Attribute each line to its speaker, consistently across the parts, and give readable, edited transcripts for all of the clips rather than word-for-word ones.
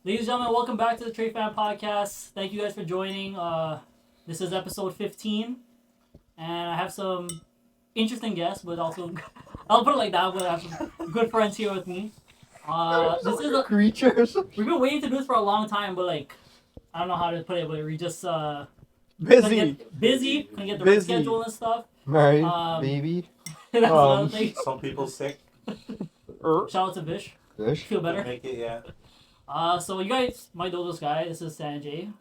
Speaker 1: Ladies and gentlemen, welcome back to the Trey Fan Podcast. Thank you guys for joining. This is episode 15, and I have some interesting guests, but also, I'll put it like that, but I have some good friends here with me. This is
Speaker 2: creatures.
Speaker 1: we've been waiting to do this for a long time, but like, I don't know how to put it, but we just
Speaker 2: Busy.
Speaker 1: couldn't get the right schedule and stuff.
Speaker 2: Married,
Speaker 1: Um,
Speaker 2: baby.
Speaker 1: That's another thing.
Speaker 3: Some people sick.
Speaker 1: Shout out to Vish.
Speaker 2: Fish.
Speaker 1: Feel better.
Speaker 3: Make it, yeah.
Speaker 1: So you guys might know this guy. This is Sanjay.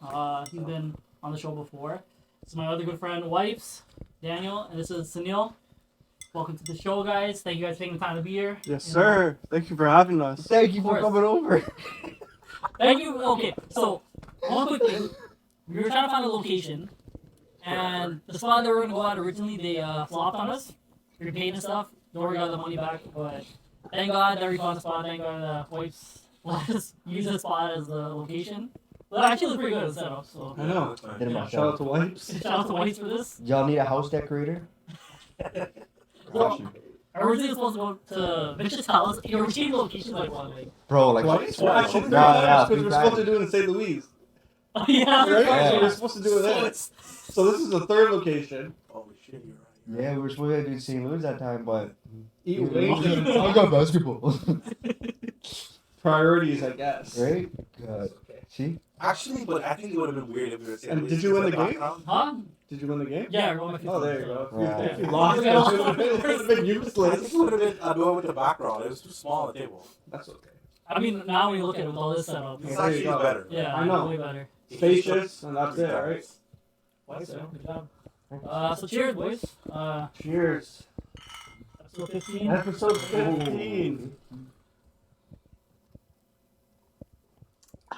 Speaker 1: He's been on the show before. This is my other good friend, Wipes, Daniel, and this is Suneil. Welcome to the show, guys. Thank you guys for taking the time to be here.
Speaker 4: Yes, sir. Thank you for having us.
Speaker 2: Thank you for
Speaker 1: Of course.
Speaker 2: coming over.
Speaker 1: Thank you. Okay, so one quick thing. We were trying to find a location, and the spot that we were going to go at originally, they flopped on us. We paid and stuff. Nobody got the money back, but thank God that we found a spot. Thank God Wipes let us use the spot as the location. But it actually looked pretty good as a setup, so
Speaker 4: I know.
Speaker 2: Did it
Speaker 1: Yeah.
Speaker 2: myself.
Speaker 4: Shout out to Wipes.
Speaker 1: shout out to Wipes for this.
Speaker 2: Y'all need a house decorator?
Speaker 1: So, originally it was supposed to go to Vicious House. We changed the location like one week.
Speaker 2: Bro, like
Speaker 4: Twice?
Speaker 2: nah,
Speaker 4: Because
Speaker 2: nah,
Speaker 4: we're supposed to do it in St. Louis.
Speaker 1: Oh, yeah.
Speaker 4: Right?
Speaker 2: Yeah.
Speaker 4: So we're supposed to do it there. So this is the third location.
Speaker 3: Holy shit, you're right.
Speaker 2: Yeah, we were supposed to do St. Louis that time, but
Speaker 4: Eat
Speaker 2: I
Speaker 4: wings.
Speaker 2: got basketball.
Speaker 4: Priorities, I guess.
Speaker 2: Right? God. See?
Speaker 3: Actually, but I think it would have been weird if we were saying.
Speaker 4: And did you win the game?
Speaker 1: Huh?
Speaker 4: Did you win the game?
Speaker 1: Yeah, we're going back
Speaker 4: Oh, there you go.
Speaker 2: Yeah.
Speaker 4: If you lost, it would have been
Speaker 3: I
Speaker 4: useless.
Speaker 3: think it would have been doing with the background. It was too small on the table.
Speaker 4: That's okay.
Speaker 1: I mean, now when you look at it with all this setup,
Speaker 3: It's
Speaker 4: There you
Speaker 3: actually
Speaker 4: go.
Speaker 3: better.
Speaker 1: yeah,
Speaker 4: I know.
Speaker 1: way better.
Speaker 4: Spacious, and that's it, right?
Speaker 1: Wipes, good job. So cheers, boys.
Speaker 4: Cheers.
Speaker 1: Episode 15.
Speaker 4: Episode 15.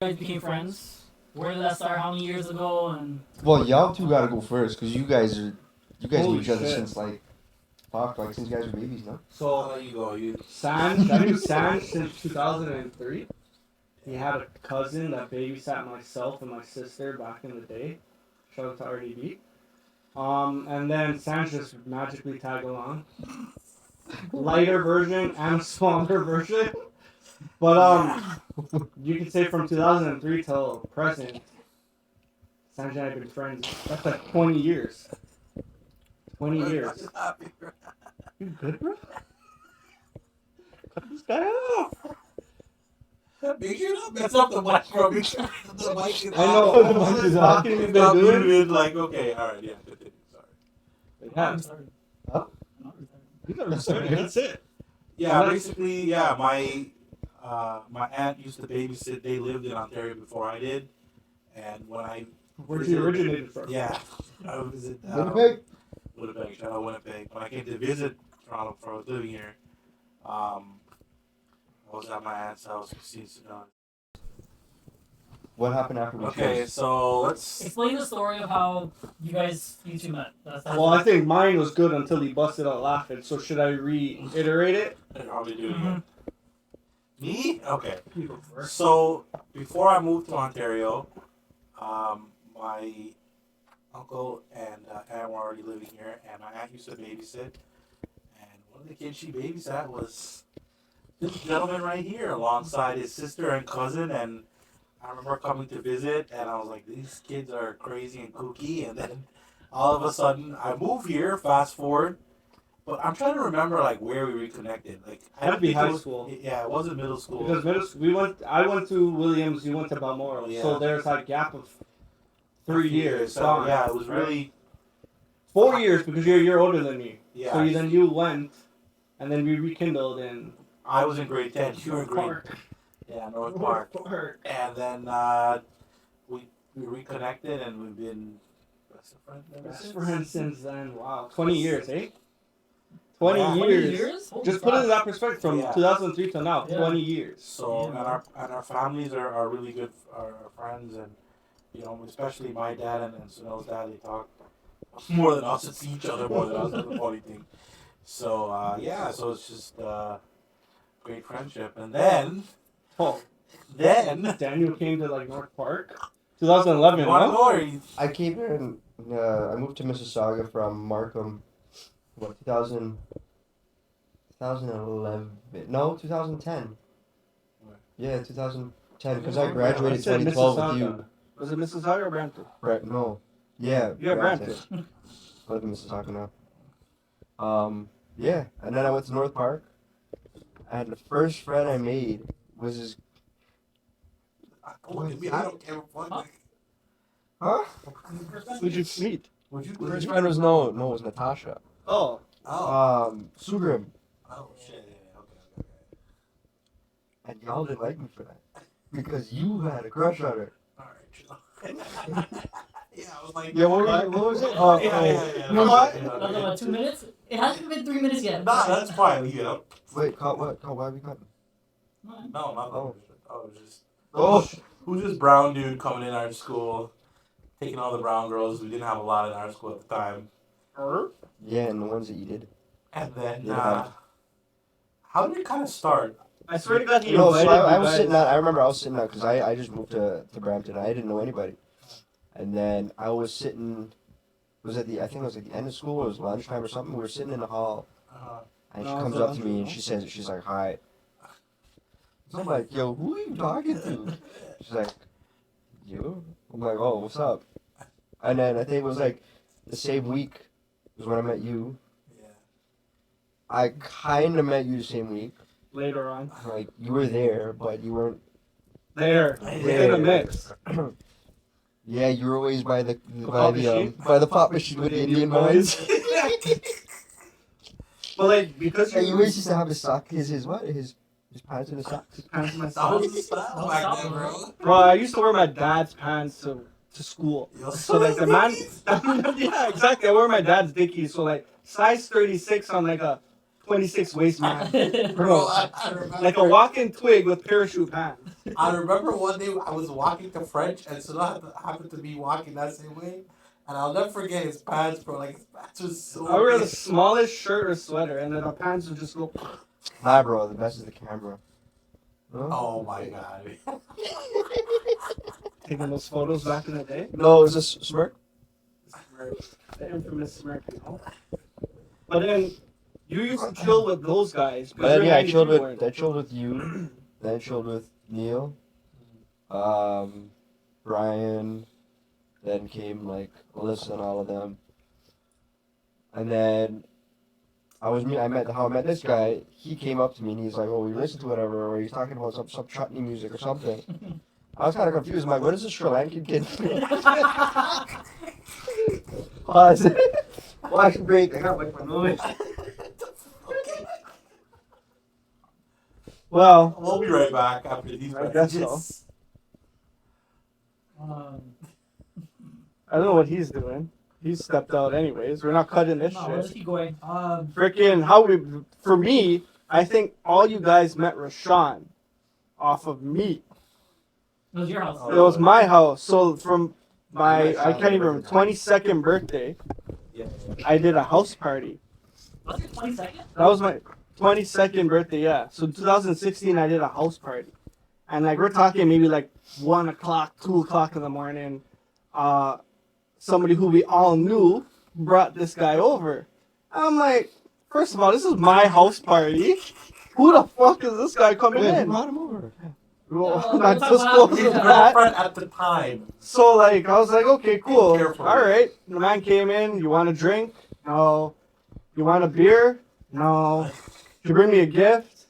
Speaker 1: You guys became friends. Where did that start? How many years ago? And
Speaker 2: Well, y'all two gotta go first, because you guys knew
Speaker 4: Holy
Speaker 2: each other
Speaker 4: shit.
Speaker 2: since like since you guys were babies, no?
Speaker 3: So I'll
Speaker 4: So,
Speaker 3: let you go. You.
Speaker 4: Sanj, I knew Sanj since 2003. He had a cousin that babysat myself and my sister back in the day. Shout out to RDB. And then Sanj just magically tagged along. Lighter version and a smaller version. But you could say from 2003 till present, Sanj and I have been friends. That's like 20 years. 20 years. You good, bro? Cut this guy off.
Speaker 3: Make sure not mess up the mic, bro. Make sure the mic is
Speaker 4: I know.
Speaker 3: off.
Speaker 4: All this talking we've been doing.
Speaker 3: Like, okay, all right, yeah, continue. Sorry.
Speaker 4: Yeah.
Speaker 1: started.
Speaker 2: Huh?
Speaker 4: You never started. That's it.
Speaker 3: Yeah,
Speaker 4: Nice.
Speaker 3: basically, my aunt used to babysit. They lived in Ontario before I did, and when I
Speaker 4: Where'd you originated from?
Speaker 3: yeah, I would visit
Speaker 2: Winnipeg?
Speaker 3: Shout out Winnipeg. When I came to visit Toronto before I was living here, I was at my aunt's house.
Speaker 2: What happened after we
Speaker 3: Okay,
Speaker 2: chose?
Speaker 3: so let's.
Speaker 1: Explain the story of how you two met. That's
Speaker 4: Well, I think mine was good until he busted out laughing. So should I reiterate it?
Speaker 3: I'll be doing
Speaker 1: Mhm.
Speaker 3: it. Me? Okay. So before I moved to Ontario, my uncle and aunt were already living here, and my aunt used to babysit. And one of the kids she babysat was this gentleman right here, alongside his sister and cousin. And I remember coming to visit, and I was like, these kids are crazy and kooky. And then all of a sudden, I move here. Fast forward. But I'm trying to remember like where we reconnected. Like I
Speaker 4: Had to
Speaker 3: don't
Speaker 4: be
Speaker 3: think it
Speaker 4: high
Speaker 3: was-
Speaker 4: school.
Speaker 3: Yeah, it wasn't middle school.
Speaker 4: Because I went to Williams, you went to Balmoral.
Speaker 3: Yeah.
Speaker 4: So there's like gap of 3 years.
Speaker 3: So
Speaker 4: gone,
Speaker 3: yeah, it was
Speaker 4: right?
Speaker 3: really
Speaker 4: 4 years because you're a year older than me.
Speaker 3: yeah.
Speaker 4: So then you went, and then we rekindled in
Speaker 3: I was in grade 10. You were in grade
Speaker 4: Park.
Speaker 3: yeah North Park. And then we reconnected, and we've been best of friends ever
Speaker 4: Best
Speaker 3: since.
Speaker 4: friends since then. Wow, 20 years, eh? 20
Speaker 3: Yeah.
Speaker 1: 20
Speaker 4: years.
Speaker 1: years? Holy
Speaker 4: Just put it
Speaker 1: crap.
Speaker 4: in that perspective from
Speaker 3: Yeah.
Speaker 4: 2003 till now.
Speaker 1: Yeah.
Speaker 4: 20 years.
Speaker 3: So
Speaker 1: Yeah.
Speaker 3: and our families are really good are friends, and you know, especially my dad and Suneil's dad, they talk more than us. It's each other more than us. That's the funny thing. So yeah, so it's just great friendship, and then
Speaker 4: Oh, Daniel came to like North Park. 2011,
Speaker 3: you want to
Speaker 4: huh?
Speaker 3: go or you,
Speaker 2: I came here and I moved to Mississauga from Markham. What 2011? No, 2010.
Speaker 3: Where?
Speaker 2: Yeah, 2000. 10 because I
Speaker 4: I
Speaker 2: graduated
Speaker 4: said
Speaker 2: 2012 with you.
Speaker 4: Mississauga. Was it Mississauga or Brampton?
Speaker 2: No. Yeah.
Speaker 4: Yeah, Brampton.
Speaker 2: I live in Mississauga now. Yeah, and then I went to North Park, and the first friend I made was his.
Speaker 3: Look at me, I don't care what.
Speaker 2: Huh?
Speaker 4: Who'd you meet?
Speaker 3: Would you?
Speaker 2: First friend was no, it was Natasha.
Speaker 4: Oh.
Speaker 2: Sugrim.
Speaker 3: Oh shit. Yeah, okay.
Speaker 2: And y'all didn't like me for that because you had a crush on her.
Speaker 3: Alright, chill. Yeah, I was like.
Speaker 2: Yeah, what was it?
Speaker 3: Yeah.
Speaker 1: Another about 2 minutes? It hasn't been 3 minutes yet.
Speaker 3: Nah, that's fine. You know.
Speaker 2: Wait, caught what? Caught why we cutting?
Speaker 3: No, not
Speaker 2: Oh.
Speaker 3: it was just.
Speaker 2: Oh.
Speaker 3: Who's this brown dude coming in our school, taking all the brown girls? We didn't have a lot in our school at the time.
Speaker 2: Yeah, and the ones that you did.
Speaker 3: And then,
Speaker 2: Yeah.
Speaker 3: how did it kind of start?
Speaker 4: I swear to God, he
Speaker 2: No, so
Speaker 4: invited
Speaker 2: I
Speaker 4: you
Speaker 2: was
Speaker 4: guys.
Speaker 2: sitting out. I remember I was sitting out because I just moved to Brampton. I didn't know anybody, and then I was sitting. It was I think it was at the end of school. It was lunchtime or something. We were sitting in the hall, and she
Speaker 4: No,
Speaker 2: comes
Speaker 4: it's
Speaker 2: up to me and she's like, "Hi." So I'm like, "Yo, who are you talking to?" She's like, "You?" I'm like, "Oh, what's up?" And then I think it was like the same week was when I met you.
Speaker 3: Yeah.
Speaker 2: I kind of met you the same week.
Speaker 4: Later on.
Speaker 2: Like you were there, but you weren't.
Speaker 4: There. Within a mix.
Speaker 2: Yeah, you were always by the
Speaker 4: pop machine?
Speaker 2: by the pop machine with the Indian boys.
Speaker 4: But like, because
Speaker 2: And you always used to have his sock, his what? His pants in his socks.
Speaker 4: pants in my
Speaker 3: That
Speaker 4: socks.
Speaker 3: was the style back then, bro.
Speaker 4: Bro, I used to wear my dad's pants to school. So like the man, yeah, exactly. I wear my dad's dickies. So like size 36 on like a 26 waist man.
Speaker 3: Bro, I remember.
Speaker 4: Like a walking twig with parachute pants.
Speaker 3: I remember one day I was walking to French, and Suneil happened to be walking that same way, and I'll never forget his pants, bro. Like his pants was so.
Speaker 4: I wear the
Speaker 3: big.
Speaker 4: smallest shirt or sweater, and then the pants would just go.
Speaker 2: Nah, bro, the best is the camera. Huh?
Speaker 3: Oh my god.
Speaker 4: Taking those photos back in the day.
Speaker 2: No, it was a smirk.
Speaker 4: The infamous smirk. You know? But then you used to chill with those guys.
Speaker 2: But then, yeah, I chilled
Speaker 4: with.
Speaker 2: with you. Then I chilled with Neil. Brian. Then came like Alyssa and all of them. And then I met this guy. He came up to me and he's like, "Oh, we listened to whatever," or he's talking about some chutney music or something. I was kind of confused. I'm like, "What is this Sri Lankan kid?" Pause. Watch break. I got my noise.
Speaker 4: Well,
Speaker 3: We'll be right back after these
Speaker 4: I guess
Speaker 3: messages.
Speaker 4: I don't know what he's doing. He's stepped out anyways. We're not cutting this
Speaker 1: No, let's
Speaker 4: shit.
Speaker 1: keep going.
Speaker 4: Freaking for me, I think all you guys met Rashawn off of me.
Speaker 1: It was your house.
Speaker 4: It was my house. So from my, I can't even remember, 22nd birthday,
Speaker 3: Yeah.
Speaker 4: I did a house party.
Speaker 1: Was it 22nd?
Speaker 4: That was my 22nd birthday, yeah. So 2016, I did a house party. And like, we're talking maybe like 1 o'clock, 2 o'clock in the morning. Somebody who we all knew brought this guy over. I'm like, first of all, this is my house party. Who the fuck is this guy coming
Speaker 2: Wait, who
Speaker 4: in?
Speaker 2: brought him over?
Speaker 4: Well,
Speaker 1: that's
Speaker 4: not
Speaker 1: what happened.
Speaker 4: disclosing
Speaker 3: His
Speaker 4: that.
Speaker 3: girlfriend at the time.
Speaker 4: So like, I was like, okay, cool. All
Speaker 3: Careful.
Speaker 4: right. The man came in. You want a drink? No. You want a beer? No. Did you bring me a gift?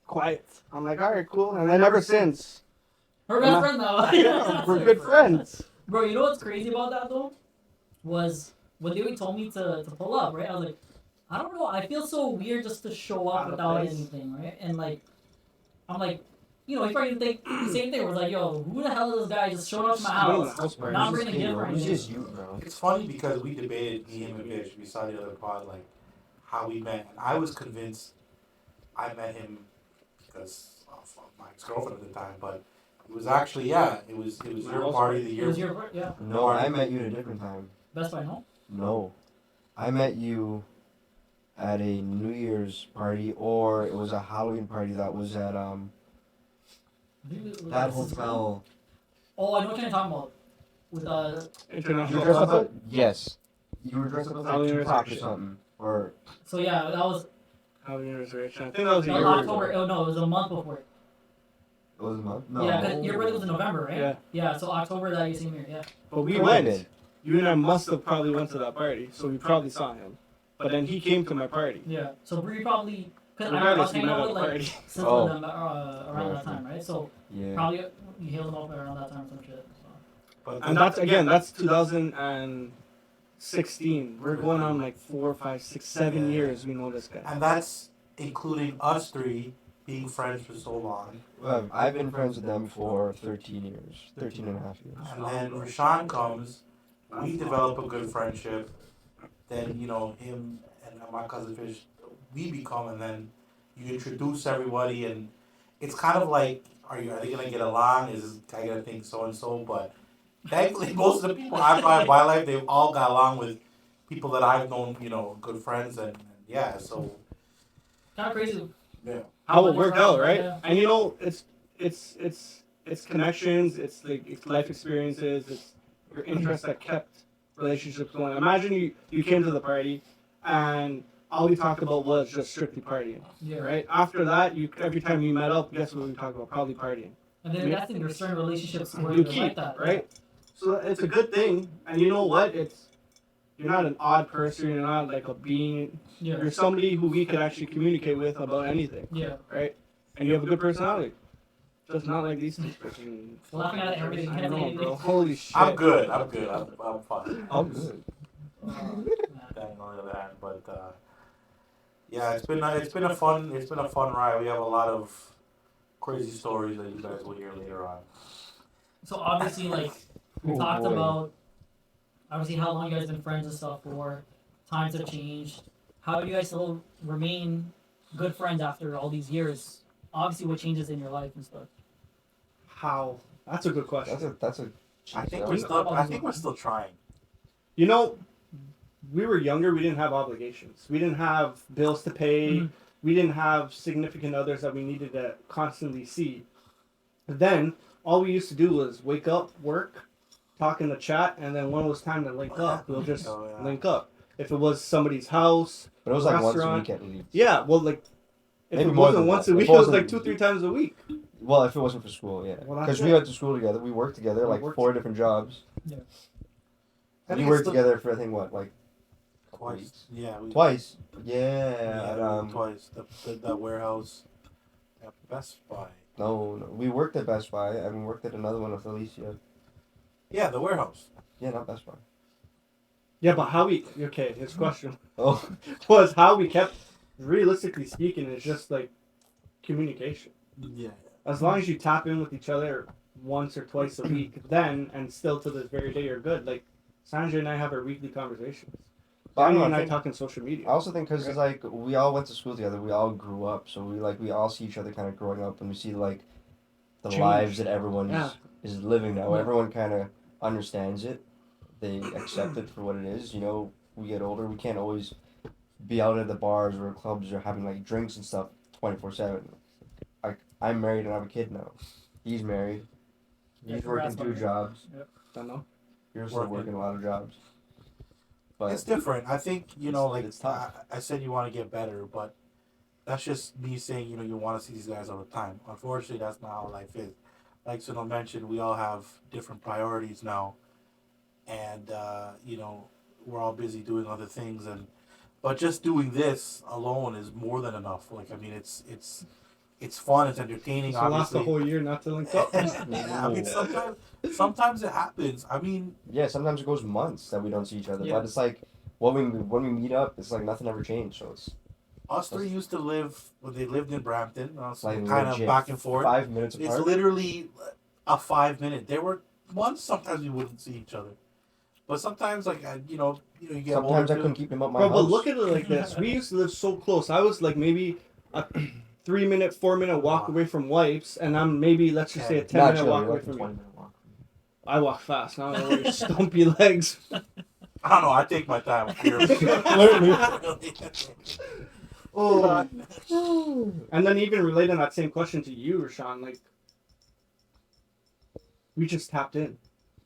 Speaker 4: Quiet. I'm like, all right, cool. And then ever since,
Speaker 1: Her best friend though.
Speaker 4: yeah, we're good friends.
Speaker 1: Bro, you know what's crazy about that though? Was when they told me to pull up, right? I was like, I don't know, I feel so weird just to show
Speaker 4: Out
Speaker 1: up
Speaker 4: of
Speaker 1: without
Speaker 4: place.
Speaker 1: anything, right? And like, I'm like, you know, you probably think the same thing. We're like, yo, who the hell is this guy just showing up to my house? Not bringing a gift or
Speaker 2: It was
Speaker 1: anything.
Speaker 2: just you, bro.
Speaker 3: It's funny because we debated, me and Mitch, we saw the other pod, like, how we met. And I was convinced I met him because of my ex-girlfriend at the time, but it was actually, it was your party the
Speaker 1: It
Speaker 3: year.
Speaker 1: was your, yeah,
Speaker 2: No, I met you at a different time.
Speaker 1: Best Buy, no?
Speaker 2: No, I met you at a New Year's party, or it was a Halloween party that was at that hotel.
Speaker 1: Oh, I know what you're talking about. With
Speaker 2: You were
Speaker 4: International
Speaker 2: dressed up
Speaker 4: Club.
Speaker 2: yes. You were dressed up as like
Speaker 4: Halloween
Speaker 2: Tupac or
Speaker 4: Resurrection.
Speaker 2: something, or
Speaker 1: so yeah, that was
Speaker 4: Halloween Resurrection. I think that was a
Speaker 1: that was
Speaker 4: year
Speaker 1: October.
Speaker 4: ago.
Speaker 1: Oh no, it was a month before.
Speaker 2: It was a month? No.
Speaker 1: Yeah, because your birthday was in November, right?
Speaker 4: Yeah.
Speaker 1: Yeah, so October that same year, yeah.
Speaker 4: But we
Speaker 2: Could have
Speaker 4: went.
Speaker 2: been.
Speaker 4: You and I must have probably went to that party, so we probably saw him. But then he came to my party.
Speaker 1: Yeah. So we probably, because I was
Speaker 4: Regardless, we
Speaker 1: hanging
Speaker 4: met
Speaker 1: out
Speaker 4: at
Speaker 1: with
Speaker 4: a
Speaker 1: like
Speaker 4: party.
Speaker 1: Sis
Speaker 2: Oh.
Speaker 1: and them around that time, right? So
Speaker 2: Yeah.
Speaker 1: probably you hailed them up around that time, some shit. So.
Speaker 3: But
Speaker 4: And that's 2016. We're going on like 4, 5, 6, 7 years. We know this guy.
Speaker 3: and that's including us three being friends for so long.
Speaker 2: Well, I've been friends with them for 13 years. 13 and a half years.
Speaker 3: And then Rashawn comes, we develop a good friendship. Then, him and my cousin Fish, we become, and then you introduce everybody, and it's kind of like, are they gonna get along? Is this guy gonna think so and so? But thankfully, most of the people I've met in my life, they've all got along with people that I've known, good friends, and yeah, so
Speaker 1: Kind of crazy.
Speaker 3: yeah.
Speaker 4: How it worked out, right?
Speaker 1: Yeah.
Speaker 4: And it's connections, it's like it's life experiences, it's your interests that kept relationships going. Imagine you came to the party and all we talked about was just strictly partying,
Speaker 1: Yeah.
Speaker 4: right? After that, every time you met up, guess what we talked about? Probably partying.
Speaker 1: And then that's in there's certain relationships where
Speaker 4: You
Speaker 1: they're
Speaker 4: keep,
Speaker 1: like that,
Speaker 4: right? So it's a good thing, and you know what? You're not an odd person. You're not like a being.
Speaker 1: Yeah.
Speaker 4: You're somebody who we could actually communicate with about anything,
Speaker 1: Yeah.
Speaker 4: right? And you have a good personality. Just not like these two freaking.
Speaker 1: Laughing at everything.
Speaker 4: I
Speaker 1: Can't say
Speaker 4: know,
Speaker 1: anything.
Speaker 4: bro. Holy shit.
Speaker 3: I'm good. I'm fine.
Speaker 2: I'm good.
Speaker 3: Thank all of that, but yeah, it's been a fun ride. We have a lot of crazy stories that you guys will hear later on.
Speaker 1: So obviously, like we
Speaker 2: Oh,
Speaker 1: talked
Speaker 2: boy.
Speaker 1: about, obviously how long you guys been friends and stuff for. Times have changed. How do you guys still remain good friends after all these years? Obviously, what changes in your life and stuff.
Speaker 4: How? That's a good question.
Speaker 2: That's a.
Speaker 3: I think
Speaker 2: that
Speaker 3: we're
Speaker 2: was-
Speaker 3: still trying.
Speaker 4: You know, we were younger. We didn't have obligations. We didn't have bills to pay.
Speaker 1: Mhm.
Speaker 4: We didn't have significant others that we needed to constantly see. Then all we used to do was wake up, work, talk in the chat, and then when it was time to link up, we'll just
Speaker 3: Oh, yeah.
Speaker 4: link up. If it was somebody's house,
Speaker 2: But it was like once a
Speaker 4: restaurant.
Speaker 2: week at least.
Speaker 4: yeah, well, like if
Speaker 2: Maybe
Speaker 4: it
Speaker 2: more
Speaker 4: wasn't
Speaker 2: than
Speaker 4: once
Speaker 2: that.
Speaker 4: a
Speaker 2: If
Speaker 4: week,
Speaker 2: it
Speaker 4: it was
Speaker 2: wasn't-
Speaker 4: like 2-3 times a week.
Speaker 2: Well, if it wasn't for school, yeah.
Speaker 4: Well, that's
Speaker 2: Because we
Speaker 4: it.
Speaker 2: went to school together. We worked together,
Speaker 4: We
Speaker 2: like
Speaker 4: worked-
Speaker 2: 4 different jobs.
Speaker 1: Yeah.
Speaker 3: I
Speaker 2: And we
Speaker 3: think
Speaker 2: worked
Speaker 3: it's
Speaker 2: together for I think what, like
Speaker 3: twice. Yeah,
Speaker 2: twice.
Speaker 3: Yeah,
Speaker 2: Yeah.
Speaker 3: twice. The warehouse at Best Buy.
Speaker 2: No, we worked at Best Buy and we worked at another one with Alicia.
Speaker 3: Yeah, the warehouse.
Speaker 2: Yeah, not Best Buy.
Speaker 4: Yeah, but how we his question
Speaker 2: Oh,
Speaker 4: was how we kept realistically speaking, it's just like communication.
Speaker 3: Yeah.
Speaker 4: As long as you tap in with each other once or twice a week, then and still to this very day you're good. Like Sanjay and I have our weekly conversations.
Speaker 2: but I
Speaker 4: Danny
Speaker 2: don't
Speaker 4: and
Speaker 2: know,
Speaker 4: I
Speaker 2: I think-
Speaker 4: talk on social media.
Speaker 2: I also think because it's like we all went to school together, we all grew up, so we all see each other kind of growing up, and we see like the
Speaker 4: Change.
Speaker 2: lives that everyone
Speaker 4: Yeah.
Speaker 2: is living now.
Speaker 1: Yeah.
Speaker 2: Everyone kind of understands it, they accept it for what it is. You know, we get older, we can't always be out at the bars or clubs or having like drinks and stuff 24/7. Like I'm married and I have a kid now. He's married.
Speaker 1: Yeah,
Speaker 2: He's
Speaker 1: congrats,
Speaker 2: working 2
Speaker 1: buddy.
Speaker 2: jobs.
Speaker 4: Don't know.
Speaker 2: You're still
Speaker 3: Working.
Speaker 2: working a lot of jobs. But
Speaker 3: It's different. I think, like
Speaker 2: it's tough.
Speaker 3: I said you want to get better, but that's just me saying, you want to see these guys all the time. Unfortunately, that's not how life is. Like Suneil mentioned, we all have different priorities now. And, we're all busy doing other things. But just doing this alone is more than enough. Like, I mean, it's fun, it's entertaining,
Speaker 4: So last
Speaker 3: obviously.
Speaker 4: the whole year not to link up.
Speaker 3: Yeah, I mean, sometimes it happens. I mean,
Speaker 2: yeah, sometimes it goes months that we don't see each other.
Speaker 1: Yeah.
Speaker 2: But it's like when we meet up, it's like nothing ever changed. So it's
Speaker 3: us three used to live, they lived in Brampton, so
Speaker 2: like
Speaker 3: kind of
Speaker 2: legit
Speaker 3: back and forth.
Speaker 2: 5 minutes
Speaker 3: It's
Speaker 2: apart.
Speaker 3: literally a 5 minute. There were months sometimes we wouldn't see each other, but sometimes like you get
Speaker 2: Sometimes
Speaker 3: older
Speaker 2: I
Speaker 3: too.
Speaker 2: couldn't keep him up my
Speaker 4: Bro,
Speaker 2: house.
Speaker 4: but look at it like this. We used to live so close. I was like maybe a 3-minute, 4-minute walk away from Wipes, and I'm maybe, let's just say, a 10-minute
Speaker 2: Naturally,
Speaker 4: walk away
Speaker 2: like a
Speaker 4: from you.
Speaker 2: 20-minute walk.
Speaker 4: I walk fast. Now I wear stumpy legs.
Speaker 3: I don't know. I take my time.
Speaker 4: Oh. And then even relating that same question to you, Rashawn, like, we just tapped in.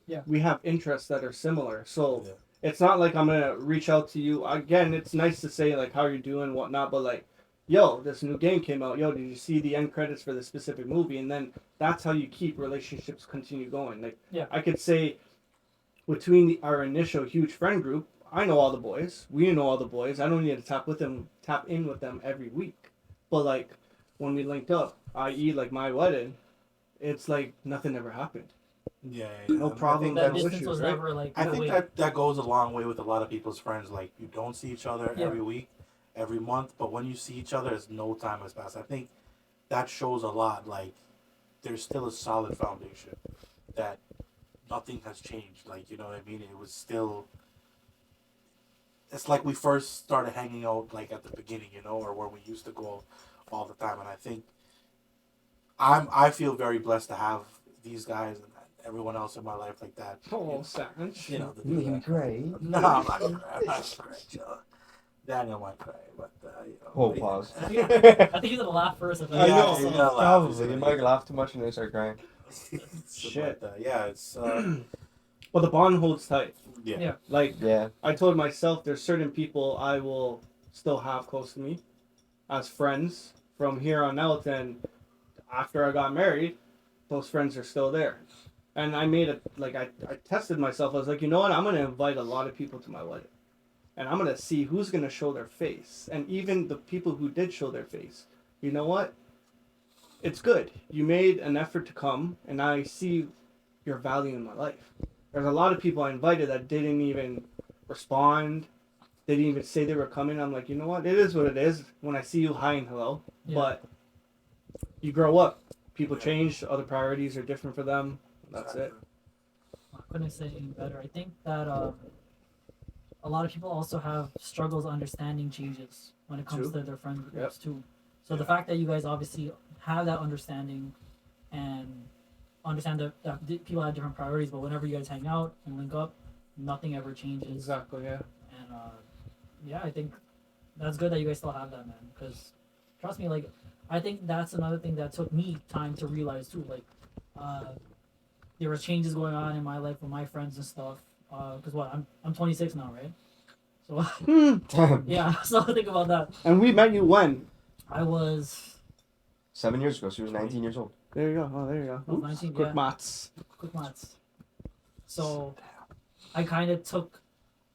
Speaker 1: Yeah.
Speaker 4: We have interests that are similar. So
Speaker 3: Yeah.
Speaker 4: it's not like I'm going to reach out to you. Again, it's nice to say, like, how you're doing, whatnot, but, like, yo, this new game came out. Yo, did you see the end credits for this specific movie? And then that's how you keep relationships continue going. Like,
Speaker 1: Yeah.
Speaker 4: I could say between our initial huge friend group, I know all the boys. We know all the boys. I don't need to tap in with them every week. But like when we linked up, i.e., like my wedding, it's like nothing ever happened.
Speaker 3: Yeah,
Speaker 4: No problem.
Speaker 1: That
Speaker 4: no
Speaker 1: distance
Speaker 4: issues,
Speaker 1: was
Speaker 4: right?
Speaker 1: never like.
Speaker 3: I
Speaker 1: no,
Speaker 3: think
Speaker 1: wait.
Speaker 3: that goes a long way with a lot of people's friends. Like you don't see each other
Speaker 1: Yeah.
Speaker 3: every week, every month, but when you see each other, it's no time has passed. I think that shows a lot. Like there's still a solid foundation that nothing has changed. Like you know what I mean? It was still. It's like we first started hanging out like at the beginning, you know, or where we used to go all the time. And I think I feel very blessed to have these guys and everyone else in my life like that.
Speaker 4: Oh, Sanj.
Speaker 3: You know,
Speaker 2: You cry.
Speaker 3: no, I'm not gonna cry. I'm not gonna cry, chill. Daniel might cry, but you know.
Speaker 2: Hold pause.
Speaker 1: I think he's gonna laugh first. If
Speaker 4: I know.
Speaker 3: he's gonna laugh. He's
Speaker 2: Probably. You
Speaker 3: gonna-
Speaker 2: might laugh too much and they start crying.
Speaker 4: Shit.
Speaker 3: But, yeah, it's
Speaker 4: But the bond holds tight.
Speaker 3: yeah.
Speaker 1: Yeah.
Speaker 4: Like
Speaker 2: Yeah.
Speaker 4: I told myself, there's certain people I will still have close to me as friends from here on out. And after I got married, those friends are still there. And I made it like I tested myself. I was like, you know what? I'm gonna invite a lot of people to my wedding, and I'm gonna see who's gonna show their face. And even the people who did show their face, you know what? It's good. You made an effort to come, and I see your value in my life. There's a lot of people I invited that didn't even respond. They didn't even say they were coming. I'm like, you know what? It is what it is. When I see you, hi and hello.
Speaker 1: Yeah.
Speaker 4: But you grow up. People change. Other priorities are different for them. That's it.
Speaker 1: I couldn't say any better. I think that a lot of people also have struggles understanding changes when it comes
Speaker 4: True.
Speaker 1: to their friend groups too. So the fact that you guys obviously have that understanding and understand that people have different priorities, but whenever you guys hang out and link up, nothing ever changes.
Speaker 4: Exactly. Yeah.
Speaker 1: And yeah, I think that's good that you guys still have that, man. Because trust me, like I think that's another thing that took me time to realize too. Like there were changes going on in my life with my friends and stuff. Because what I'm 26 now, right? So yeah, so think about that.
Speaker 4: And we met you when?
Speaker 1: I was
Speaker 2: 7 years ago, she was 19 years old.
Speaker 4: There you go. Oh, there you go.
Speaker 1: I was
Speaker 4: Oops.
Speaker 1: 19,
Speaker 4: Quick
Speaker 1: yeah.
Speaker 4: maths.
Speaker 1: quick maths. So I kind of took.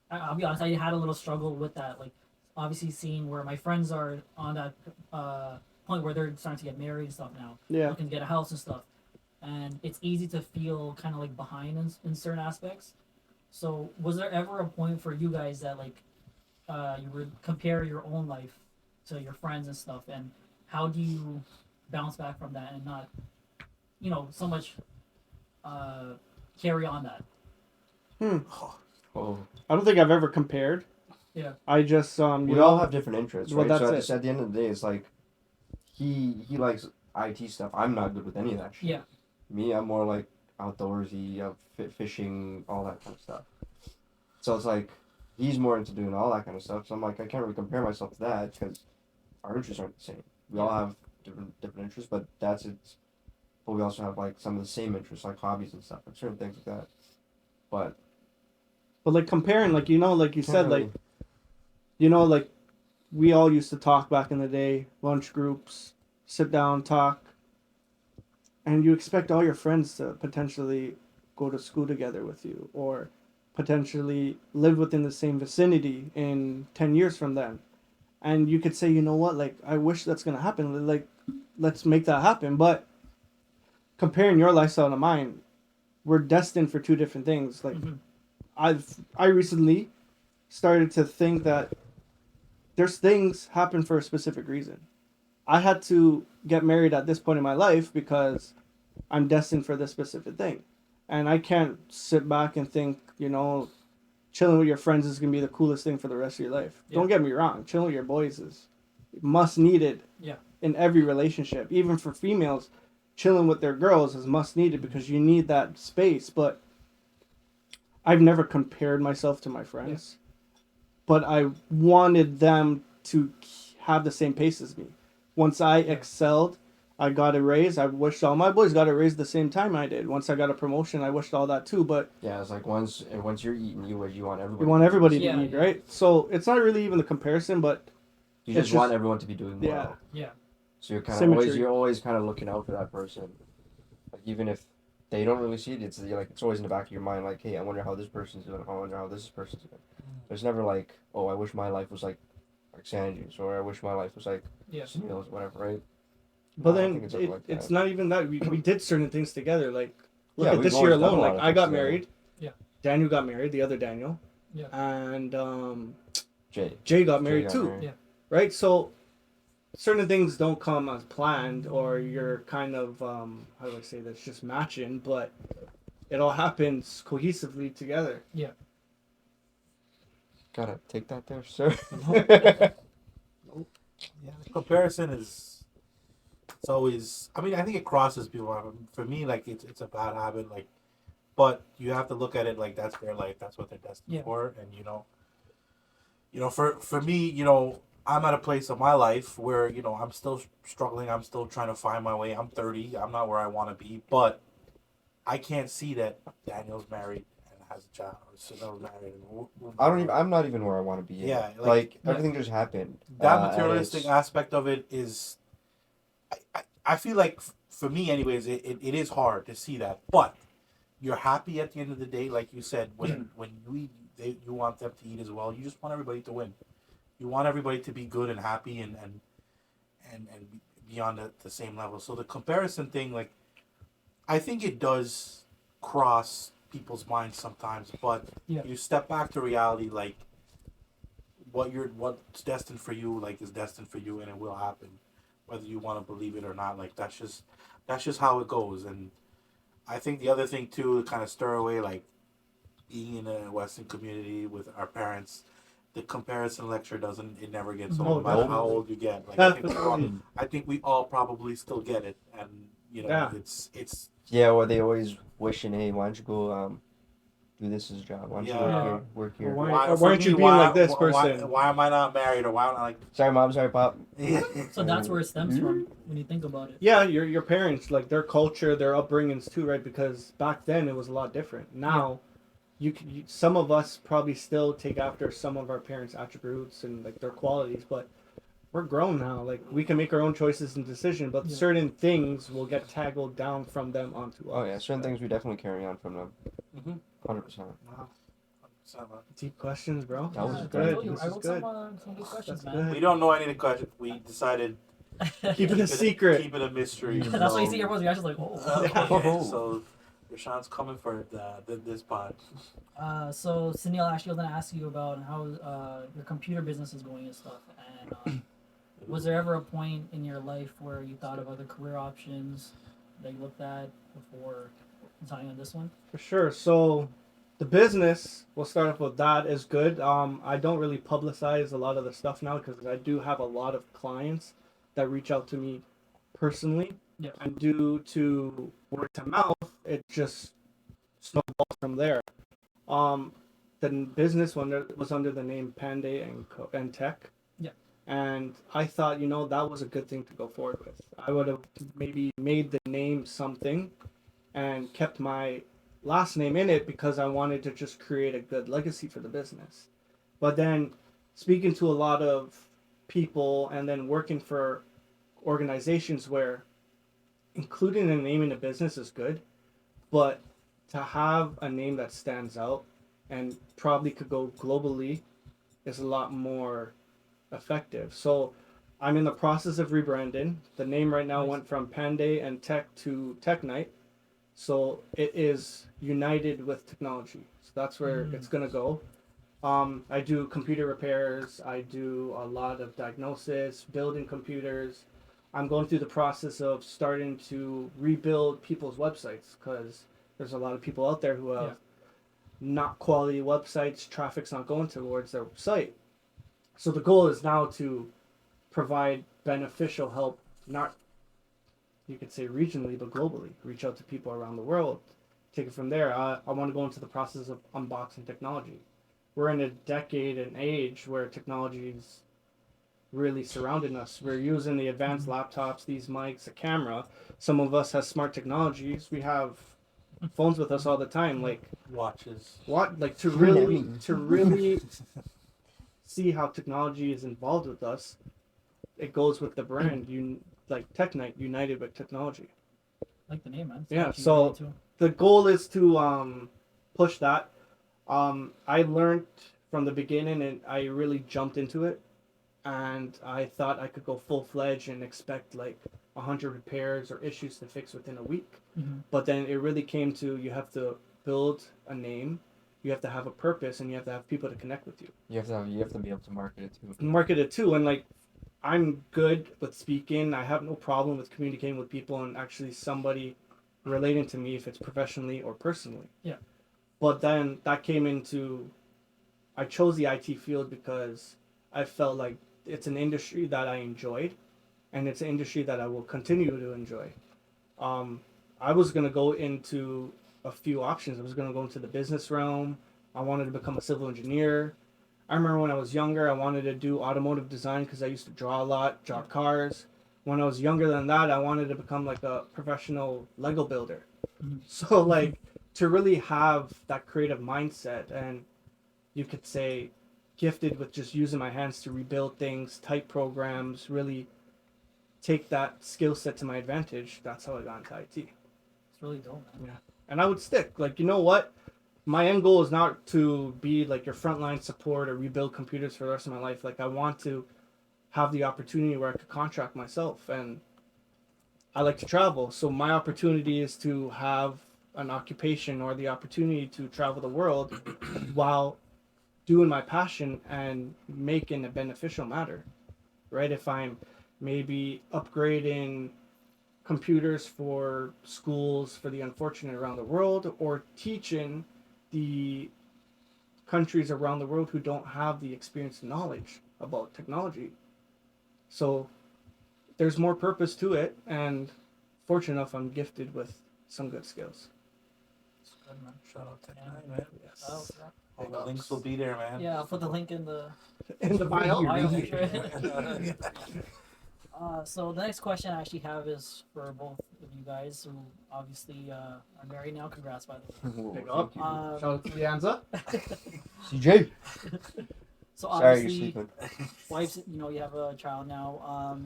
Speaker 1: I'll be honest. I had a little struggle with that. Like obviously seeing where my friends are on that point where they're starting to get married and stuff now,
Speaker 4: Yeah.
Speaker 1: looking to get a house and stuff, and it's easy to feel kind of like behind in certain aspects. So was there ever a point for you guys that like you would compare your own life to your friends and stuff, and how do you bounce back from that and not, so much carry on that?
Speaker 2: Oh.
Speaker 4: I don't think I've ever compared.
Speaker 1: Yeah.
Speaker 4: I just
Speaker 2: We all have different interests,
Speaker 4: Well,
Speaker 2: right?
Speaker 4: that's
Speaker 2: So
Speaker 4: it.
Speaker 2: just at the end of the day, it's like he likes IT stuff. I'm not good with any of that shit.
Speaker 1: Yeah.
Speaker 2: Me, I'm more like outdoorsy, fishing, all that kind of stuff. So it's like he's more into doing all that kind of stuff. So I'm like, I can't really compare myself to that because our interests aren't the same. We all have different interests, but that's it. But we also have like some of the same interests, like hobbies and stuff, and certain things like that. But
Speaker 4: like comparing, like like you
Speaker 2: can't
Speaker 4: said,
Speaker 2: really-
Speaker 4: like we all used to talk back in the day, lunch groups, sit down, talk, and you expect all your friends to potentially go to school together with you or potentially live within the same vicinity in 10 years from then. And you could say, you know what, like I wish that's gonna happen. Like let's make that happen. But comparing your lifestyle to mine, we're destined for two different things. Like
Speaker 1: Mhm.
Speaker 4: I recently started to think that there's things happen for a specific reason. I had to get married at this point in my life because I'm destined for this specific thing. And I can't sit back and think, chilling with your friends is going to be the coolest thing for the rest of your life.
Speaker 1: Yeah.
Speaker 4: Don't get me wrong. Chilling with your boys is must needed
Speaker 1: Yeah.
Speaker 4: in every relationship. Even for females, chilling with their girls is must needed because you need that space. But I've never compared myself to my friends. But I wanted them to have the same pace as me. Once I excelled, I got a raise. I wished all my boys got a raise the same time I did. Once I got a promotion, I wished all that too. But
Speaker 2: yeah, it's like once you're eating, you want everybody.
Speaker 4: you want everybody
Speaker 1: Yeah,
Speaker 4: to eat,
Speaker 1: yeah.
Speaker 4: right? So it's not really even the comparison, but
Speaker 2: You
Speaker 4: It's
Speaker 2: just want
Speaker 4: just-
Speaker 2: everyone to be doing well.
Speaker 1: Yeah.
Speaker 2: So you're kind of
Speaker 4: Symmetry.
Speaker 2: always kind of looking out for that person. Like even if they don't really see it, it's like it's always in the back of your mind. Like, hey, I wonder how this person's doing. I wonder how this person's doing. There's never like, oh, I wish my life was like Sanjay's, or I wish my life was like
Speaker 1: Yeah.
Speaker 2: Suneils, whatever, right?
Speaker 4: But
Speaker 2: I
Speaker 4: then
Speaker 2: think it's something like
Speaker 4: it's
Speaker 2: that.
Speaker 4: not even that. We did certain things together. Like, look
Speaker 2: Yeah,
Speaker 4: at
Speaker 2: we've
Speaker 4: this year
Speaker 2: always done
Speaker 4: alone.
Speaker 2: a lot
Speaker 4: Like,
Speaker 2: of
Speaker 4: I
Speaker 2: things
Speaker 4: got
Speaker 2: together.
Speaker 4: married.
Speaker 1: Yeah.
Speaker 4: Daniel got married, the other Daniel.
Speaker 1: Yeah.
Speaker 4: And
Speaker 2: Jay
Speaker 4: Got married
Speaker 2: got
Speaker 4: too.
Speaker 2: married.
Speaker 1: Yeah.
Speaker 4: Right? So, certain things don't come as planned, or you're kind of, how do I say this, just matching, but it all happens cohesively together.
Speaker 2: Gotta take that there, sir.
Speaker 3: Yeah, the comparison is. It's always. I mean, I think it crosses people. For me, like it's a bad habit. Like, but you have to look at it like that's their life. That's what they're destined
Speaker 1: Yeah.
Speaker 3: for. And for me, I'm at a place of my life where I'm still struggling. I'm still trying to find my way. I'm 30. I'm not where I want to be, but I can't see that Daniel's married and has a child, or Suneil's married.
Speaker 2: I'm not even where I want to be.
Speaker 3: Yeah,
Speaker 2: like everything just happened.
Speaker 3: That
Speaker 2: and
Speaker 3: materialistic
Speaker 2: it's-
Speaker 3: aspect of it is. I feel like for me, anyways, it is hard to see that, but you're happy at the end of the day, like you said, when you eat, you want them to eat as well. You just want everybody to win. You want everybody to be good and happy and be on the same level. So the comparison thing, like, I think it does cross people's minds sometimes, but
Speaker 1: Yeah.
Speaker 3: you step back to reality, like what's destined for you, like, is destined for you, and it will happen, whether you want to believe it or not. Like, that's just how it goes. And I think the other thing too, to kind of stir away, like, being in a Western community with our parents, the comparison lecture it never gets old, no matter how old you get. Like, I think we all probably still get it, and it's
Speaker 2: Yeah, or they always wishing, hey, why don't you go do this as a job? Why don't you work here?
Speaker 4: Why aren't you being like this person?
Speaker 3: Why am I not married, or why am I like?
Speaker 2: Sorry, mom. Sorry, pop.
Speaker 1: So that's where it stems from when you think about it.
Speaker 4: Yeah, your parents, like, their culture, their upbringings too, right? Because back then it was a lot different. Now, some of us probably still take after some of our parents' attributes and like their qualities, but we're grown now. Like, we can make our own choices and decisions, but certain things will get taggled down from them onto us.
Speaker 2: Oh yeah, certain things we definitely carry on from them. 100%.
Speaker 4: Wow. Deep questions, bro.
Speaker 2: That was
Speaker 1: I
Speaker 2: good.
Speaker 1: told you,
Speaker 4: This
Speaker 1: I
Speaker 4: is
Speaker 1: wrote
Speaker 4: good.
Speaker 1: some good questions,
Speaker 4: That's
Speaker 1: man.
Speaker 4: good.
Speaker 3: We don't know any of the questions. We decided
Speaker 4: Keep it a secret.
Speaker 3: Keep it a mystery.
Speaker 1: That's why you see everyone's reactions like, oh.
Speaker 3: Okay, so Rashawn's coming for this pod.
Speaker 1: So Suneil actually was gonna ask you about how your computer business is going and stuff. And was there ever a point in your life where you thought of other career options that you looked at before deciding on this one?
Speaker 4: For sure. So the business, we'll start off with that, is good. I don't really publicize a lot of the stuff now because I do have a lot of clients that reach out to me personally.
Speaker 1: Yeah.
Speaker 4: And due to word to mouth, it just snowballs from there. The business was under the name Panday and Tech.
Speaker 1: Yeah.
Speaker 4: And I thought, that was a good thing to go forward with. I would have maybe made the name something and kept my last name in it because I wanted to just create a good legacy for the business. But then speaking to a lot of people and then working for organizations where including a name in a business is good, but to have a name that stands out and probably could go globally is a lot more effective. So I'm in the process of rebranding. The name right now went from Panday and Tech to Tech Night. So it is united with technology. So that's where it's going to go. I do computer repairs. I do a lot of diagnosis, building computers. I'm going through the process of starting to rebuild people's websites because there's a lot of people out there who have not quality websites. Traffic's not going towards their site. So the goal is now to provide beneficial help, not, you could say regionally, but globally. Reach out to people around the world. Take it from there. I want to go into the process of unboxing technology. We're in a decade and age where technology is really surrounding us. We're using the advanced laptops, these mics, a camera. Some of us have smart technologies. We have phones with us all the time. Like
Speaker 3: Watches.
Speaker 4: like to really see how technology is involved with us. it goes with the brand. Like Technite, united with technology.
Speaker 1: I like the name, man. It's
Speaker 4: Yeah,
Speaker 1: catchy
Speaker 4: so-
Speaker 1: name, too.
Speaker 4: The goal is to push that. I learned from the beginning, and I really jumped into it, and I thought I could go full fledged and expect like 100 repairs or issues to fix within a week.
Speaker 1: Mhm.
Speaker 4: But then it really came to you have to build a name, you have to have a purpose, and you have to have people to connect with you.
Speaker 2: You have to be able to market it too.
Speaker 4: Market it too, and like I'm good with speaking. I have no problem with communicating with people and actually somebody relating to me if it's professionally or personally.
Speaker 1: Yeah.
Speaker 4: But then that came into I chose the IT field because I felt like it's an industry that I enjoyed, and it's an industry that I will continue to enjoy. I was gonna go into a few options. I was gonna go into the business realm. I wanted to become a civil engineer. I remember when I was younger, I wanted to do automotive design because I used to draw a lot, draw cars. When I was younger than that, I wanted to become like a professional Lego builder.
Speaker 1: Mhm.
Speaker 4: So like to really have that creative mindset, and you could say gifted with just using my hands to rebuild things, type programs, really take that skill set to my advantage. That's how I got into IT.
Speaker 1: It's really dope, man.
Speaker 4: And I would stick. Like, you know what? My end goal is not to be like your frontline support or rebuild computers for the rest of my life. Like, I want to have the opportunity where I could contract myself, and I like to travel. So my opportunity is to have an occupation or the opportunity to travel the world while doing my passion and making a beneficial matter, right? If I'm maybe upgrading computers for schools for the unfortunate around the world, or teaching the countries around the world who don't have the experience and knowledge about technology. So there's more purpose to it, and fortunate enough, I'm gifted with some good skills.
Speaker 1: It's good, man.
Speaker 3: Shout out to
Speaker 1: Yeah.
Speaker 3: Technite, man.
Speaker 1: Oh,
Speaker 3: All the links will be there, man.
Speaker 1: yeah, I'll put the link in the
Speaker 4: In the bio.
Speaker 1: bio, for sure. So the next question I actually have is for both of you guys who obviously are married now. Congrats, by the way.
Speaker 4: Pick up.
Speaker 2: Thank you.
Speaker 4: Shout out to Lianza.
Speaker 2: CJ.
Speaker 1: So
Speaker 2: Sorry, you're
Speaker 1: obviously,
Speaker 2: sleeping.
Speaker 1: wives, you have a child now.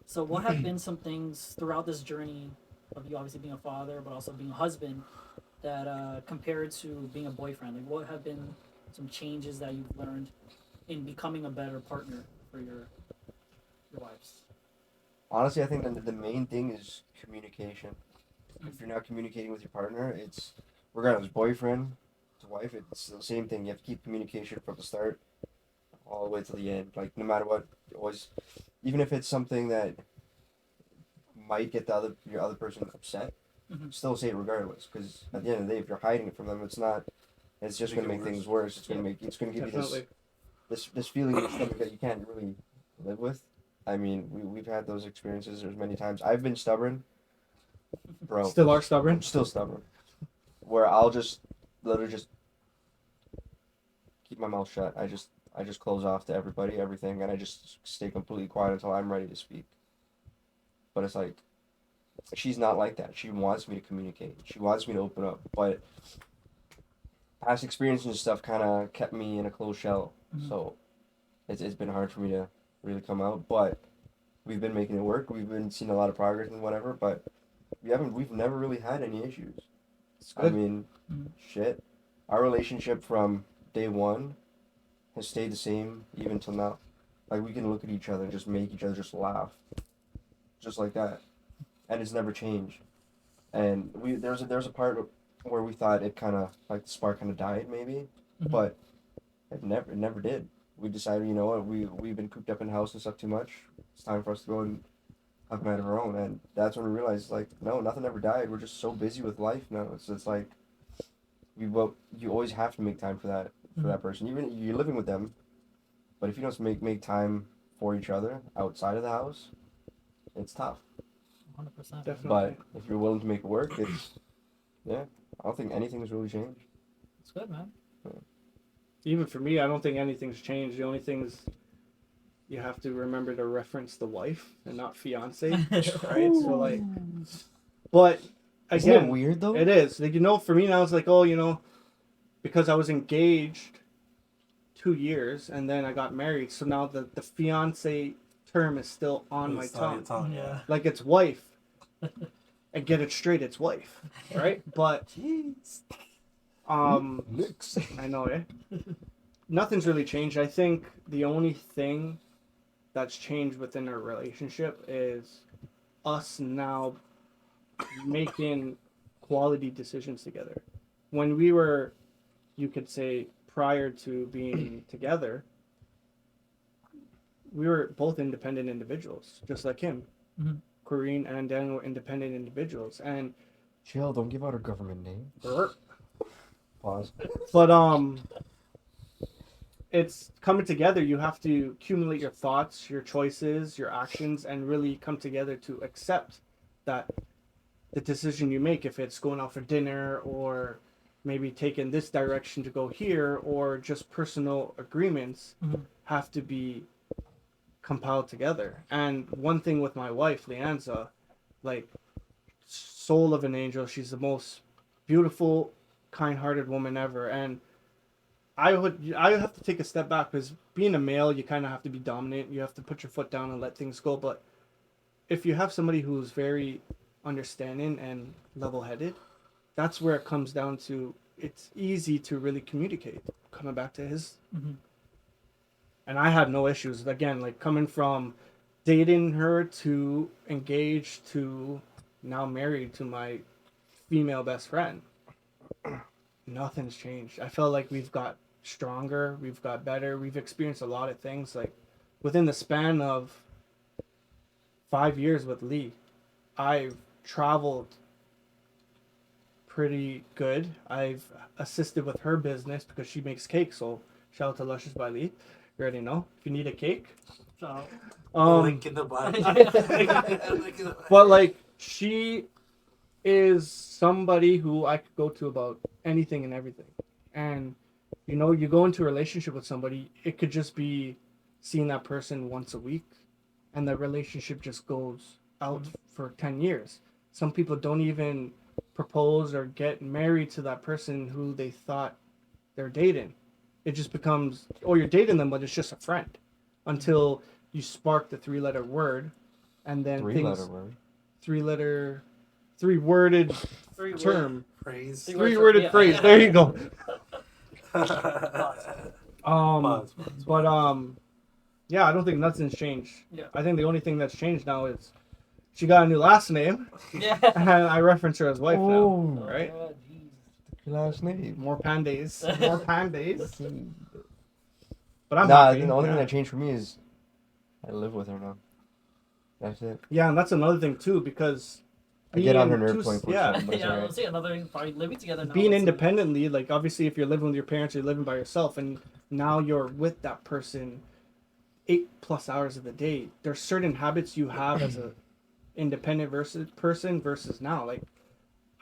Speaker 1: So what have been some things throughout this journey of you obviously being a father, but also being a husband, that compared to being a boyfriend, like what have been some changes that you've learned in becoming a better partner for your wives?
Speaker 2: Honestly, I think the main thing is communication. If you're not communicating with your partner, it's regardless boyfriend to wife, it's the same thing. You have to keep communication from the start all the way to the end. Like no matter what, always, even if it's something that might get your other person upset,
Speaker 1: Mhm.
Speaker 2: still say it regardless. Because at the end of the day, if you're hiding it from them, it's not. It's just
Speaker 3: Make
Speaker 2: gonna
Speaker 3: it
Speaker 2: make things worse. It's gonna give you
Speaker 4: Definitely.
Speaker 2: this feeling in your stomach that you can't really live with. I mean, we've had those experiences. There's many times I've been stubborn, bro.
Speaker 4: Still are stubborn.
Speaker 2: I'm still stubborn. Where I'll just literally just keep my mouth shut. I just close off to everybody, everything, and I just stay completely quiet until I'm ready to speak. But it's like she's not like that. She wants me to communicate. She wants me to open up. But past experiences and stuff kind of kept me in a closed shell.
Speaker 1: Mhm.
Speaker 2: So it's been hard for me to really come out. But we've been making it work. We've been seeing a lot of progress and whatever. But we've never really had any issues.
Speaker 4: It's
Speaker 2: I
Speaker 4: good.
Speaker 2: mean,
Speaker 1: Mhm.
Speaker 2: shit. Our relationship from day one has stayed the same even till now. Like we can look at each other and just make each other just laugh, just like that, and it's never changed. And there's a part where we thought it kind of like the spark kind of died maybe,
Speaker 1: Mhm.
Speaker 2: but it never did. We decided, you know what, we've been cooped up in the house and stuff too much. It's time for us to go and have a man of our own, and that's when we realized like no, nothing ever died. We're just so busy with life now. It's like you always have to make time for that person. Even you're living with them, but if you don't make time for each other outside of the house, it's tough.
Speaker 1: 100%.
Speaker 4: Definitely.
Speaker 2: But if you're willing to make it work, it's yeah. I don't think anything's really changed.
Speaker 1: It's good, man.
Speaker 4: Even for me, I don't think anything's changed. The only thing is you have to remember to reference the wife and not fiance, right? So like, but
Speaker 2: Isn't it
Speaker 4: again,
Speaker 2: weird though?
Speaker 4: it is like for me now it's like because I was engaged 2 years and then I got married, so now the fiance term is still on my
Speaker 3: It's on your
Speaker 4: tongue.
Speaker 3: yeah.
Speaker 4: Like it's wife. And get it straight, it's wife, right? But
Speaker 3: Jeez.
Speaker 2: Licks.
Speaker 4: I know, eh? Nothing's really changed. I think the only thing that's changed within our relationship is us now making quality decisions together. When we were, you could say, prior to being together, we were both independent individuals, just like him.
Speaker 1: Mhm.
Speaker 4: Corrine and Dan were independent individuals, and
Speaker 2: Chill, don't give out her government name. Pause.
Speaker 4: but it's coming together. You have to accumulate your thoughts, your choices, your actions, and really come together to accept that the decision you make, if it's going out for dinner or maybe taking this direction to go here, or just personal agreements,
Speaker 1: Mhm.
Speaker 4: have to be compiled together. And one thing with my wife, Leanza, like, soul of an angel, she's the most beautiful, kind-hearted woman ever. And I have to take a step back, because being a male, you kind of have to be dominant. You have to put your foot down and let things go. But if you have somebody who's very understanding and level-headed, that's where it comes down to. It's easy to really communicate. Coming back to his,
Speaker 1: Mhm.
Speaker 4: and I had no issues. Again, like coming from dating her to engaged to now married to my female best friend. Nothing's changed. I felt like we've got stronger, we've got better, we've experienced a lot of things. Like within the span of 5 years with Lee, I've traveled pretty good. I've assisted with her business because she makes cakes. So shout out to Luscious by Lee. You already know. If you need a cake,
Speaker 1: So,
Speaker 3: Link in the bio. Link in the bio.
Speaker 4: but like she is somebody who I could go to about anything and everything. And you know, you go into a relationship with somebody, it could just be seeing that person once a week, and the relationship just goes out for 10 years. Some people don't even propose or get married to that person who they thought they're dating. It just becomes, oh, you're dating them, but it's just a friend, until you spark the three-letter word, and then
Speaker 2: Three-letter word.
Speaker 4: three-worded
Speaker 1: Three-word.
Speaker 4: term,
Speaker 3: Praise.
Speaker 4: three-worded
Speaker 1: Yeah.
Speaker 4: phrase. There you go.
Speaker 3: Pause.
Speaker 4: But yeah, I don't think nothing's changed.
Speaker 1: Yeah.
Speaker 4: I think the only thing that's changed now is she got a new last name,
Speaker 1: Yeah.
Speaker 4: and I reference her as wife
Speaker 2: Oh.
Speaker 4: now. Right?
Speaker 1: Oh, jeez.
Speaker 2: Your last name.
Speaker 4: More pandays. More pandays.
Speaker 2: Okay.
Speaker 4: But I'm
Speaker 2: Nah,
Speaker 4: happy.
Speaker 2: the only
Speaker 4: yeah.
Speaker 2: thing that changed for me is I live with her now. That's it.
Speaker 4: Yeah, and that's another thing too, because
Speaker 2: I get on her
Speaker 4: being
Speaker 2: nerves
Speaker 4: two-
Speaker 2: 24/7.
Speaker 4: yeah,
Speaker 2: But it's
Speaker 1: Yeah,
Speaker 2: alright.
Speaker 1: let's say another thing, probably living together now.
Speaker 4: being
Speaker 1: let's say.
Speaker 4: independently, like obviously if you're living with your parents, you're living by yourself, and now you're with that person 8+ hours of the day. There's certain habits you have as a independent versus now. Like,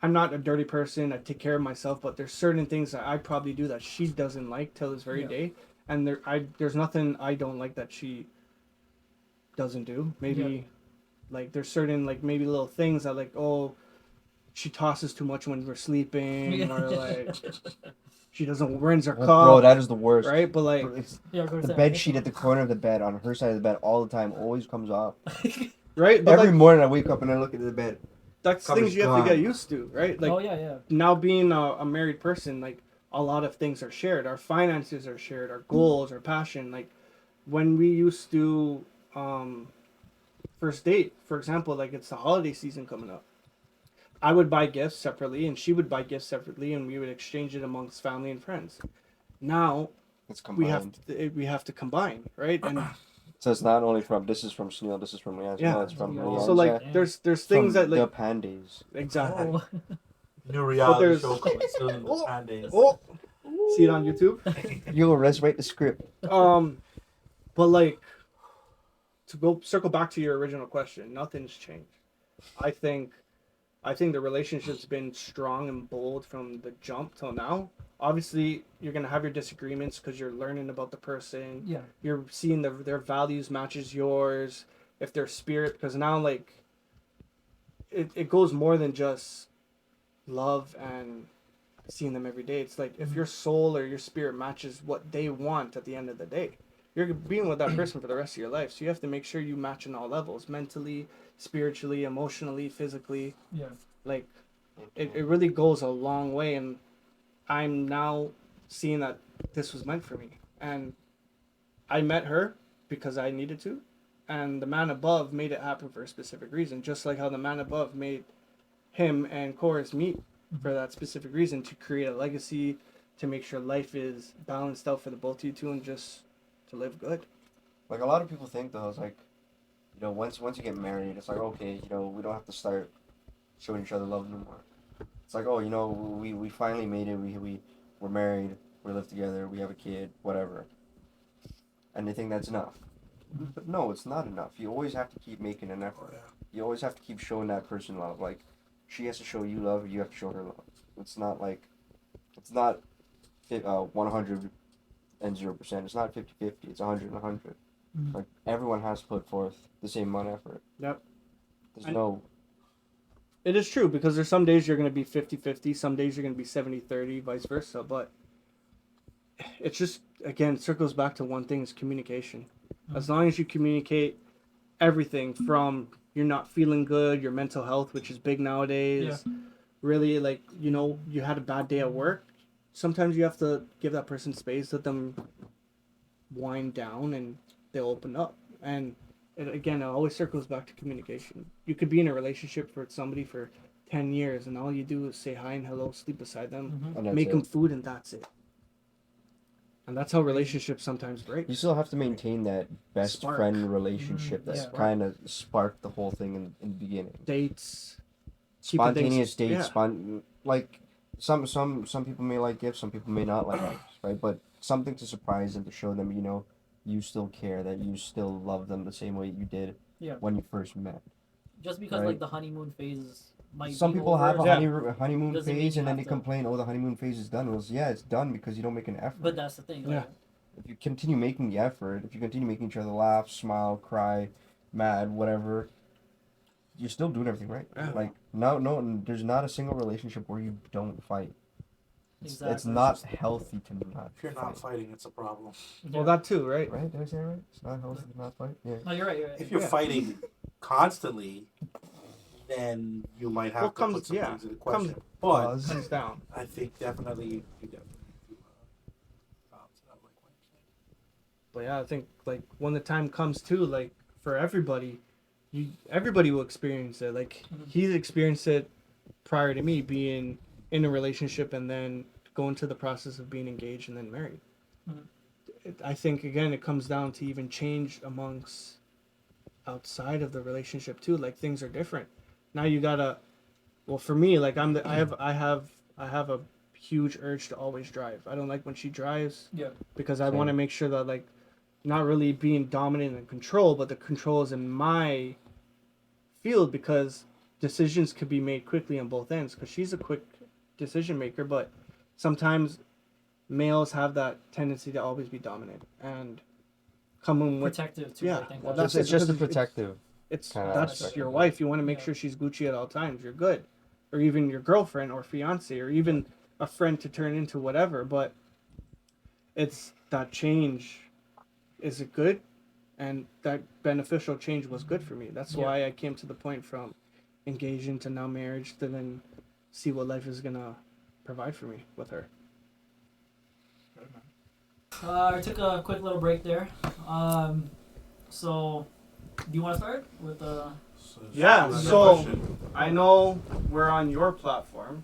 Speaker 4: I'm not a dirty person, I take care of myself, but there's certain things that I probably do that she doesn't like till this very
Speaker 1: Yeah.
Speaker 4: day. And there's nothing I don't like that she doesn't do. Maybe like there's certain, like, maybe little things that, like, oh, she tosses too much when we're sleeping, or like she doesn't rinse her
Speaker 2: Oh,
Speaker 4: cup,
Speaker 2: bro, that is the worst.
Speaker 4: right? But like,
Speaker 2: It's
Speaker 1: Yeah, go
Speaker 2: the
Speaker 1: ahead.
Speaker 2: bed sheet at the corner of the bed on her side of the bed all the time always comes off.
Speaker 4: right? But
Speaker 2: Every
Speaker 4: like,
Speaker 2: morning I wake up and I look at the bed.
Speaker 4: that's
Speaker 2: cover's
Speaker 4: things you have to get
Speaker 2: gone.
Speaker 4: used to, right? Like,
Speaker 1: oh yeah, yeah.
Speaker 4: now being a married person, like, a lot of things are shared. Our finances are shared, our goals, our passion. Like, when we used to first date, for example, like, it's the holiday season coming up, I would buy gifts separately and she would buy gifts separately, and we would exchange it amongst family and friends. Now
Speaker 2: It's
Speaker 4: we
Speaker 2: combined.
Speaker 4: have to combine, right? And
Speaker 2: So it's not only from this is from Suneil, this is from Leanza.
Speaker 4: Yeah.
Speaker 2: No, it's from
Speaker 1: Oh.
Speaker 2: Leanza.
Speaker 4: so like
Speaker 1: Yeah.
Speaker 4: there's
Speaker 2: from
Speaker 4: things that,
Speaker 2: the
Speaker 4: like,
Speaker 2: pandays.
Speaker 4: exactly.
Speaker 1: Oh.
Speaker 3: New reality
Speaker 4: there's-
Speaker 3: show coming soon.
Speaker 4: Oh.
Speaker 3: Pandays.
Speaker 4: Oh, see it on YouTube.
Speaker 2: Yo, let's write the script.
Speaker 4: But like, to go circle back to your original question, nothing's changed. I think the relationship's been strong and bold from the jump till now. Obviously, you're gonna have your disagreements because you're learning about the person.
Speaker 1: Yeah.
Speaker 4: You're seeing their values matches yours, if their spirit, because now, like, it goes more than just love and seeing them every day. It's like if your soul or your spirit matches what they want at the end of the day. you're being with that person for the rest of your life. So you have to make sure you match in all levels, mentally, spiritually, emotionally, physically.
Speaker 1: Yeah.
Speaker 4: Like, it really goes a long way. And I'm now seeing that this was meant for me. And I met her because I needed to. And the man above made it happen for a specific reason. Just like how the man above made him and Chorus meet for that specific reason, to create a legacy, to make sure life is balanced out for the both of you two, and just to live good.
Speaker 2: Like, a lot of people think, though, it's like, once you get married, it's like, okay, we don't have to start showing each other love no more. It's like, oh, we finally made it. We're married. We live together. We have a kid. Whatever. And they think that's enough. But no, it's not enough. You always have to keep making an effort.
Speaker 3: Yeah.
Speaker 2: You always have to keep showing that person love. Like, she has to show you love. You have to show her love. It's not 100 and 0%. It's not 50-50. It's 100 and 100.
Speaker 1: Mhm.
Speaker 2: Like, everyone has to put forth the same amount of effort.
Speaker 4: Yep.
Speaker 2: There's no...
Speaker 4: It is true, because there's some days you're going to be 50-50, some days you're going to be 70-30, vice versa. But it's just, again, circles back to one thing, is communication. As long as you communicate everything from you're not feeling good, your mental health, which is big nowadays, really, like, you had a bad day at work, sometimes you have to give that person space, let them wind down, and they'll open up. And it always circles back to communication. You could be in a relationship with somebody for 10 years, and all you do is say hi and hello, sleep beside them,
Speaker 2: And that's
Speaker 4: make
Speaker 2: it.
Speaker 4: them food, and that's it. And that's how relationships sometimes break.
Speaker 2: You still have to maintain that best
Speaker 4: Spark.
Speaker 2: friend relationship that
Speaker 1: Yeah.
Speaker 2: kind of sparked the whole thing in the beginning.
Speaker 4: Dates. Keeping things-
Speaker 2: Spontaneous dates,
Speaker 4: yeah.
Speaker 2: like some people may like gifts, some people may not like gifts, right? But something to surprise them, to show them, you still care, that you still love them the same way you did
Speaker 1: Yeah.
Speaker 2: when you first met.
Speaker 1: Just because
Speaker 2: Right.
Speaker 1: like the honeymoon phase might
Speaker 2: Some
Speaker 1: be
Speaker 2: people
Speaker 1: over,
Speaker 2: have a
Speaker 4: Yeah.
Speaker 2: honeymoon
Speaker 1: Doesn't mean
Speaker 2: phase,
Speaker 1: you
Speaker 2: and then
Speaker 1: have
Speaker 2: they
Speaker 1: to-
Speaker 2: complain, oh, the honeymoon phase is done. Well, yeah, it's done because you don't make an effort.
Speaker 1: But that's the thing.
Speaker 4: Yeah.
Speaker 1: Like,
Speaker 2: If you continue making the effort, if you continue making each other laugh, smile, cry, mad, whatever, you're still doing everything right.
Speaker 4: Yeah.
Speaker 2: Like, no, there's not a single relationship where you don't fight. It's
Speaker 1: Exactly.
Speaker 2: not healthy to not
Speaker 3: If you're not
Speaker 2: fight.
Speaker 3: fighting, it's a problem.
Speaker 4: Well, that too, right?
Speaker 2: Right? Did I say it right? It's not healthy to not fight? Yeah.
Speaker 1: No, you're right. You're right.
Speaker 3: If you're
Speaker 4: Yeah.
Speaker 3: fighting constantly, then you might have
Speaker 4: Well,
Speaker 3: to put some
Speaker 4: yeah,
Speaker 3: things into
Speaker 4: comes-
Speaker 3: question. But
Speaker 2: Pause.
Speaker 4: Comes down.
Speaker 3: I think definitely you definitely need to balance it out, like what you're saying.
Speaker 4: But yeah, I think like when the time comes too, like for everybody, everybody will experience it. Like he's experienced it prior to me being in a relationship and then going through the process of being engaged and then married.
Speaker 1: Mhm.
Speaker 4: I think again it comes down to even change amongst outside of the relationship too. Like things are different. Now you gotta. Well, for me, like I have a huge urge to always drive. I don't like when she drives.
Speaker 1: Yeah.
Speaker 4: Because I
Speaker 2: Same.
Speaker 4: want to make sure that like not really being dominant and control, but the control is in my field, because decisions could be made quickly on both ends, because she's a quick decision maker, but sometimes males have that tendency to always be dominant and coming with
Speaker 1: Protective too.
Speaker 4: Yeah,
Speaker 1: I think
Speaker 4: well,
Speaker 1: that's
Speaker 4: that's
Speaker 2: It's just a
Speaker 4: it's-
Speaker 2: protective. Kinda
Speaker 4: that's
Speaker 2: aspect
Speaker 4: your
Speaker 2: of it.
Speaker 4: wife. You want to make
Speaker 1: Yeah.
Speaker 4: sure she's Gucci at all times. You're good, or even your girlfriend or fiance, or even a friend to turn into whatever. But it's that change. Is it good? And that beneficial change was good for me. That's
Speaker 1: Yeah.
Speaker 4: why I came to the point from engaging to now marriage to then see what life is gonna provide for me with her.
Speaker 1: I took a quick little break there. So, do you want to start with
Speaker 3: So,
Speaker 4: Yeah,
Speaker 3: that's
Speaker 4: so-
Speaker 3: the question.
Speaker 4: I know we're on your platform.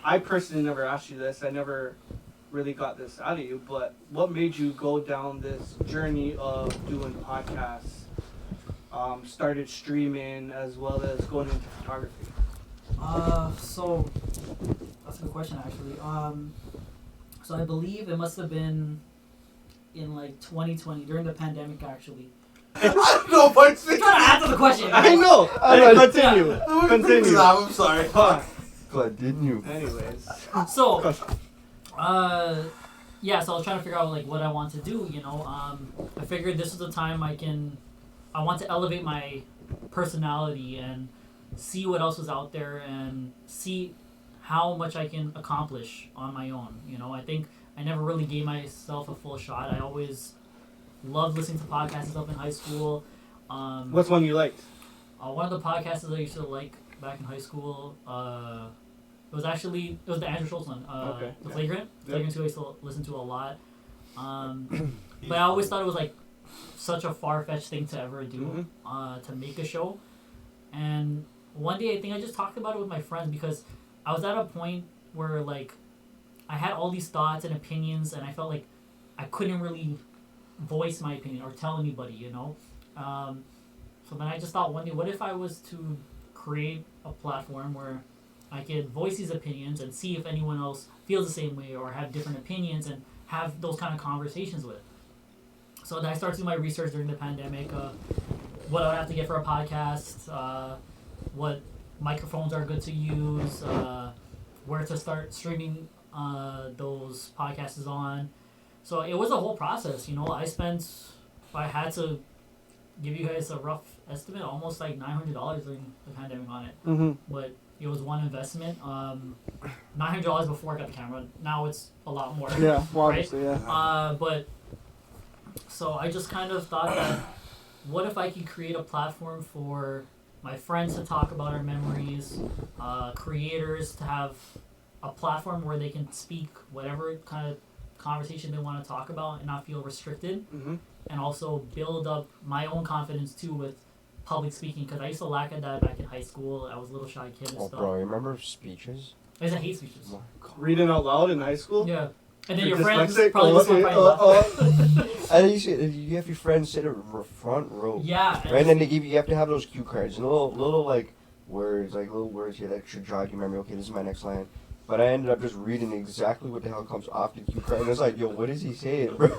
Speaker 4: I personally never asked you this. I never really got this out of you, but what made you go down this journey of doing podcasts, started streaming, as well as going into photography?
Speaker 1: So that's a good question actually. So I believe it must have been in like 2020 during the pandemic actually.
Speaker 3: I don't know if I'm
Speaker 1: You gotta answer the question.
Speaker 4: I know. Continue. Continue.
Speaker 3: I'm sorry.
Speaker 2: Glad didn't you?
Speaker 4: Anyways,
Speaker 1: So, yeah. So I was trying to figure out like what I want to do. I figured this is the time I want to elevate my personality and see what else is out there and see how much I can accomplish on my own. I think I never really gave myself a full shot. I always loved listening to podcasts and stuff in high school.
Speaker 4: What's one you liked?
Speaker 1: One of the podcasts that I used to like back in high school, it was the Andrew Schultz one.
Speaker 4: Okay.
Speaker 1: The Flagrant.
Speaker 4: Yep.
Speaker 1: Flagrant 2 I used to listen to a lot. But I always thought it was like such a far-fetched thing to ever do, to make a show. And one day I think I just talked about it with my friends because I was at a point where like I had all these thoughts and opinions and I felt like I couldn't really voice my opinion or tell anybody, you know. So then I just thought one day, what if I was to create a platform where I could voice these opinions and see if anyone else feels the same way or have different opinions and have those kind of conversations with. So then I started doing my research during the pandemic, what I would have to get for a podcast, what microphones are good to use, where to start streaming those podcasts on. So it was a whole process, you know. If I had to give you guys a rough estimate, almost like $900 during the pandemic on it. But it was one investment. $900 before I got the camera. Now it's a lot more.
Speaker 4: Yeah, well,
Speaker 1: right?
Speaker 4: obviously, yeah.
Speaker 1: But so I just kind of thought that, what if I could create a platform for my friends to talk about our memories, creators to have a platform where they can speak whatever kind of conversation they want to talk about and not feel restricted, and also build up my own confidence too with public speaking, because I used to lack at that back in high school. I was a little shy kid and
Speaker 2: Oh,
Speaker 1: stuff.
Speaker 2: bro, remember speeches?
Speaker 1: I used to hate speeches.
Speaker 2: Oh my God.
Speaker 4: Reading out loud in high school?
Speaker 1: Yeah. And then
Speaker 4: You're
Speaker 1: your friends
Speaker 4: dyslexic?
Speaker 1: probably just went right left.
Speaker 2: And you have your friends sit at front row.
Speaker 1: Yeah.
Speaker 2: Right, and then you have to have those cue cards, and little like words here that should jog your memory. Okay, this is my next line. But I ended up just reading exactly what the hell comes off the cue card, and I was like, yo, what is he saying, bro?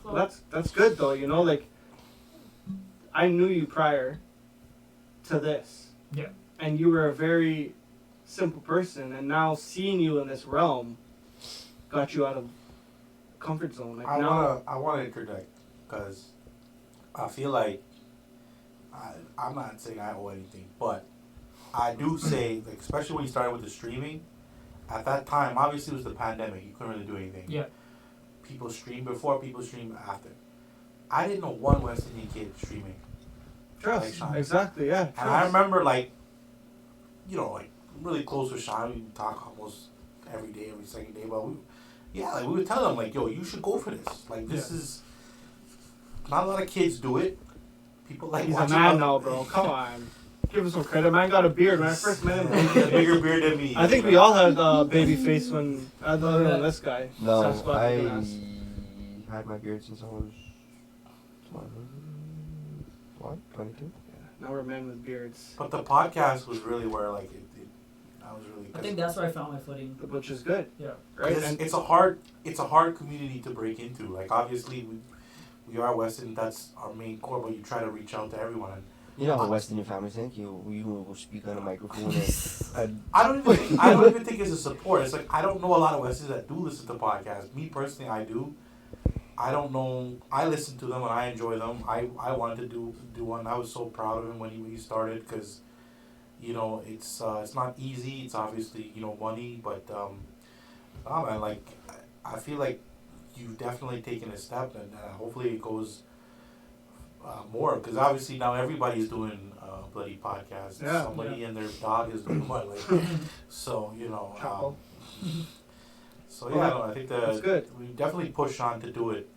Speaker 4: Well, that's good though, you know, like I knew you prior to this.
Speaker 1: Yeah.
Speaker 4: And you were a very simple person, and now seeing you in this realm got you out of comfort zone. Like
Speaker 3: I wanna interject because I feel like I'm not saying I owe anything, but I do say, like, especially when you started with the streaming, at that time, obviously it was the pandemic, you couldn't really do anything.
Speaker 1: Yeah.
Speaker 3: People stream before, people stream after. I didn't know one West Indian kid streaming.
Speaker 4: Trust.
Speaker 3: Like Sean.
Speaker 4: Exactly, yeah.
Speaker 3: And I remember, like, you know, like, really close with Sean, we would talk almost every day, every second day, but we would tell them, like, yo, you should go for this. Like, this is, not a lot of kids do it. People like
Speaker 4: He's a
Speaker 3: watching
Speaker 4: man now, bro. Come on. Give him some credit. Man got a beard when I first met him.
Speaker 3: He had a bigger beard than me.
Speaker 4: I think we all had a baby face when, other than this guy.
Speaker 2: No,
Speaker 4: Sasquatch
Speaker 2: I
Speaker 4: looking ass.
Speaker 2: had my beard since I was 22.
Speaker 4: Now we're men with beards,
Speaker 3: But the podcast was really where, like, I was really.
Speaker 1: I think that's where I found my footing.
Speaker 4: which is good,
Speaker 1: Yeah.
Speaker 4: right?
Speaker 3: It's,
Speaker 4: And
Speaker 3: it's a hard community to break into. Like, obviously, we are Western. That's our main core. But you try to reach out to everyone. And
Speaker 2: You know how West Indian families think? You will speak on a microphone and
Speaker 3: I don't even think it's a support. It's like, I don't know a lot of Westerners that do listen to podcasts. Me personally, I do. I don't know. I listen to them and I enjoy them. I wanted to do one. I was so proud of him when he started because, you know, it's not easy. It's obviously, you know, money, but man, like, I feel like you've definitely taken a step, and hopefully it goes more, because obviously now everybody's doing bloody podcasts.
Speaker 4: Yeah,
Speaker 3: Somebody and their dog is doing one, like, so, you know.
Speaker 4: Chuckle.
Speaker 3: So yeah, no, I think
Speaker 4: That's good.
Speaker 3: we definitely push on to do it,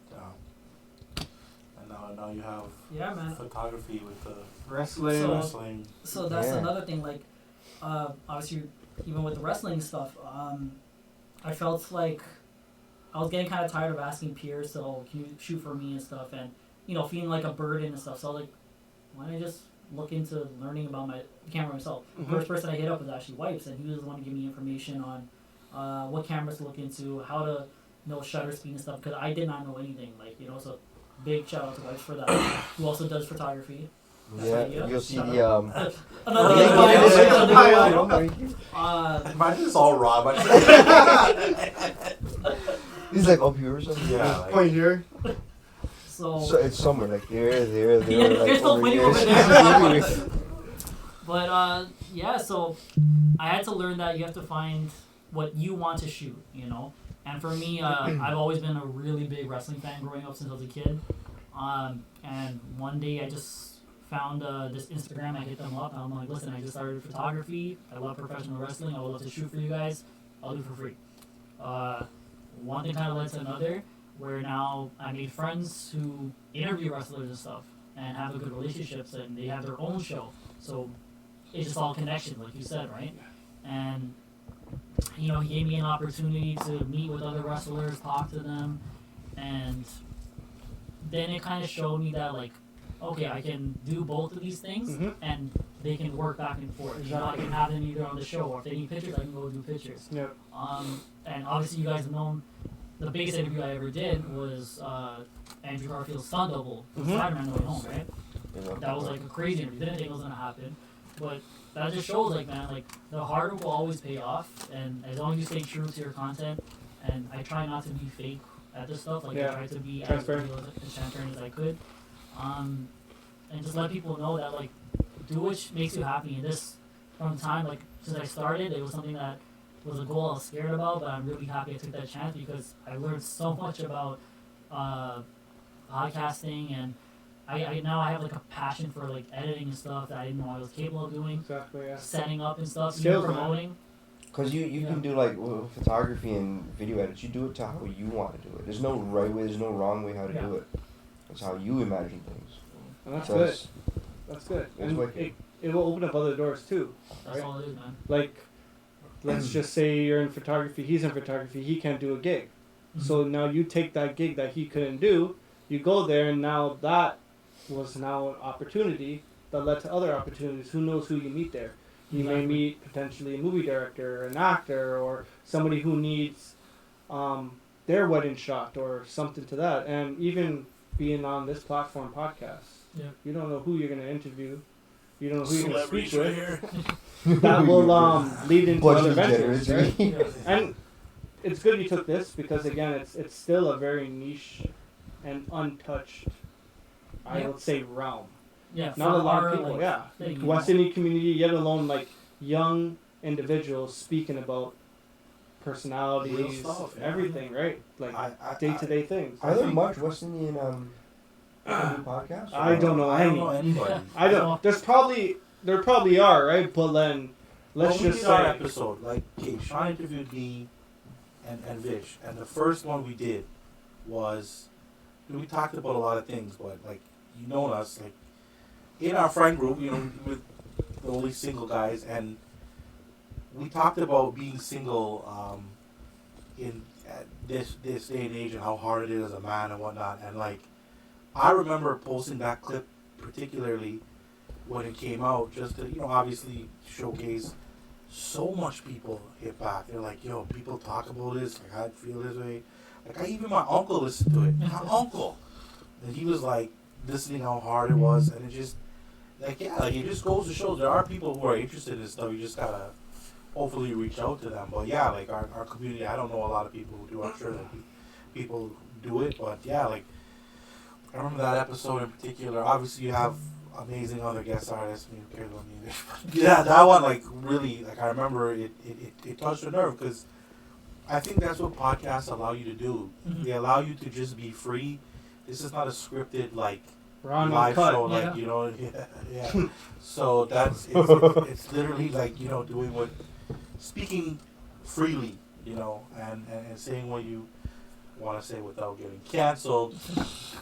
Speaker 3: and now you have
Speaker 1: Yeah, man.
Speaker 3: photography with the
Speaker 4: wrestling.
Speaker 1: So-
Speaker 3: wrestling.
Speaker 1: So that's
Speaker 2: Yeah.
Speaker 1: another thing. Like, obviously, even with the wrestling stuff, I felt like I was getting kind of tired of asking peers to, oh, can you shoot for me and stuff, and you know, feeling like a burden and stuff. So I was like, why don't I just look into learning about my camera myself?
Speaker 4: Mhm.
Speaker 1: First person I hit up was actually Wipes, and he was the one to give me information on what cameras to look into, how to know shutter speed and stuff, because I did not know anything. Like, you know, so big shout out to Wipes for that. Who also does photography.
Speaker 2: yeah, you'll see the
Speaker 1: Another
Speaker 3: Link
Speaker 1: thing.
Speaker 3: in the description. Imagine it's all raw. But
Speaker 2: He's like up here or something.
Speaker 3: yeah, like,
Speaker 4: Point here.
Speaker 1: So
Speaker 2: So it's somewhere like there,
Speaker 1: Yeah,
Speaker 2: like
Speaker 1: there's no
Speaker 2: over
Speaker 1: winning
Speaker 2: here.
Speaker 1: over there. But yeah, so I had to learn that you have to find what you want to shoot, you know. And for me, I've always been a really big wrestling fan growing up since I was a kid. And one day I just found this Instagram. I hit them up. And I'm like, listen, I just started photography. I love professional wrestling. I would love to shoot for you guys. I'll do it for free. One thing kind of led to another, where now I made friends who interview wrestlers and stuff and have good relationships, and they have their own show. So it's just all connection, like you said, right? And you know, he gave me an opportunity to meet with other wrestlers, talk to them, and then it kind of showed me that, like, okay, I can do both of these things, and they can work back and forth. You know, I can have them either on the show, or if they need pictures, I can go do pictures.
Speaker 4: Yep.
Speaker 1: And obviously, you guys have known the biggest interview I ever did was Andrew Garfield's stunt double, Spider-Man No Way Home, right? That was like a crazy interview. Didn't think it was gonna happen, but that just shows, like, man, like, the hard work will always pay off, and as long as you stay true to your content, and I try not to be fake at this stuff, like, I try to be as real as transparent as I could, and just let people know that, like, do what makes you happy. And this, from the time, like, since I started, it was something that was a goal I was scared about, but I'm really happy I took that chance, because I learned so much about podcasting, and I now I have, like, a passion for, like, editing and stuff that I didn't know I was capable of doing.
Speaker 4: Exactly, yeah.
Speaker 1: Setting up and stuff,
Speaker 4: Skills,
Speaker 1: even promoting.
Speaker 2: Because you can do, like, with photography and video edits, you do it to how you want to do it. There's no right way, there's no wrong way how to do it. It's how you imagine things.
Speaker 4: And that's
Speaker 2: So
Speaker 4: good. That's good.
Speaker 2: It's
Speaker 4: And
Speaker 2: wicked.
Speaker 4: it will open up other doors too.
Speaker 1: That's all it is, man.
Speaker 4: Like, let's just say you're in photography, he's in photography, he can't do a gig. So now you take that gig that he couldn't do, you go there, and now that was now an opportunity that led to other opportunities. Who knows who you meet there? You may meet potentially a movie director, an actor, or somebody who needs their wedding shot or something to that. And even being on this platform podcast, you don't know who you're going to interview. You don't know who you're going to speak with. That will lead into other ventures, right? And it's good you took this, because again, it's still a very niche and untouched, I would say, realm.
Speaker 1: Yeah,
Speaker 4: Not a lot of people,
Speaker 1: thing,
Speaker 4: West Indian community, yet alone, like, young individuals speaking about personalities,
Speaker 3: Real stuff,
Speaker 4: everything, right? Like,
Speaker 3: I
Speaker 4: day-to-day things.
Speaker 2: Are there much West Indian podcasts?
Speaker 4: I don't know
Speaker 3: I don't
Speaker 4: any.
Speaker 3: know anybody.
Speaker 4: I don't. There probably are, right? But then, let's
Speaker 3: we
Speaker 4: just
Speaker 3: did our
Speaker 4: say,
Speaker 3: episode, like, okay, Sean interviewed me and Vish, and the first one we did was, we talked about a lot of things, but, like, you know us, like, in our friend group, you know, with the only single guys, and we talked about being single in this day and age, and how hard it is as a man and whatnot. And, like, I remember posting that clip particularly when it came out, just to, you know, obviously showcase. So much people hit back. They're like, yo, people talk about this, like, I feel this way. Like, even my uncle listened to it. My uncle. And he was, like, listening how hard it was, and it just, like, yeah, like, it just goes to show there are people who are interested in this stuff. You just gotta hopefully reach out to them. But yeah, like, our community, I don't know a lot of people who do. I'm sure that people do it, but yeah, like, I remember that episode in particular. Obviously, you have amazing other guest artists. I mean, who cares about music? Yeah, that one, like, really, like, I remember it touched a nerve, because I think that's what podcasts allow you to do. They allow you to just be free. This is not a scripted, like, live show, like, you know, yeah. So it's literally, like, you know, speaking freely, you know, and saying what you want to say without getting canceled.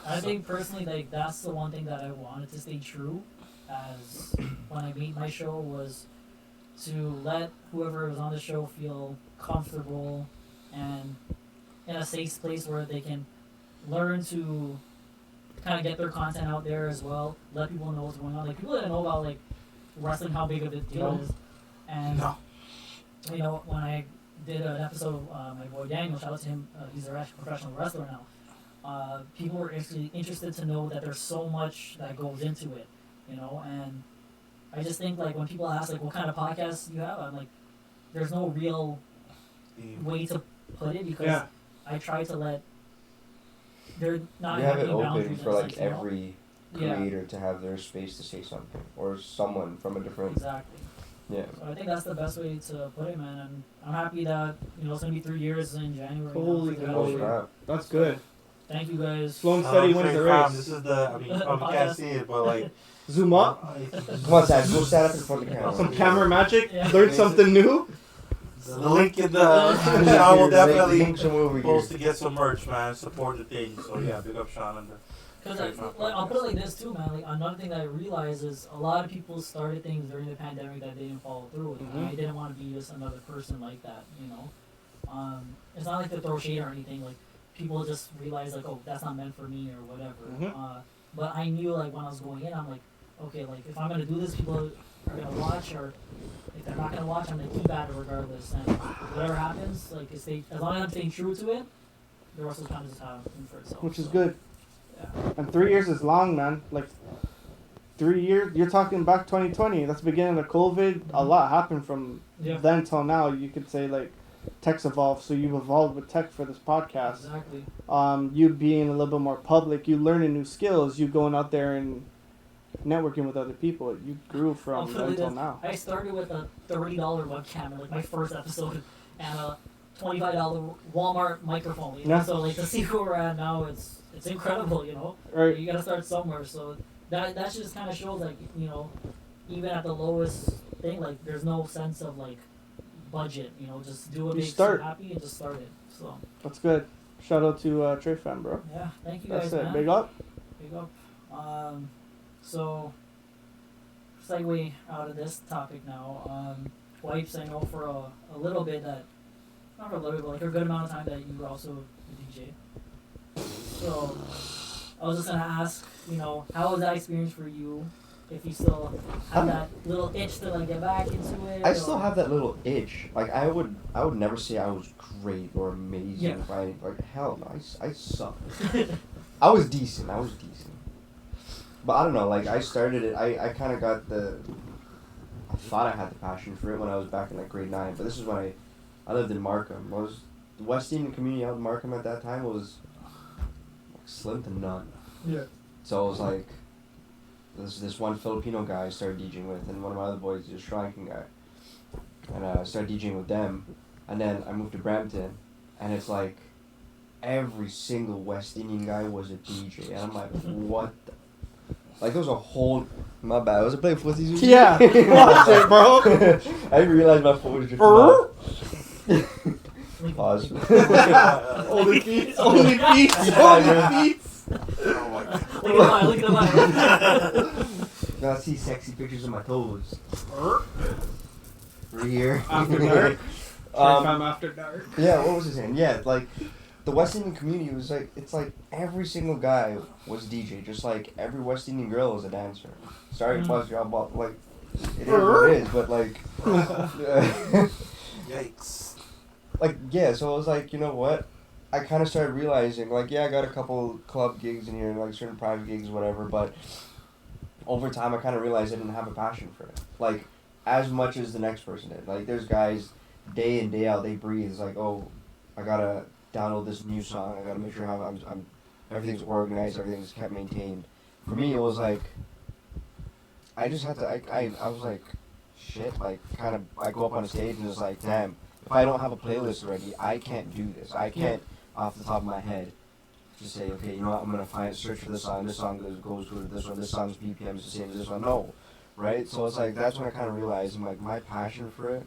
Speaker 1: I think personally, like, that's the one thing that I wanted to stay true as when I made my show, was to let whoever was on the show feel comfortable and in a safe place where they can learn to kind of get their content out there as well, let people know what's going on. Like, people didn't know about, like, wrestling, how big of a deal it is. And, you know, when I did an episode of my boy Daniel, shout out to him, he's a professional wrestler now. People were interested to know that there's so much that goes into it, you know, and I just think, like, when people ask, like, what kind of podcast you have, I'm like, there's no real way to put it, because I try to let, they're not
Speaker 2: you have it
Speaker 1: any
Speaker 2: open
Speaker 1: boundaries,
Speaker 2: for, like,
Speaker 1: you know?
Speaker 2: every creator to have their space to say something, or someone from a different
Speaker 1: Exactly.
Speaker 2: Yeah.
Speaker 1: So I think that's the best way to put it, man. And I'm happy that it's gonna be 3 years in January.
Speaker 4: Holy
Speaker 1: now.
Speaker 4: moly.
Speaker 2: Crap.
Speaker 4: That's good.
Speaker 1: Thank you guys.
Speaker 4: Slow and steady wins the race.
Speaker 3: This is the. I mean, you probably can't see it, but like.
Speaker 4: Zoom up.
Speaker 2: Come on, Sam. Go stand up in front of the camera.
Speaker 4: Some camera magic.
Speaker 1: Yeah.
Speaker 4: Learn something new.
Speaker 3: The link in the. Sean will definitely
Speaker 2: link some over
Speaker 3: post
Speaker 2: here.
Speaker 3: to get some merch, man. Support the thing. So yeah, big up Sean and the.
Speaker 1: Because I'll put it like this too, man. Like another thing that I realized is a lot of people started things during the pandemic that they didn't follow through with.
Speaker 4: Mhm.
Speaker 1: I didn't want to be just another person like that, It's not like to throw shade or anything. Like people just realize like, oh, that's not meant for me or whatever.
Speaker 4: Mhm.
Speaker 1: But I knew like when I was going in, I'm like, okay, like if I'm gonna do this, people are gonna watch, or if they're not gonna watch, I'm gonna keep at it regardless. And whatever happens, like as long as I'm staying true to it, the rest of the time just happen for itself.
Speaker 4: Which is
Speaker 1: so,
Speaker 4: good.
Speaker 1: Yeah.
Speaker 4: And 3 years is long, man. Like 3 years. You're talking back 2020. That's the beginning of COVID. A lot happened from
Speaker 1: Yeah.
Speaker 4: then till now. You could say like tech's evolved. So you've evolved with tech for this podcast.
Speaker 1: Exactly.
Speaker 4: You being a little bit more public. You learning new skills. You going out there and networking with other people. You grew from then till now.
Speaker 1: I started with a $30 webcam, like my first episode, and a $25 Walmart microphone.
Speaker 4: Yeah.
Speaker 1: So like to see where we're at now, it's incredible.
Speaker 4: Right.
Speaker 1: You gotta start somewhere. So that just kind of shows like even at the lowest thing, like there's no sense of like budget. Just do what
Speaker 4: You
Speaker 1: makes
Speaker 4: start.
Speaker 1: you happy and just start it. So
Speaker 4: That's good. Shout out to Trey fam, bro.
Speaker 1: yeah, thank you
Speaker 4: That's
Speaker 1: guys,
Speaker 4: it.
Speaker 1: man.
Speaker 4: Big up.
Speaker 1: Big up. So, segue out of this topic now. Wipes, I know for a little bit that, not for a little bit, but like a good amount of time that you were also a DJ. So, I was just gonna ask, how was that experience for you? If you still have that little itch to like get back into it.
Speaker 2: I still have that little itch. Like I would never say I was great or amazing.
Speaker 1: Yeah.
Speaker 2: By any, like hell, no, I suck. I was decent. But I don't know. Like I started it. I kind of got I thought I had the passion for it when I was back in like grade 9. But this is when I lived in Markham. The West Indian community out in Markham at that time was like slim to none.
Speaker 1: Yeah.
Speaker 2: So it was like. This one Filipino guy I started DJing with, and one of my other boys is a Sri Lankan guy. And I started DJing with them, and then I moved to Brampton, and it's like every single West Indian guy was a DJ, and I'm like, what the? Like, there was a whole. My bad, was I playing footsies?
Speaker 4: Yeah. Watch it, bro.
Speaker 2: I didn't realize my phone was just. Pause.
Speaker 4: Only feet. Only feet. Only feet.
Speaker 3: Oh my god.
Speaker 1: Look at the line.
Speaker 2: Now I see sexy pictures of my toes. Right here.
Speaker 4: After dark. Time after dark.
Speaker 2: Yeah, what was his name? Yeah, like the West Indian community was like, it's like every single guy was a DJ, just like every West Indian girl was a dancer. Sorry to buzz y'all, but like it is what it is, but like
Speaker 3: Yikes.
Speaker 2: like yeah, so I was like, you know what? I kind of started realizing, like, yeah, I got a couple club gigs in here, like certain private gigs, whatever, but over time I kind of realized I didn't have a passion for it. Like, as much as the next person did. Like, there's guys, day in, day out, they breathe. It's like, oh, I gotta download this new song, I gotta make sure I'm everything's organized, everything's kept maintained. For me, it was like, I just had to, I was like, shit, like, kind of, I go up on a stage and it's like, damn, if I don't have a playlist already, I can't do this. I can't, off the top of my head, just say, okay, you know what, I'm gonna search for this song goes to this one, this song's BPM is the same as this one. No, right? So it's like, that's when I kind of realized, like, my passion for it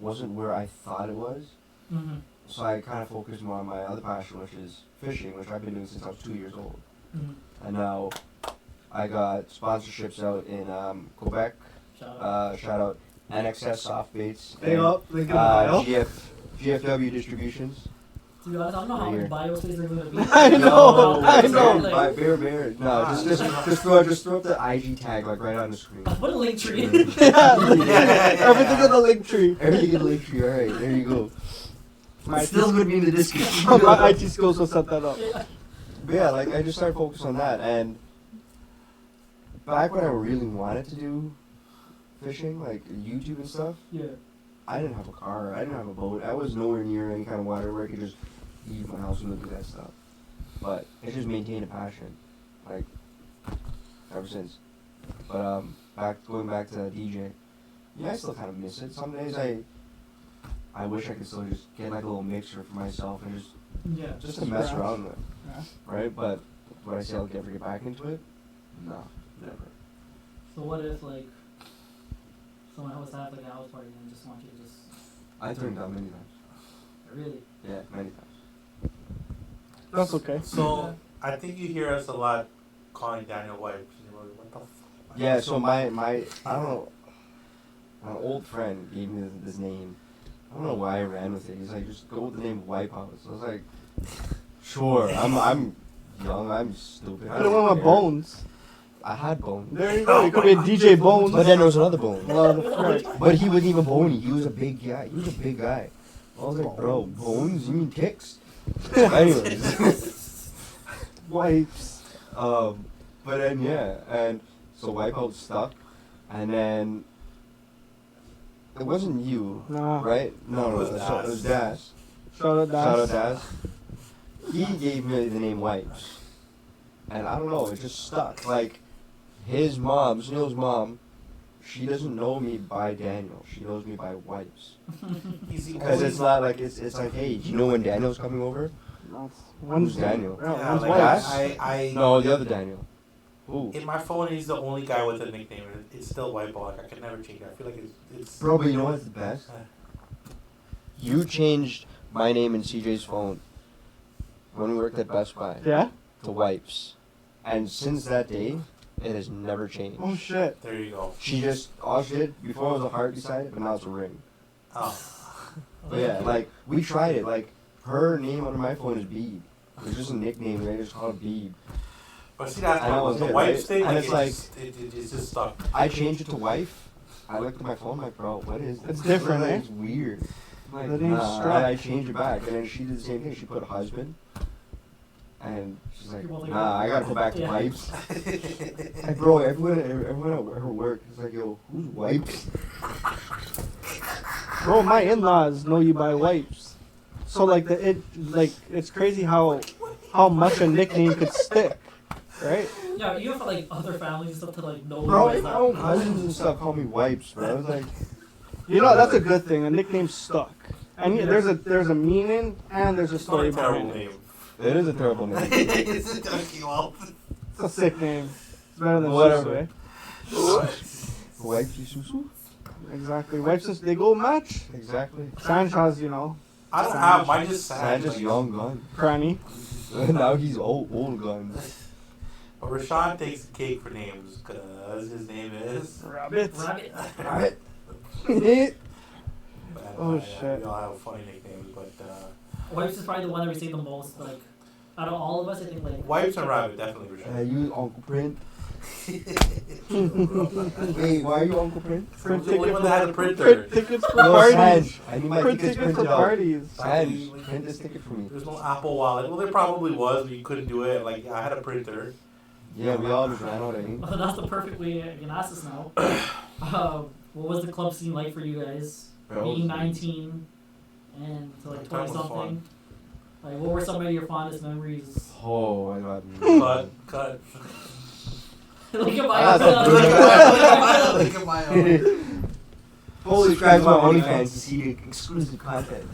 Speaker 2: wasn't where I thought it was.
Speaker 1: Mm-hmm.
Speaker 2: So I kind of focused more on my other passion, which is fishing, which I've been doing since I was 2 years old.
Speaker 1: Mm-hmm.
Speaker 2: And now I got sponsorships out in Quebec.
Speaker 1: Shout out.
Speaker 2: Shout out NXS Soft Baits.
Speaker 4: Big up. Link in the bio.
Speaker 2: GFW Distributions.
Speaker 1: Dude, I don't know how many bio spaces are going to be.
Speaker 4: I know. I know.
Speaker 2: By Bear. No, just throw up the IG tag like right on the screen.
Speaker 1: Put a link tree.
Speaker 4: Everything in the link tree.
Speaker 2: Everything in the link tree. All right, there you go. It's still gonna be in the description.
Speaker 4: My IT skills will set that up.
Speaker 2: But yeah, like I just started focusing on that, and back when I really wanted to do fishing, like YouTube and stuff,
Speaker 1: Yeah.
Speaker 2: I didn't have a car, I didn't have a boat, I was nowhere near any kind of water where I could just leave my house and go do that stuff. But I just maintained a passion, like ever since. But going back to DJ, yeah, I still kind of miss it. Some days I wish I could still just get like a little mixer for myself and just to mess around with,
Speaker 4: Yeah.
Speaker 2: right? But would I say I'll ever get back into it? No, never.
Speaker 1: So what if like someone was to have like a house party and just want you to just
Speaker 2: I turned down many times.
Speaker 1: really?
Speaker 2: Yeah, many times.
Speaker 4: That's okay.
Speaker 3: So I think you hear us a lot calling Daniel White. What the fuck?
Speaker 2: Yeah, so my I don't know, my old friend gave me this name. I don't know why I ran with it. He's like, just go with the name Wipeout. So I was like, sure. I'm young. I'm stupid.
Speaker 4: I don't want my bones.
Speaker 2: I had bones.
Speaker 4: There you go. You could be a DJ Bones.
Speaker 2: But then there was another bone.
Speaker 4: Right.
Speaker 2: But he wasn't even bony. He was a big guy. He was a big guy. I was like, bro, bones? You mean ticks? Anyways.
Speaker 4: Wipes.
Speaker 2: But then yeah, and so Wipeout stuck, and then it wasn't you,
Speaker 4: Nah.
Speaker 2: right? No,
Speaker 3: It was
Speaker 2: it was Das.
Speaker 4: Shout out
Speaker 2: Shout out
Speaker 4: Das.
Speaker 2: Das. He gave me the name Wipes, and I don't know, it just stuck. Like his mom, Suneil's mom, she doesn't know me by Daniel. She knows me by Wipes, because it's not like it's like, hey, do you know when Daniel's coming over?
Speaker 4: One's
Speaker 2: Daniel?
Speaker 4: Yeah,
Speaker 3: Yeah,
Speaker 4: one's
Speaker 3: like
Speaker 4: Wipes.
Speaker 3: I
Speaker 2: No, the other Daniel. Who?
Speaker 3: in my phone he's the only guy with a nickname. It's still Whiteball. Like, I can never change it. I feel like it's
Speaker 2: Bro, but you know what's the best? You changed my name in CJ's phone when we worked at Best Buy
Speaker 4: Yeah?
Speaker 2: to Wipes. And since that day, it has never changed.
Speaker 4: Oh shit.
Speaker 3: There you go.
Speaker 2: She just, all she did, before it was a heart beside it, but now it's a ring.
Speaker 3: Oh.
Speaker 2: But yeah, like, we tried it. Like, her name on my phone is Beeb. It's just a nickname, they just call it Beeb.
Speaker 3: But see, that's
Speaker 2: I know,
Speaker 3: the
Speaker 2: it's it,
Speaker 3: Wipes
Speaker 2: right?
Speaker 3: thing.
Speaker 2: And
Speaker 3: Like,
Speaker 2: it's like-
Speaker 3: it's just stuck.
Speaker 2: I changed it to Wife. I looked at my phone, like, bro, what is this?
Speaker 4: It's different,
Speaker 2: Like,
Speaker 4: eh?
Speaker 2: It's weird. I'm like,
Speaker 4: The name's
Speaker 2: nah,
Speaker 4: struck.
Speaker 2: I changed it back. And then she did the same thing. She put husband. And she's like,
Speaker 1: You're both like,
Speaker 2: nah, I gotta go back to
Speaker 1: yeah.
Speaker 2: Wipes. Like, bro, everyone at her work is like, yo, who's Wipes?
Speaker 4: Bro, my in-laws know you by Wipes. So like it's crazy how much a nickname could stick, right?
Speaker 1: Yeah, you have like other families and stuff to like know.
Speaker 2: Bro,
Speaker 1: who is
Speaker 2: my
Speaker 1: that.
Speaker 2: own cousins and stuff call me Wipes, bro. I was like,
Speaker 4: You know that's a good thing. A nickname stuck, and there's a meaning and there's a
Speaker 3: It's not
Speaker 4: story
Speaker 3: a terrible
Speaker 4: behind it.
Speaker 3: name.
Speaker 2: it is a terrible name.
Speaker 3: It's a junkie well.
Speaker 4: It's a sick name. It's better than
Speaker 2: Whatever.
Speaker 4: Susu, eh?
Speaker 2: Wipes Susu?
Speaker 4: Exactly. Wipes they go match.
Speaker 2: Exactly.
Speaker 4: Sanjay's, you know,
Speaker 3: I don't have mine. Just
Speaker 2: Sanjay's
Speaker 3: sad.
Speaker 2: young gun.
Speaker 4: cranny.
Speaker 2: Now he's old gun.
Speaker 3: But Rashawn takes the cake for names because his name is.
Speaker 4: Rabbit.
Speaker 1: Rabbit.
Speaker 2: Right.
Speaker 4: Oh, shit.
Speaker 3: We all have funny nicknames, but
Speaker 1: Wipes is probably the one that we say the most. Like out of all of us, I think like
Speaker 3: Wipes and Rabbit definitely Rashawn.
Speaker 2: You Uncle Print. Wait, why are you Uncle Print?
Speaker 4: Print
Speaker 3: The one
Speaker 4: ticket
Speaker 3: that had a
Speaker 4: for
Speaker 3: printer.
Speaker 4: print tickets for
Speaker 2: No,
Speaker 4: parties.
Speaker 2: Sanj. I need my
Speaker 4: Print
Speaker 2: tickets
Speaker 4: tickets for
Speaker 2: printed out.
Speaker 4: parties.
Speaker 2: Sanj, print this ticket for me.
Speaker 3: There's no Apple Wallet. Well, there probably was, but you couldn't do it. Like, I had a printer.
Speaker 2: Yeah, we all just ran out of ink.
Speaker 1: that's the perfect way you can ask us now. What was the club scene like for you guys?
Speaker 2: Bro,
Speaker 1: Being 19 and to like
Speaker 3: That
Speaker 1: 20
Speaker 3: was
Speaker 1: something.
Speaker 3: fun.
Speaker 1: Like, what were some of your fondest memories?
Speaker 2: Oh my god.
Speaker 3: Cut.
Speaker 1: Look at
Speaker 2: Ah,
Speaker 1: my
Speaker 3: Look at my own.
Speaker 2: Holy subscribe to my OnlyFans to see the exclusive content.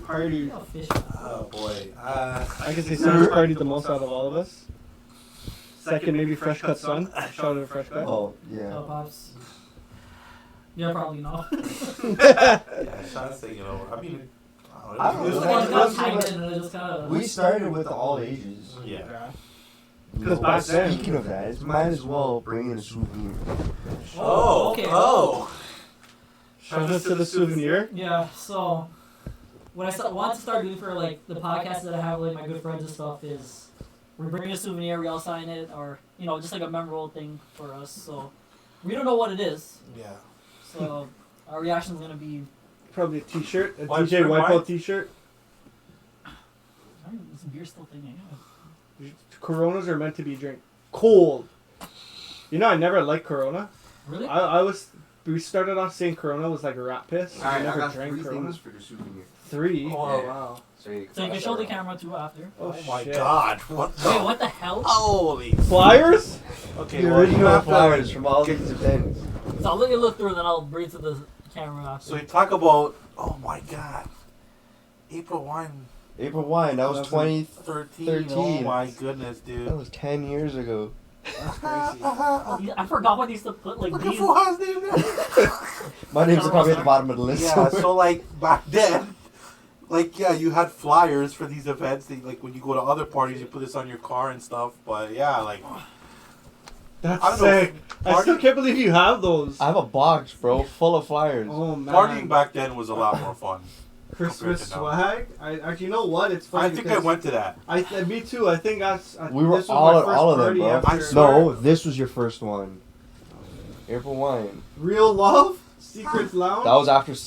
Speaker 4: Party.
Speaker 3: Oh, boy.
Speaker 4: I can say Sanjay partied the most out of all of us. Second, maybe Fresh Cut Son. Shout out to Fresh Cut.
Speaker 2: Oh, yeah.
Speaker 1: Pops. Yeah, probably not.
Speaker 3: Yeah, Sean's taking over. I mean,
Speaker 2: I don't
Speaker 1: It
Speaker 2: know.
Speaker 1: was like, just kind of tagged in and it just kind of.
Speaker 2: We started with all ages.
Speaker 3: Yeah.
Speaker 4: Because back then-
Speaker 2: Speaking of that, might as well bring in a souvenir.
Speaker 3: Oh,
Speaker 1: okay.
Speaker 3: Oh.
Speaker 4: Shout out to the souvenir.
Speaker 1: Yeah, so what I want to start doing for like the podcasts that I have with like, my good friends and stuff is we bring a souvenir, we all sign it, or you know, just like a memorable thing for us. So we don't know what it is,
Speaker 3: Yeah.
Speaker 1: so our reaction is gonna be
Speaker 4: Probably a t-shirt. A
Speaker 3: Wipe
Speaker 4: DJ
Speaker 3: your
Speaker 4: Wipeout
Speaker 3: mind.
Speaker 4: t-shirt.
Speaker 1: this beer still thing.
Speaker 4: Coronas are meant to be drank cold. You know, I never liked Corona.
Speaker 1: Really?
Speaker 4: We started off saying Corona was like a rat piss. I
Speaker 2: Alright, I
Speaker 4: never
Speaker 2: got
Speaker 4: drank
Speaker 2: 3
Speaker 4: Corona.
Speaker 2: things for the souvenir.
Speaker 4: 3.
Speaker 3: Oh,
Speaker 2: Yeah.
Speaker 3: wow.
Speaker 2: So you
Speaker 1: So you can show the camera too after.
Speaker 4: Oh,
Speaker 3: Oh, my
Speaker 4: shit.
Speaker 3: God. What the?
Speaker 1: Wait, what the hell?
Speaker 3: Holy.
Speaker 4: Flyers?
Speaker 3: Okay,
Speaker 2: The
Speaker 3: well, you
Speaker 2: original
Speaker 3: have
Speaker 2: flowers
Speaker 3: to.
Speaker 2: from all these events.
Speaker 1: So I'll let you look through and then I'll bring it to the camera after.
Speaker 3: So we talk about, oh my god, April wine
Speaker 2: April wine. That was
Speaker 3: 13.
Speaker 2: 13.
Speaker 3: Oh my goodness,
Speaker 2: That
Speaker 3: dude.
Speaker 2: was 10 years ago.
Speaker 4: That's crazy.
Speaker 1: I forgot what they used to put like
Speaker 3: Look at
Speaker 1: these.
Speaker 3: Fuhan's name there.
Speaker 2: My name's probably at the bottom of the list.
Speaker 3: Yeah, so like back then, like yeah, you had flyers for these events. Like when you go to other parties, you put this on your car and stuff. But yeah, like I
Speaker 4: That's
Speaker 3: don't know,
Speaker 4: sick. I still can't believe you have those.
Speaker 2: I have a box, bro, full of flyers.
Speaker 4: Oh man.
Speaker 3: partying back then was a lot more fun.
Speaker 4: Christmas
Speaker 3: compared to
Speaker 4: swag. I actually, you know what? It's funny.
Speaker 3: I think I
Speaker 4: because
Speaker 3: went to that.
Speaker 4: me too. I think that's.
Speaker 2: We were
Speaker 4: this was
Speaker 2: all
Speaker 4: my
Speaker 2: at
Speaker 4: first
Speaker 2: all of them,
Speaker 4: party
Speaker 2: bro.
Speaker 4: after-
Speaker 3: I swear.
Speaker 2: No, this was your first one. April wine.
Speaker 4: Real love, Secrets Lounge.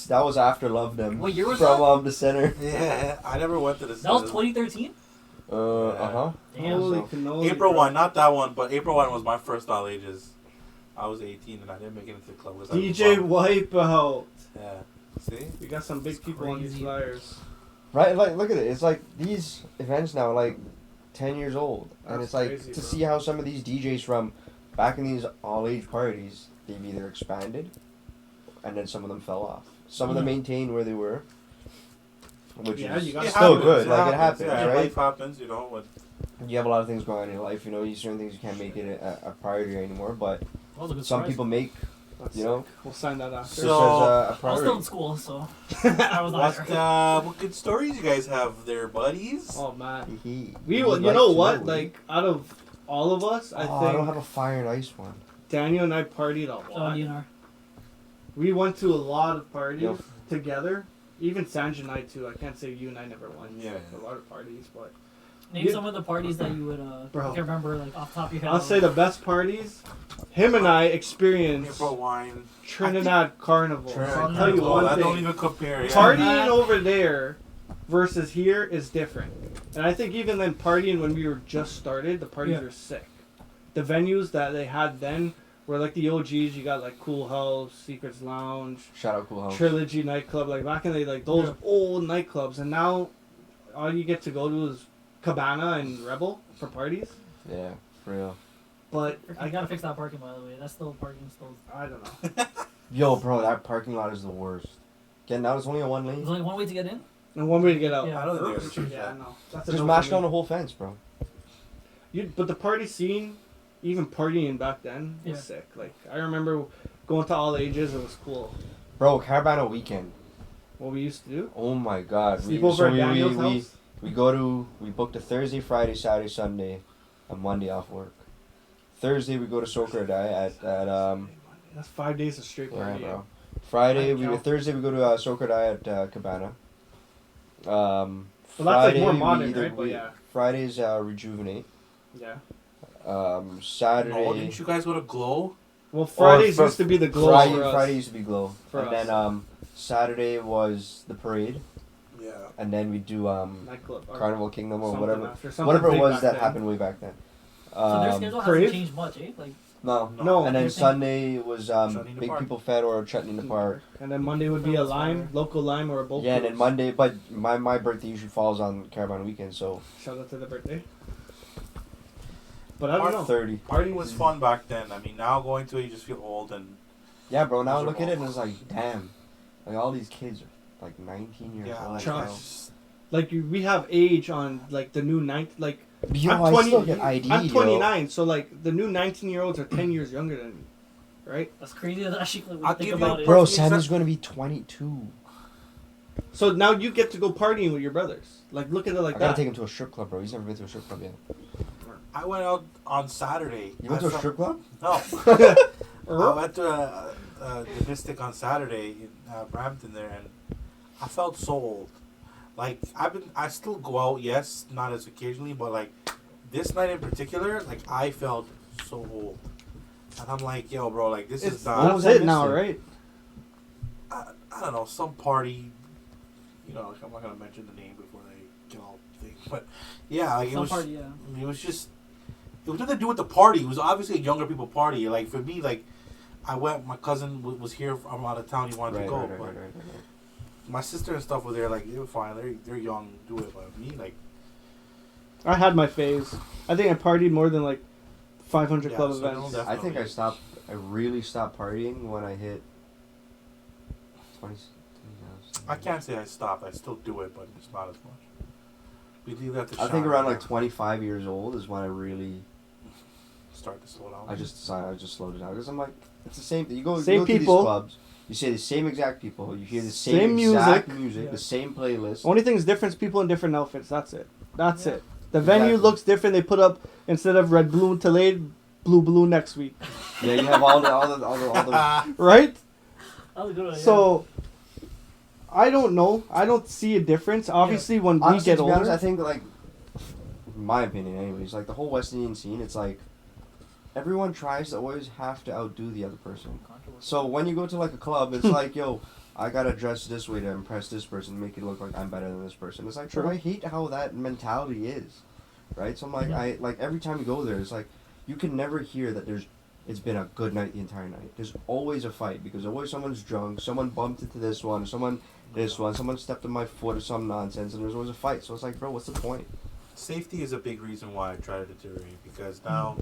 Speaker 2: That was after Love Them.
Speaker 1: What year was
Speaker 2: From
Speaker 1: that?
Speaker 2: the center.
Speaker 3: Yeah, I never went to this.
Speaker 1: That was 2013.
Speaker 2: Uh-huh.
Speaker 1: Damn.
Speaker 4: Holy
Speaker 2: so-
Speaker 4: cannoli,
Speaker 3: April
Speaker 4: bro.
Speaker 3: wine, not that one, but April wine was my first all ages. I was 18 and I didn't make it into the club. It was having
Speaker 4: DJ
Speaker 3: fun.
Speaker 4: Wipeout.
Speaker 3: Yeah. See?
Speaker 4: We got some big people on these
Speaker 1: crazy.
Speaker 4: flyers.
Speaker 2: Right, like, look at it. It's like these events now are like 10 years old. And
Speaker 4: That's
Speaker 2: it's like
Speaker 4: crazy,
Speaker 2: to
Speaker 4: bro.
Speaker 2: see how some of these DJs from back in these all-age parties, they've either expanded and then some of them fell off. Some of them maintained where they were, which
Speaker 4: Yeah,
Speaker 2: is
Speaker 4: you got-
Speaker 3: It
Speaker 2: still
Speaker 3: happens,
Speaker 2: good. Like, it happens,
Speaker 3: yeah,
Speaker 2: right?
Speaker 3: Life happens, you know. But
Speaker 2: You have a lot of things going on in your life. You know, you certain things you can't make it a priority anymore, but
Speaker 1: That was a good
Speaker 2: some
Speaker 1: surprise.
Speaker 2: people make
Speaker 4: That's
Speaker 2: You know?
Speaker 4: sick. We'll sign that after.
Speaker 2: this
Speaker 3: So-
Speaker 2: as a
Speaker 1: I was still in
Speaker 2: priority.
Speaker 1: school, so I was not
Speaker 3: what,
Speaker 1: there.
Speaker 3: what good stories you guys have there, buddies?
Speaker 4: Oh man.
Speaker 2: Hee-hee.
Speaker 4: We
Speaker 2: Would
Speaker 4: you
Speaker 2: like
Speaker 4: know
Speaker 2: to
Speaker 4: what?
Speaker 2: know.
Speaker 4: Like out of all of us, I
Speaker 2: I
Speaker 4: think
Speaker 2: don't have a fire and ice one.
Speaker 4: Daniel and I partied a
Speaker 1: Shout out
Speaker 4: lot.
Speaker 1: DNR.
Speaker 4: We went to a lot of parties
Speaker 2: Yep.
Speaker 4: together. Even Sanjay and I too. I can't say you and I never went
Speaker 3: Yeah.
Speaker 4: to a lot of parties, but
Speaker 1: Name
Speaker 4: Yeah.
Speaker 1: some of the parties that you would
Speaker 4: Bro.
Speaker 1: can't remember like off the top of your head.
Speaker 4: I'll say the best parties. Him and I experienced
Speaker 3: April wine.
Speaker 4: Trinidad Carnival. So I'll tell you
Speaker 3: Oh,
Speaker 4: one
Speaker 3: that don't
Speaker 4: thing.
Speaker 3: even compare. Yeah.
Speaker 4: Partying over there versus here is different. And I think even then partying when we were just started, the parties
Speaker 1: Yeah.
Speaker 4: were sick. The venues that they had then were like the OGs. You got like Cool House, Secrets Lounge,
Speaker 2: Shout out Cool House.
Speaker 4: Trilogy nightclub. Like back in the day, like those
Speaker 1: Yeah.
Speaker 4: old nightclubs. And now all you get to go to is Cabana and Rebel for parties.
Speaker 2: Yeah, for real.
Speaker 4: But
Speaker 1: I gotta fix that parking, by the way. That's still parking still.
Speaker 4: I don't know.
Speaker 2: Yo, bro, that parking lot is the worst. Getting out is only a one
Speaker 1: There's
Speaker 2: lane.
Speaker 1: only one way to get in.
Speaker 4: And one way to get out.
Speaker 1: Yeah.
Speaker 3: I don't think there's a
Speaker 4: Yeah, I know. That's a
Speaker 2: Just
Speaker 4: no
Speaker 2: mash
Speaker 4: for
Speaker 2: down
Speaker 4: me.
Speaker 2: the whole fence, bro.
Speaker 4: But the party scene, even partying back then, was
Speaker 1: Yeah.
Speaker 4: sick. Like I remember going to all ages. It was cool.
Speaker 2: Bro, Caravana weekend.
Speaker 4: What we used to do.
Speaker 2: Oh my god.
Speaker 4: Sleep over at Daniel's house.
Speaker 2: We booked a Thursday, Friday, Saturday, Sunday, a Monday off work. Thursday we go to Soccer Day at
Speaker 4: That's 5 days of straight
Speaker 2: yeah,
Speaker 4: partying.
Speaker 2: bro. Friday
Speaker 4: I count.
Speaker 2: Thursday we go to Soccer Day at Cabana.
Speaker 4: Well, that's like more
Speaker 2: we
Speaker 4: modern,
Speaker 2: either-
Speaker 4: right? But
Speaker 2: we-
Speaker 4: yeah,
Speaker 2: Friday's Rejuvenate.
Speaker 4: yeah.
Speaker 2: Saturday.
Speaker 3: No, didn't you guys go to Glow?
Speaker 4: Well, Fridays
Speaker 2: Fri-
Speaker 4: used to be the glow
Speaker 2: Friday,
Speaker 4: for us.
Speaker 2: Friday used to be Glow.
Speaker 4: For
Speaker 2: and
Speaker 4: us.
Speaker 2: then Saturday was the parade.
Speaker 3: Yeah.
Speaker 2: And then we do
Speaker 4: Nightclub. or
Speaker 2: Carnival Kingdom or
Speaker 4: something
Speaker 2: whatever.
Speaker 4: after, something
Speaker 2: Whatever it
Speaker 4: big
Speaker 2: was
Speaker 4: back
Speaker 2: that
Speaker 4: then.
Speaker 2: happened way back then.
Speaker 1: So their schedule
Speaker 4: Crave?
Speaker 1: hasn't changed much, eh? Like
Speaker 2: No.
Speaker 4: No.
Speaker 2: And then
Speaker 1: You're saying-
Speaker 2: Sunday was
Speaker 3: Chutney in the
Speaker 2: Big
Speaker 3: Park.
Speaker 2: People Fed or Chutney in the Park.
Speaker 4: And then Monday would be a lime, local lime or a bolt.
Speaker 2: Yeah, and then
Speaker 4: cruise.
Speaker 2: Monday, but my birthday usually falls on Caravan weekend, so
Speaker 4: Shout out to the birthday. But I don't know.
Speaker 2: 30.
Speaker 3: Partying was fun back then. I mean, now going to it, you just feel old and
Speaker 2: Yeah, bro. Now I
Speaker 3: Those are
Speaker 2: look at it
Speaker 3: all-
Speaker 2: and it's like, damn, like all these kids are like 19 years
Speaker 3: yeah,
Speaker 2: old.
Speaker 3: like,
Speaker 4: Trust. Like we have age on like the new like
Speaker 2: Yo,
Speaker 4: I'm
Speaker 2: I
Speaker 4: 20.
Speaker 2: still get ID.
Speaker 4: I'm 29, so like the new 19-year-olds are 10 years younger than me, right?
Speaker 1: that's crazy that actually when you
Speaker 3: I'll
Speaker 1: think
Speaker 3: give you
Speaker 1: about
Speaker 3: a
Speaker 1: it.
Speaker 2: Bro,
Speaker 3: Perfect
Speaker 2: Sammy's
Speaker 3: example.
Speaker 2: gonna be 22.
Speaker 4: So now you get to go partying with your brothers. Like look at it like
Speaker 2: I gotta
Speaker 4: that.
Speaker 2: take him to a strip club, bro. He's never been to a strip club yet.
Speaker 3: I went out on Saturday.
Speaker 2: You went to
Speaker 3: I
Speaker 2: a
Speaker 3: felt-
Speaker 2: strip club?
Speaker 3: No. I went to the Mystic on Saturday in Brampton there, and I felt so old. Like I still go out, yes, not as occasionally, but like this night in particular, like I felt so old, and I'm like, yo, bro, like this is
Speaker 2: What
Speaker 3: not.
Speaker 2: was
Speaker 4: That's
Speaker 2: that
Speaker 4: it now,
Speaker 2: missing?
Speaker 4: right?
Speaker 3: I don't know, some party. You know, like, I'm not gonna mention the name before they get all things, but yeah, like it
Speaker 1: Some
Speaker 3: was.
Speaker 1: party, yeah.
Speaker 3: It was just. It was nothing to do with the party. It was obviously a younger people party. Like for me, like I went. My cousin was here from out of town. He wanted to go, but
Speaker 2: right.
Speaker 3: my sister and stuff were there. Like they were fine. They're young, do it. But me, like
Speaker 4: I had my phase. I think I partied more than like 500
Speaker 3: Yeah,
Speaker 4: club
Speaker 3: so
Speaker 4: events.
Speaker 3: no,
Speaker 2: I think I stopped I really stopped partying when I hit 20.
Speaker 3: I can't say I stopped. I still do it, but it's not as much. We leave that to
Speaker 2: I think
Speaker 3: Sean
Speaker 2: around
Speaker 3: right
Speaker 2: like
Speaker 3: now.
Speaker 2: 25 years old is when I really.
Speaker 3: Start to slow down.
Speaker 2: I just decided I just slowed it down because I'm like, it's the same thing. You go to
Speaker 4: Same
Speaker 2: these
Speaker 4: people.
Speaker 2: clubs, you say the same exact people, you hear the
Speaker 4: Same
Speaker 2: same exact
Speaker 4: music.
Speaker 2: music,
Speaker 1: Yeah.
Speaker 2: the same playlist.
Speaker 4: Only thing is different is people in different outfits. That's it. That's
Speaker 1: Yeah.
Speaker 4: it. The venue
Speaker 2: Exactly.
Speaker 4: looks different. They put up, instead of red balloon today, blue balloon next week.
Speaker 2: Yeah, you have all the
Speaker 4: Right?
Speaker 1: That was a good one.
Speaker 4: So, I don't know. I don't see a difference. Obviously, when we
Speaker 2: Honestly,
Speaker 4: get
Speaker 2: to be honest,
Speaker 4: older.
Speaker 2: I think like, in my opinion, anyways, like the whole West Indian scene, it's like everyone tries to always have to outdo the other person. So when you go to like a club, it's like, yo, I gotta dress this way to impress this person, make it look like I'm better than this person. It's like,
Speaker 4: True.
Speaker 2: I hate how that mentality is, right? So I'm like, I like every time you go there, it's like you can never hear that it's been a good night the entire night. There's always a fight because always someone's drunk, someone bumped into this one, someone stepped on my foot or some nonsense, and there's always a fight. So it's like, bro, what's the point?
Speaker 3: Safety is a big reason why I try to deteriorate because now,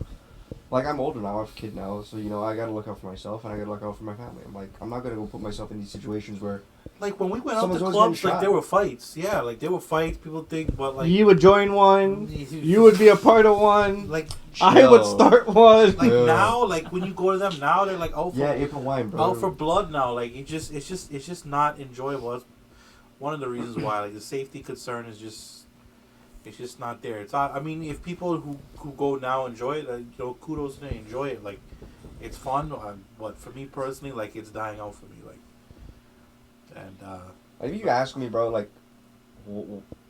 Speaker 2: Like, I'm older now, I have a kid now, so, I gotta look out for myself, and I gotta look out for my family. I'm like, I'm not gonna go put myself in these situations where,
Speaker 3: like when we went out
Speaker 2: Someone's
Speaker 3: to
Speaker 2: always
Speaker 3: clubs,
Speaker 2: getting
Speaker 3: like
Speaker 2: shot.
Speaker 3: there were fights. Yeah, like there were fights. People think, but like
Speaker 4: You would join one. You would be a part of one.
Speaker 3: like
Speaker 4: I would
Speaker 2: Chill.
Speaker 4: start one.
Speaker 3: like
Speaker 2: Yeah.
Speaker 3: now, like when you go to them now, they're like out for
Speaker 2: April wine, bro.
Speaker 3: out for blood now. Like it's just not enjoyable. That's one of the reasons why like the safety concern is just it's just not there. It's not. I mean, if people who go now enjoy it, kudos to them, enjoy it. Like it's fun. But for me personally, like it's dying out for me. Like and.
Speaker 2: If you ask me, bro, like,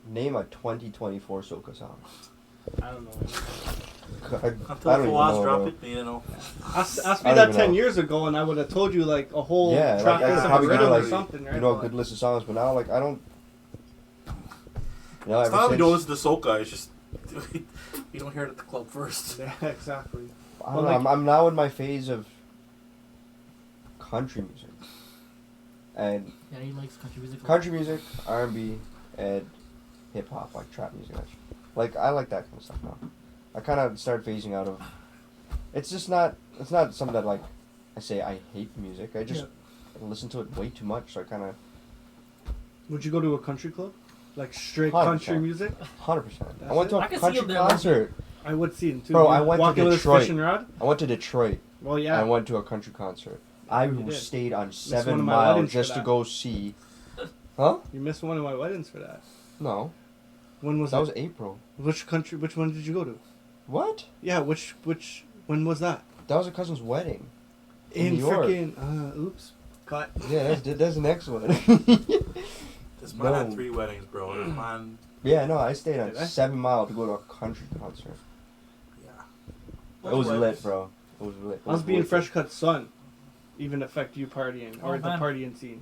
Speaker 2: name a 2024 soca song.
Speaker 4: I don't know.
Speaker 2: I
Speaker 3: Until
Speaker 2: don't even
Speaker 3: Fawaz
Speaker 2: know,
Speaker 3: drop
Speaker 2: bro.
Speaker 3: it, you know.
Speaker 4: Ask
Speaker 2: I
Speaker 4: me
Speaker 2: don't
Speaker 4: that
Speaker 2: even
Speaker 4: 10
Speaker 2: know.
Speaker 4: years ago, and I would have told you like a whole
Speaker 2: Yeah,
Speaker 4: track
Speaker 2: like, I
Speaker 4: list
Speaker 2: could
Speaker 4: of
Speaker 2: probably
Speaker 4: a
Speaker 2: give you,
Speaker 4: rhythm or
Speaker 2: like,
Speaker 4: something, right?
Speaker 2: a good list of songs, but now, like, I don't.
Speaker 3: It's
Speaker 2: ever
Speaker 3: not like we
Speaker 2: since-
Speaker 3: don't listen to soca. It's just you don't hear it at the club first.
Speaker 4: Yeah, exactly.
Speaker 2: I don't
Speaker 4: Well,
Speaker 2: know, I'm now in my phase of country music. And
Speaker 1: Yeah, he likes country music.
Speaker 2: country music, R&B, and hip hop, like trap music. Like, I like that kind of stuff now. I kind of started phasing out of. It's just not. It's not something that like I say I hate music. I just listen to it way too much. So I kind of
Speaker 4: Would you go to a country club? Like straight
Speaker 2: 100%.
Speaker 4: country music?
Speaker 2: 100%. I
Speaker 4: That's
Speaker 2: went to
Speaker 4: it?
Speaker 1: I
Speaker 2: a
Speaker 1: can see
Speaker 2: country
Speaker 1: him there.
Speaker 2: concert.
Speaker 4: I would see it too.
Speaker 2: Bro,
Speaker 4: You
Speaker 2: I went to
Speaker 4: walking with a
Speaker 2: Detroit.
Speaker 4: fishing rod?
Speaker 2: I went to Detroit.
Speaker 4: Well, yeah.
Speaker 2: I went to a country concert. I
Speaker 4: You did.
Speaker 2: stayed on
Speaker 4: one
Speaker 2: 7
Speaker 4: of my
Speaker 2: Mile
Speaker 4: weddings for
Speaker 2: just to
Speaker 4: that.
Speaker 2: go see. Huh?
Speaker 4: You missed one of my weddings for that.
Speaker 2: No,
Speaker 4: When was
Speaker 2: that
Speaker 4: that?
Speaker 2: was April.
Speaker 4: Which country? Which one did you go to?
Speaker 2: What?
Speaker 4: Yeah, which? When was that?
Speaker 2: That was a cousin's wedding.
Speaker 4: In
Speaker 2: New York.
Speaker 4: freaking. Oops. Cut.
Speaker 2: Yeah, that's the next one.
Speaker 3: This man had
Speaker 2: No.
Speaker 3: 3 weddings, bro. This man,
Speaker 2: Yeah, no, I stayed on
Speaker 4: Did I?
Speaker 2: 7 Mile to go to a country concert.
Speaker 3: yeah.
Speaker 2: It was lit, bro. It was lit. It
Speaker 4: How's
Speaker 2: was
Speaker 4: being
Speaker 2: wicked.
Speaker 4: fresh cut son even affect you partying or
Speaker 1: Oh,
Speaker 4: the
Speaker 1: man.
Speaker 4: partying scene?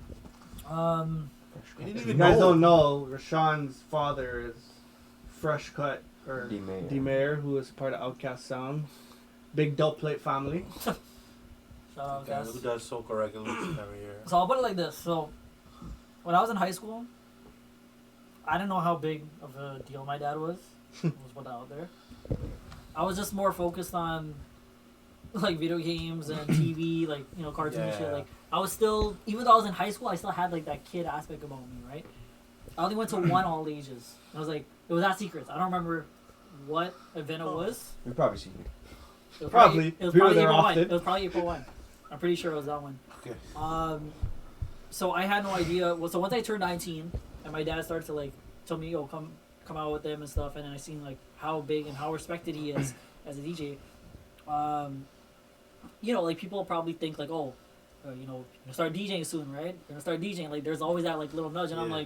Speaker 2: Fresh
Speaker 3: You didn't
Speaker 2: cut.
Speaker 4: You
Speaker 3: even
Speaker 4: guys
Speaker 3: know.
Speaker 4: don't know, Rashawn's father is fresh cut or
Speaker 2: D-Mayor.
Speaker 4: D-Mayor, who is part of Outcast Sound. Big dope plate family.
Speaker 1: Shout out,
Speaker 3: Okay,
Speaker 1: guys.
Speaker 3: who does soca regularly every year?
Speaker 1: So I'll put it like this. So when I was in high school, I didn't know how big of a deal my dad was. Was put out there. I was just more focused on like video games and TV, like cartoons and shit.
Speaker 3: Yeah.
Speaker 1: Like I was still, even though I was in high school, I still had like that kid aspect about me, right? I only went to one all ages. I was like, it was at Secrets. I don't remember what event it was.
Speaker 2: You've probably seen it.
Speaker 1: It was
Speaker 4: Probably.
Speaker 1: It was
Speaker 4: We were
Speaker 1: probably
Speaker 4: there
Speaker 1: April 1.
Speaker 4: often.
Speaker 1: It was probably April 1. I'm pretty sure it was that one.
Speaker 3: Okay.
Speaker 1: So I had no idea. Well, so once I turned 19, and my dad started to like tell me, "Yo, come out with them and stuff," and then I seen like how big and how respected he is as a DJ. Like people probably think like, "Oh, you're gonna start DJing soon, right? You're gonna start DJing." Like there's always that like little nudge, and I'm
Speaker 3: Yeah.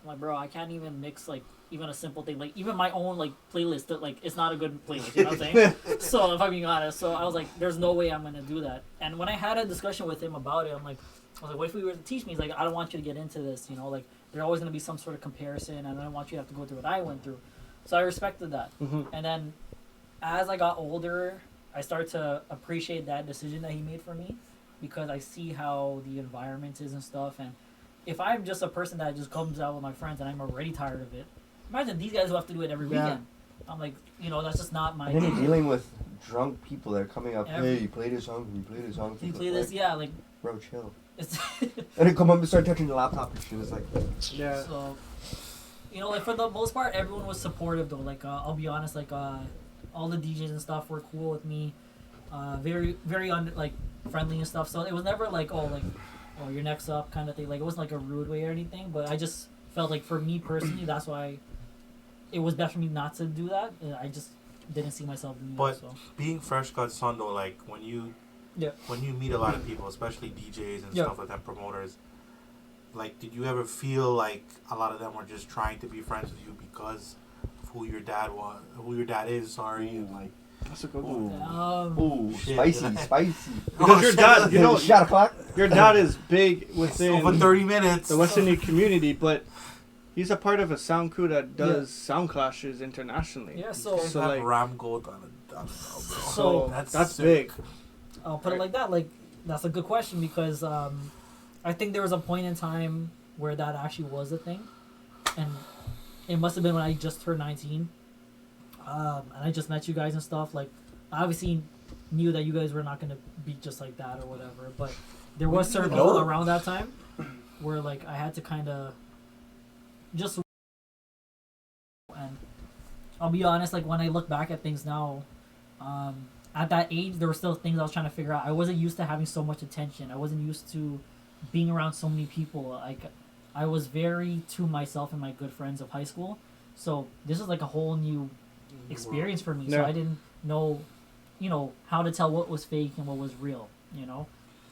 Speaker 1: like, bro, I can't even mix like even a simple thing, like even my own like playlist that like it's not a good playlist. You know what I'm saying? So if I'm being honest, so I was like, there's no way I'm gonna do that. And when I had a discussion with him about it, I was like, what if we were to teach me? He's like, I don't want you to get into this, like there's always gonna be some sort of comparison, and I don't want you to have to go through what I went through. So I respected that.
Speaker 4: Mhm.
Speaker 1: And then as I got older, I started to appreciate that decision that he made for me, because I see how the environment is and stuff. And if I'm just a person that just comes out with my friends and I'm already tired of it, imagine these guys who have to do it every
Speaker 4: Yeah.
Speaker 1: weekend. I'm like, that's just not my
Speaker 2: And then you're
Speaker 1: thing.
Speaker 2: dealing with drunk people that are coming up. Hey, you play this song. Can you play this song?
Speaker 1: You play this, yeah, like.
Speaker 2: Bro, chill.
Speaker 1: It's
Speaker 2: And then come up and start touching the laptop and shit. It's like,
Speaker 4: Yeah.
Speaker 1: so, like for the most part, everyone was supportive though. Like I'll be honest, like all the DJs and stuff were cool with me, very very friendly and stuff. So it was never like oh you're next up kind of thing. Like it wasn't like a rude way or anything. But I just felt like for me personally, that's why it was best for me not to do that. I just didn't see myself doing
Speaker 3: But
Speaker 1: that. So.
Speaker 3: being Fresh Cut Son though, like when you meet a lot of people, especially DJs and stuff like that, promoters, like did you ever feel like a lot of them were just trying to be friends with you because of who your dad is, sorry, and like
Speaker 4: That's a good one.
Speaker 2: ooh, spicy.
Speaker 4: Because your dad, you know,
Speaker 2: shot o'clock.
Speaker 4: your dad is big within
Speaker 3: over 30 minutes.
Speaker 4: the Western Indian community, but he's a part of a sound crew that does sound clashes internationally.
Speaker 1: Yeah, so
Speaker 3: like
Speaker 4: like
Speaker 3: Ram Gold on bro.
Speaker 1: So
Speaker 4: that's
Speaker 3: sick.
Speaker 4: big.
Speaker 1: I'll put it like that. Like that's a good question because I think there was a point in time where that actually was a thing, and it must have been when I just turned 19, and I just met you guys and stuff. Like I obviously knew that you guys were not gonna be just like that or whatever, but there was certain people around that time where like I had to kind of just. And I'll be honest, like when I look back at things now, at that age, there were still things I was trying to figure out. I wasn't used to having so much attention. I wasn't used to being around so many people. Like, I was very to myself and my good friends of high school. So this is like a whole new experience for me. So
Speaker 4: Yeah.
Speaker 1: I didn't know, how to tell what was fake and what was real.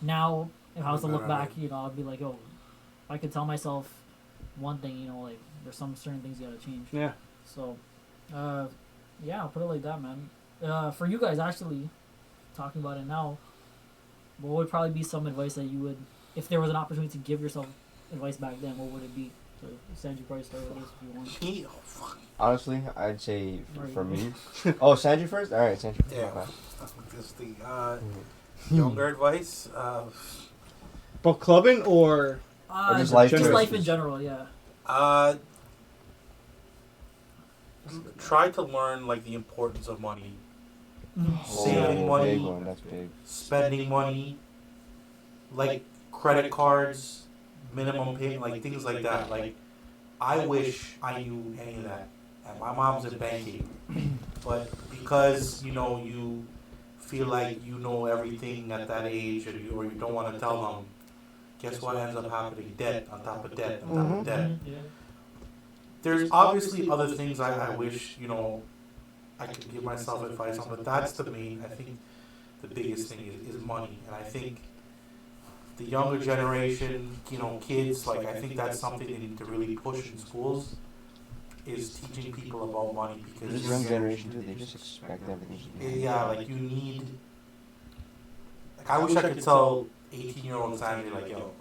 Speaker 1: Now if I was to look back, I'd be like, oh, if I could tell myself one thing, like there's some certain things you gotta change.
Speaker 4: Yeah.
Speaker 1: So, I'll put it like that, man. For you guys, actually, talking about it now, what would probably be some advice that you would, if there was an opportunity to give yourself advice back then, what would it be? So, Sanjay, probably start with this if you want.
Speaker 3: Me? Oh, fuck.
Speaker 2: Honestly, I'd say
Speaker 1: Right.
Speaker 2: for me. Oh, Sanjay first? Alright, Sanjay first.
Speaker 3: Yeah.
Speaker 2: Okay.
Speaker 3: This thing. Younger advice.
Speaker 4: But clubbing or
Speaker 2: Or just life
Speaker 1: Just life in
Speaker 2: choices.
Speaker 1: general, yeah.
Speaker 3: Try to learn like the importance of money,
Speaker 2: Oh,
Speaker 3: saving money,
Speaker 2: big one. That's big.
Speaker 3: spending money, like credit cards, minimum payment, like things like that. Like, I wish I knew any of that. And my mom's in banking, but because you feel like you know everything at that age, or you don't want to tell them, guess what ends up happening? Debt on top of debt on top of debt.
Speaker 1: Yeah.
Speaker 3: There's obviously other things I wish, I could give myself advice on, but that's the main, I think the biggest thing is money. And I think the younger generation, kids, like I think that's something they need to really push in schools, is teaching people about money, because
Speaker 2: This young generation too, they just expect everything to be.
Speaker 3: yeah, like you need, like I wish I could tell 18-year-old Sanjay, like, yo,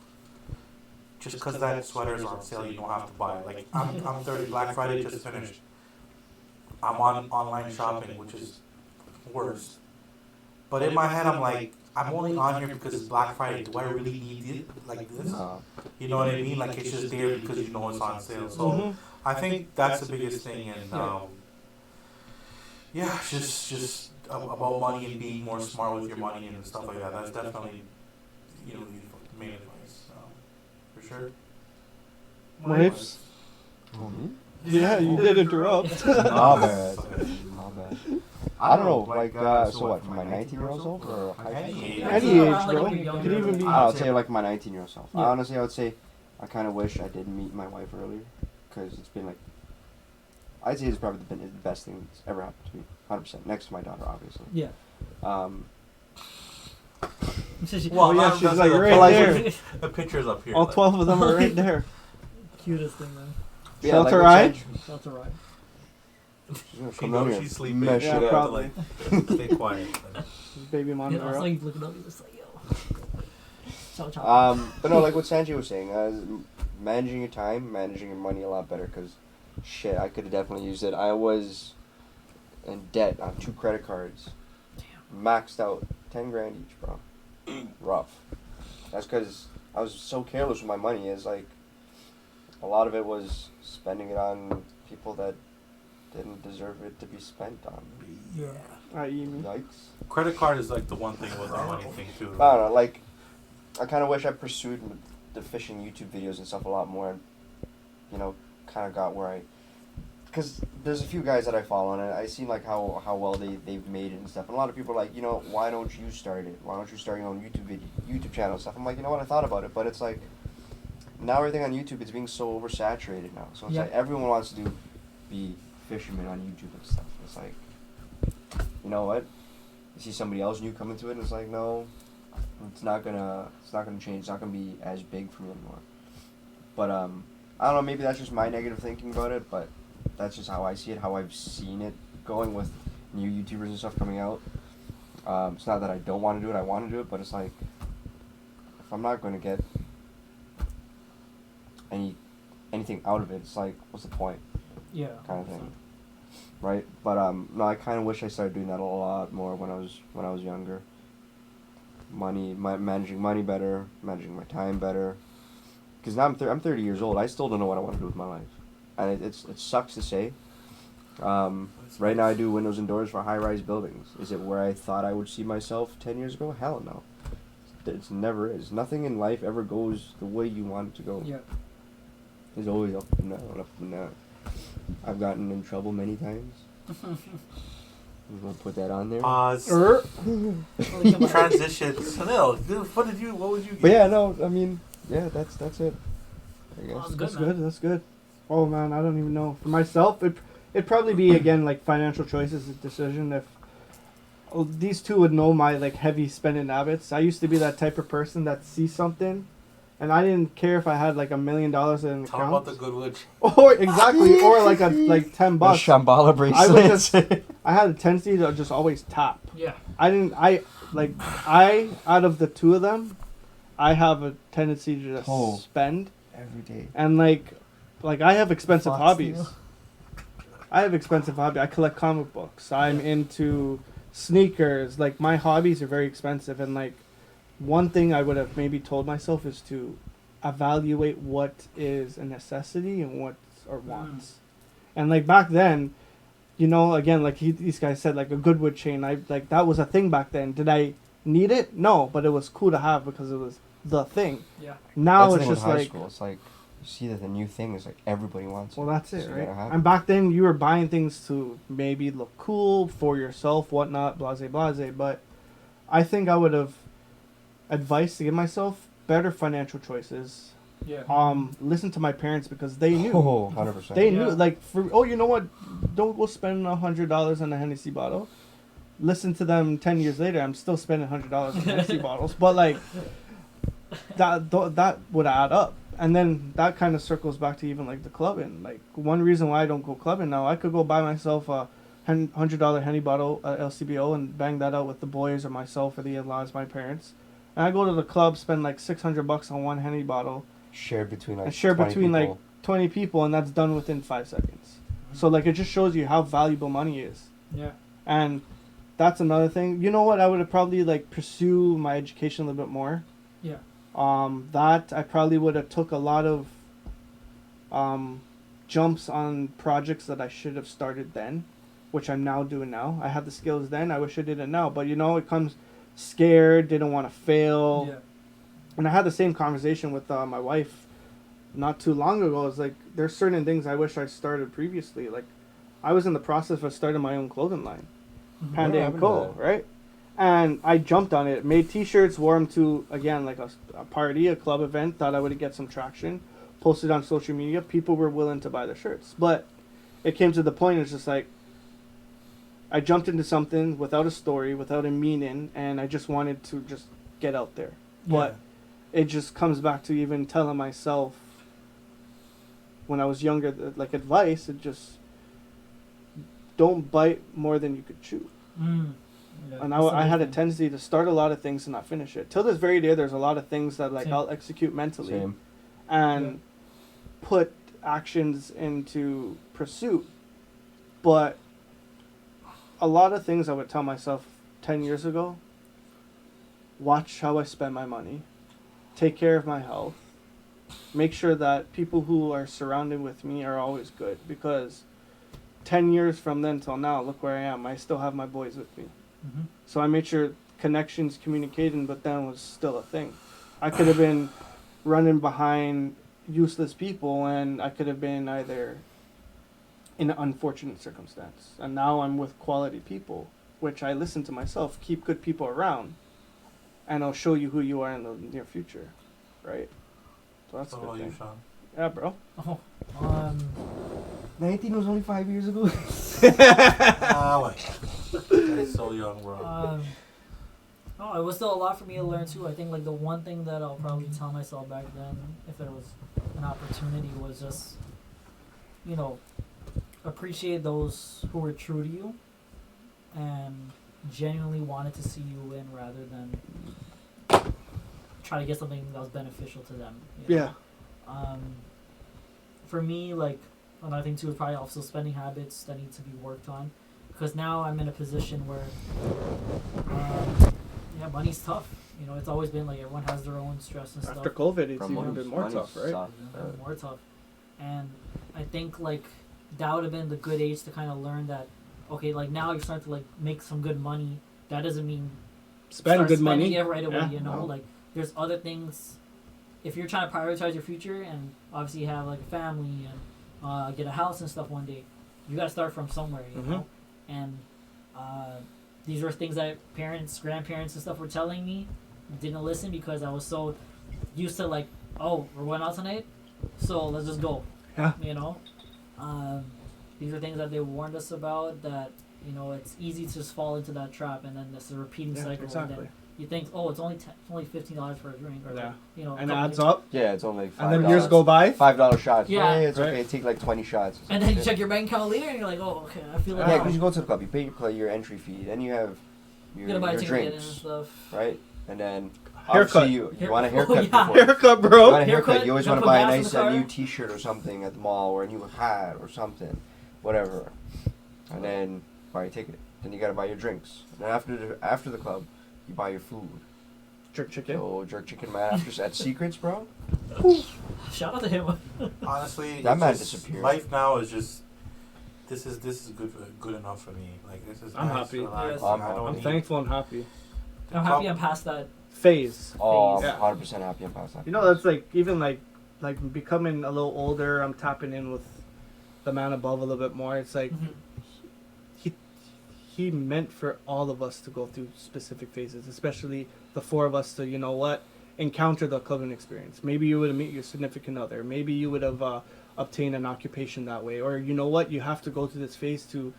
Speaker 3: just because that sweater's on sale, you don't have to buy it. Like, I'm 30, Black Friday just finished. I'm on online shopping, which is worse. But in my head, I'm like, I'm only on here because it's Black Friday. Do I really need it like this? You know what I mean? Like, it's just there because you know it's on sale. So I think that's the biggest thing. And just about money and being more smart with your money and stuff like that. That's definitely, main advice. For sure.
Speaker 4: Waves?
Speaker 2: Mm-hmm.
Speaker 4: Yeah, you did interrupt.
Speaker 2: My bad. My bad. I don't know, like, so what, from my 19-year-old self or high school?
Speaker 3: Any
Speaker 4: Any age,
Speaker 1: Like
Speaker 4: bro.
Speaker 1: when you're younger.
Speaker 4: Could even be.
Speaker 2: I would say like my 19-year-old self.
Speaker 1: Yeah.
Speaker 2: Honestly, I would say I kind of wish I did meet my wife earlier, because it's been like, I'd say it's probably been the best thing that's ever happened to me, 100%. Next to my daughter, obviously.
Speaker 1: Yeah.
Speaker 4: Well, yeah, she's like right
Speaker 2: like-
Speaker 4: there.
Speaker 3: The picture's up here.
Speaker 4: All
Speaker 3: but-
Speaker 4: 12 of them are right there.
Speaker 1: Cutest thing, man.
Speaker 2: Yeah,
Speaker 4: Shelter
Speaker 2: with
Speaker 4: eye?
Speaker 2: Sanjay,
Speaker 1: That's alright.
Speaker 2: she's gonna
Speaker 3: She
Speaker 2: come down
Speaker 3: knows
Speaker 2: here,
Speaker 3: she's sleeping.
Speaker 2: mess
Speaker 4: Yeah,
Speaker 2: shit up.
Speaker 4: probably.
Speaker 3: Stay quiet.
Speaker 4: Baby
Speaker 1: Yeah,
Speaker 4: monitor
Speaker 1: I saw
Speaker 4: up.
Speaker 1: you looking up. You're just like, yo. Chow chow.
Speaker 2: But no, like what Sanjay was saying, managing your time, managing your money a lot better, because shit, I could have definitely used it. I was in debt on 2 credit cards, maxed out 10 grand each, bro. Rough. That's because I was so careless with my money. It's like a lot of it was spending it on people that didn't deserve it to be spent on.
Speaker 1: Yeah.
Speaker 2: Yikes.
Speaker 3: Credit card is like the one thing with the money thing too.
Speaker 2: I don't know, like, I kind of wish I pursued the fishing YouTube videos and stuff a lot more, and, you know, kind of got where I, because there's a few guys that I follow, and I seen, like, how well they've made it and stuff, and a lot of people are like, you know, why don't you start it? Why don't you start your own YouTube channel and stuff? I'm like, you know what, I thought about it, but it's like, now everything on YouTube is being so oversaturated now, so it's like, everyone wants to be fishermen on YouTube and stuff. It's like, you know what? You see somebody else new come into it, and it's like, no, it's not gonna change. It's not gonna be as big for me anymore. But I don't know. Maybe that's just my negative thinking about it. But that's just how I see it. How I've seen it going with new YouTubers and stuff coming out. It's not that I don't want to do it. I want to do it, but it's like, if I'm not going to get anything out of it, it's like, what's the point?
Speaker 1: Yeah.
Speaker 2: Kind of thing. Right, but no, I kind of wish I started doing that a lot more when I was younger. Managing money better, managing my time better. Because now I'm 30 years old. I still don't know what I want to do with my life, and it sucks to say. Right now I do windows and doors for high-rise buildings. Is it where I thought I would see myself 10 years ago? Hell no. It never is. Nothing in life ever goes the way you want it to go.
Speaker 1: Yeah.
Speaker 2: It's always up and down, up and down. I've gotten in trouble many times. I'm gonna put that on there.
Speaker 3: Transition. Suneil, what would you get?
Speaker 2: But yeah, no, I mean, yeah, that's it. I guess.
Speaker 4: That's good. Oh man, I don't even know. For myself, it'd probably be again like financial choices, a decision. If these two would know my like heavy spending habits. I used to be that type of person that sees something, and I didn't care if I had like $1 million in an
Speaker 3: Talk
Speaker 4: account.
Speaker 3: about the Goodwood.
Speaker 4: Or exactly, or like $10.
Speaker 2: Shambhala bracelets.
Speaker 4: I had a tendency to just always tap.
Speaker 1: Yeah.
Speaker 4: Out of the two of them, I have a tendency to just spend
Speaker 2: every day.
Speaker 4: and like I have expensive hobbies. I collect comic books. I'm into sneakers. Like my hobbies are very expensive, and like one thing I would have maybe told myself is to evaluate what is a necessity and what are wants. And like back then, you know, again, like these guys said, like a Goodwood chain. That was a thing back then. Did I need it? No, but it was cool to have because it was the thing.
Speaker 1: Yeah.
Speaker 4: Now
Speaker 2: that's
Speaker 4: it's just
Speaker 2: high
Speaker 4: like
Speaker 2: school. It's like you see that the new thing is like everybody wants it.
Speaker 4: Well, that's it,
Speaker 2: So you
Speaker 4: right?
Speaker 2: gotta have
Speaker 4: And back then, you were buying things to maybe look cool for yourself, whatnot, blase, blase. But I think I would have advice to give myself better financial choices.
Speaker 1: Yeah.
Speaker 4: Listen to my parents because they knew.
Speaker 2: Oh, 100%.
Speaker 4: They knew, like, you know what? Don't go spend $100 on a Hennessy bottle. Listen to them 10 years later. I'm still spending $100 on Hennessy bottles, but like that would add up. And then that kind of circles back to even like the clubbing. Like one reason why I don't go clubbing now, I could go buy myself a $100 Henny bottle, LCBO, and bang that out with the boys or myself or the in-laws, my parents. And I go to the club, spend like $600 on one Henny bottle.
Speaker 2: Shared between like
Speaker 4: 20 people, and that's done within 5 seconds. So like it just shows you how valuable money is.
Speaker 1: Yeah.
Speaker 4: And that's another thing. You know what? I would have probably like pursue my education a little bit more.
Speaker 1: Yeah.
Speaker 4: That I probably would have took a lot of jumps on projects that I should have started then, which I'm now doing now. I had the skills then. I wish I did it now. But you know, it comes scared, didn't want to fail.
Speaker 1: Yeah.
Speaker 4: And I had the same conversation with my wife not too long ago. It's like there's certain things I wish I started previously. Like I was in the process of starting my own clothing line, Panda & Co. Right? And I jumped on it, made T-shirts, wore them to again like a party, a club event. Thought I would get some traction. Posted on social media. People were willing to buy the shirts, but it came to the point. It's just like I jumped into something without a story, without a meaning, and I just wanted to just get out there. But it just comes back to even telling myself when I was younger, like advice, it just don't bite more than you could chew.
Speaker 1: Yeah,
Speaker 4: and I had a tendency to start a lot of things and not finish it. Till this very day, there's a lot of things that like I'll execute mentally and put actions into pursuit. But a lot of things I would tell myself 10 years ago, watch how I spend my money, take care of my health, make sure that people who are surrounded with me are always good, because 10 years from then till now, look where I am. I still have my boys with me.
Speaker 1: Mhm.
Speaker 4: So I made sure connections, communicating, but then was still a thing. I could have been running behind useless people, and I could have been either in an unfortunate circumstance. And now I'm with quality people, which I listen to myself. Keep good people around, and I'll show you who you are in the near future, right? So that's a
Speaker 3: What about
Speaker 4: good
Speaker 3: you,
Speaker 4: thing.
Speaker 3: Sean?
Speaker 4: Yeah, bro.
Speaker 1: Oh,
Speaker 2: 19 was only 5 years ago.
Speaker 3: Wait. That's so young, bro.
Speaker 1: oh, it was still a lot for me to learn too. I think like the one thing that I'll probably tell myself back then, if there was an opportunity, was just, you know, appreciate those who were true to you and genuinely wanted to see you win rather than try to get something that was beneficial to them. You know?
Speaker 4: Yeah.
Speaker 1: For me, like, another thing too is probably also spending habits that need to be worked on, because now I'm in a position where, yeah, money's tough. You know, it's always been like everyone has their own stress and
Speaker 4: After
Speaker 1: stuff.
Speaker 4: COVID, it's
Speaker 2: From
Speaker 4: even been more
Speaker 2: money
Speaker 4: tough, right?
Speaker 2: sucked.
Speaker 1: More tough, and I think like that would have been the good age to kind of learn that. Okay, like now you're starting to like make some good money. That doesn't mean
Speaker 4: Spend
Speaker 1: start
Speaker 4: good
Speaker 1: spending
Speaker 4: money.
Speaker 1: it right away.
Speaker 4: Yeah,
Speaker 1: You know,
Speaker 4: no.
Speaker 1: like there's other things. If you're trying to prioritize your future and obviously have like a family and get a house and stuff one day, you got to start from somewhere, you know. And these were things that parents, grandparents, and stuff were telling me. Didn't listen because I was so used to like, oh, we're going out tonight, so let's just go.
Speaker 4: Yeah.
Speaker 1: You know, these are things that they warned us about. That you know, it's easy to just fall into that trap, and then it's a repeating
Speaker 4: Yeah,
Speaker 1: cycle.
Speaker 4: exactly.
Speaker 1: And then you think, oh, it's only $15 for a drink, or
Speaker 4: Yeah.
Speaker 1: like, you know,
Speaker 4: And it
Speaker 1: couple
Speaker 4: adds
Speaker 1: things.
Speaker 4: up,
Speaker 2: Yeah, it's only $5.
Speaker 4: and then years go by.
Speaker 2: $5 shots.
Speaker 1: Yeah.
Speaker 2: Hey, it's
Speaker 4: Right.
Speaker 2: okay. Take like 20 shots. It's
Speaker 1: And
Speaker 2: like,
Speaker 1: then you check your bank account later, and you're like, oh, okay, I feel like
Speaker 2: Yeah, because you go to the club, you pay your entry fee, then you have
Speaker 1: you
Speaker 2: your,
Speaker 1: gotta buy a
Speaker 2: your
Speaker 1: ticket and
Speaker 2: drinks,
Speaker 1: stuff.
Speaker 2: right? And then
Speaker 4: Haircut.
Speaker 2: obviously you want a haircut
Speaker 1: Oh, yeah.
Speaker 2: before.
Speaker 4: Haircut,
Speaker 2: You
Speaker 4: bro.
Speaker 2: want a haircut.
Speaker 1: Haircut,
Speaker 2: You always
Speaker 1: gotta
Speaker 2: want to
Speaker 1: put
Speaker 2: buy a
Speaker 1: gas in
Speaker 2: nice
Speaker 1: the
Speaker 2: new
Speaker 1: car.
Speaker 2: T-shirt or something at the mall, or a new hat or something, whatever. And then buy a ticket. Then you gotta buy your drinks. And then after the club, you buy your food.
Speaker 4: Jerk chicken.
Speaker 2: So jerk chicken man after at Secrets, bro.
Speaker 1: Shout out to him.
Speaker 3: Honestly,
Speaker 2: That
Speaker 3: it's
Speaker 2: man
Speaker 3: just-
Speaker 2: disappeared.
Speaker 3: Life now is just. This is good enough for me. Like this is.
Speaker 4: I'm
Speaker 3: nice,
Speaker 4: happy.
Speaker 3: relaxing.
Speaker 1: Yes.
Speaker 3: I don't
Speaker 4: I'm
Speaker 3: need-
Speaker 4: thankful and happy.
Speaker 3: the
Speaker 1: I'm happy
Speaker 3: club-
Speaker 1: I'm past that.
Speaker 4: Phase.
Speaker 2: Oh, I'm
Speaker 4: Yeah.
Speaker 2: 100% happy I'm past that.
Speaker 4: You know, that's like even like becoming a little older. I'm tapping in with the man above a little bit more. It's like
Speaker 1: Mhm.
Speaker 4: he meant for all of us to go through specific phases, especially the four of us to, you know what, encounter the clubbing experience. Maybe you would have met your significant other. Maybe you would have obtained an occupation that way. Or you know what, you have to go through this phase to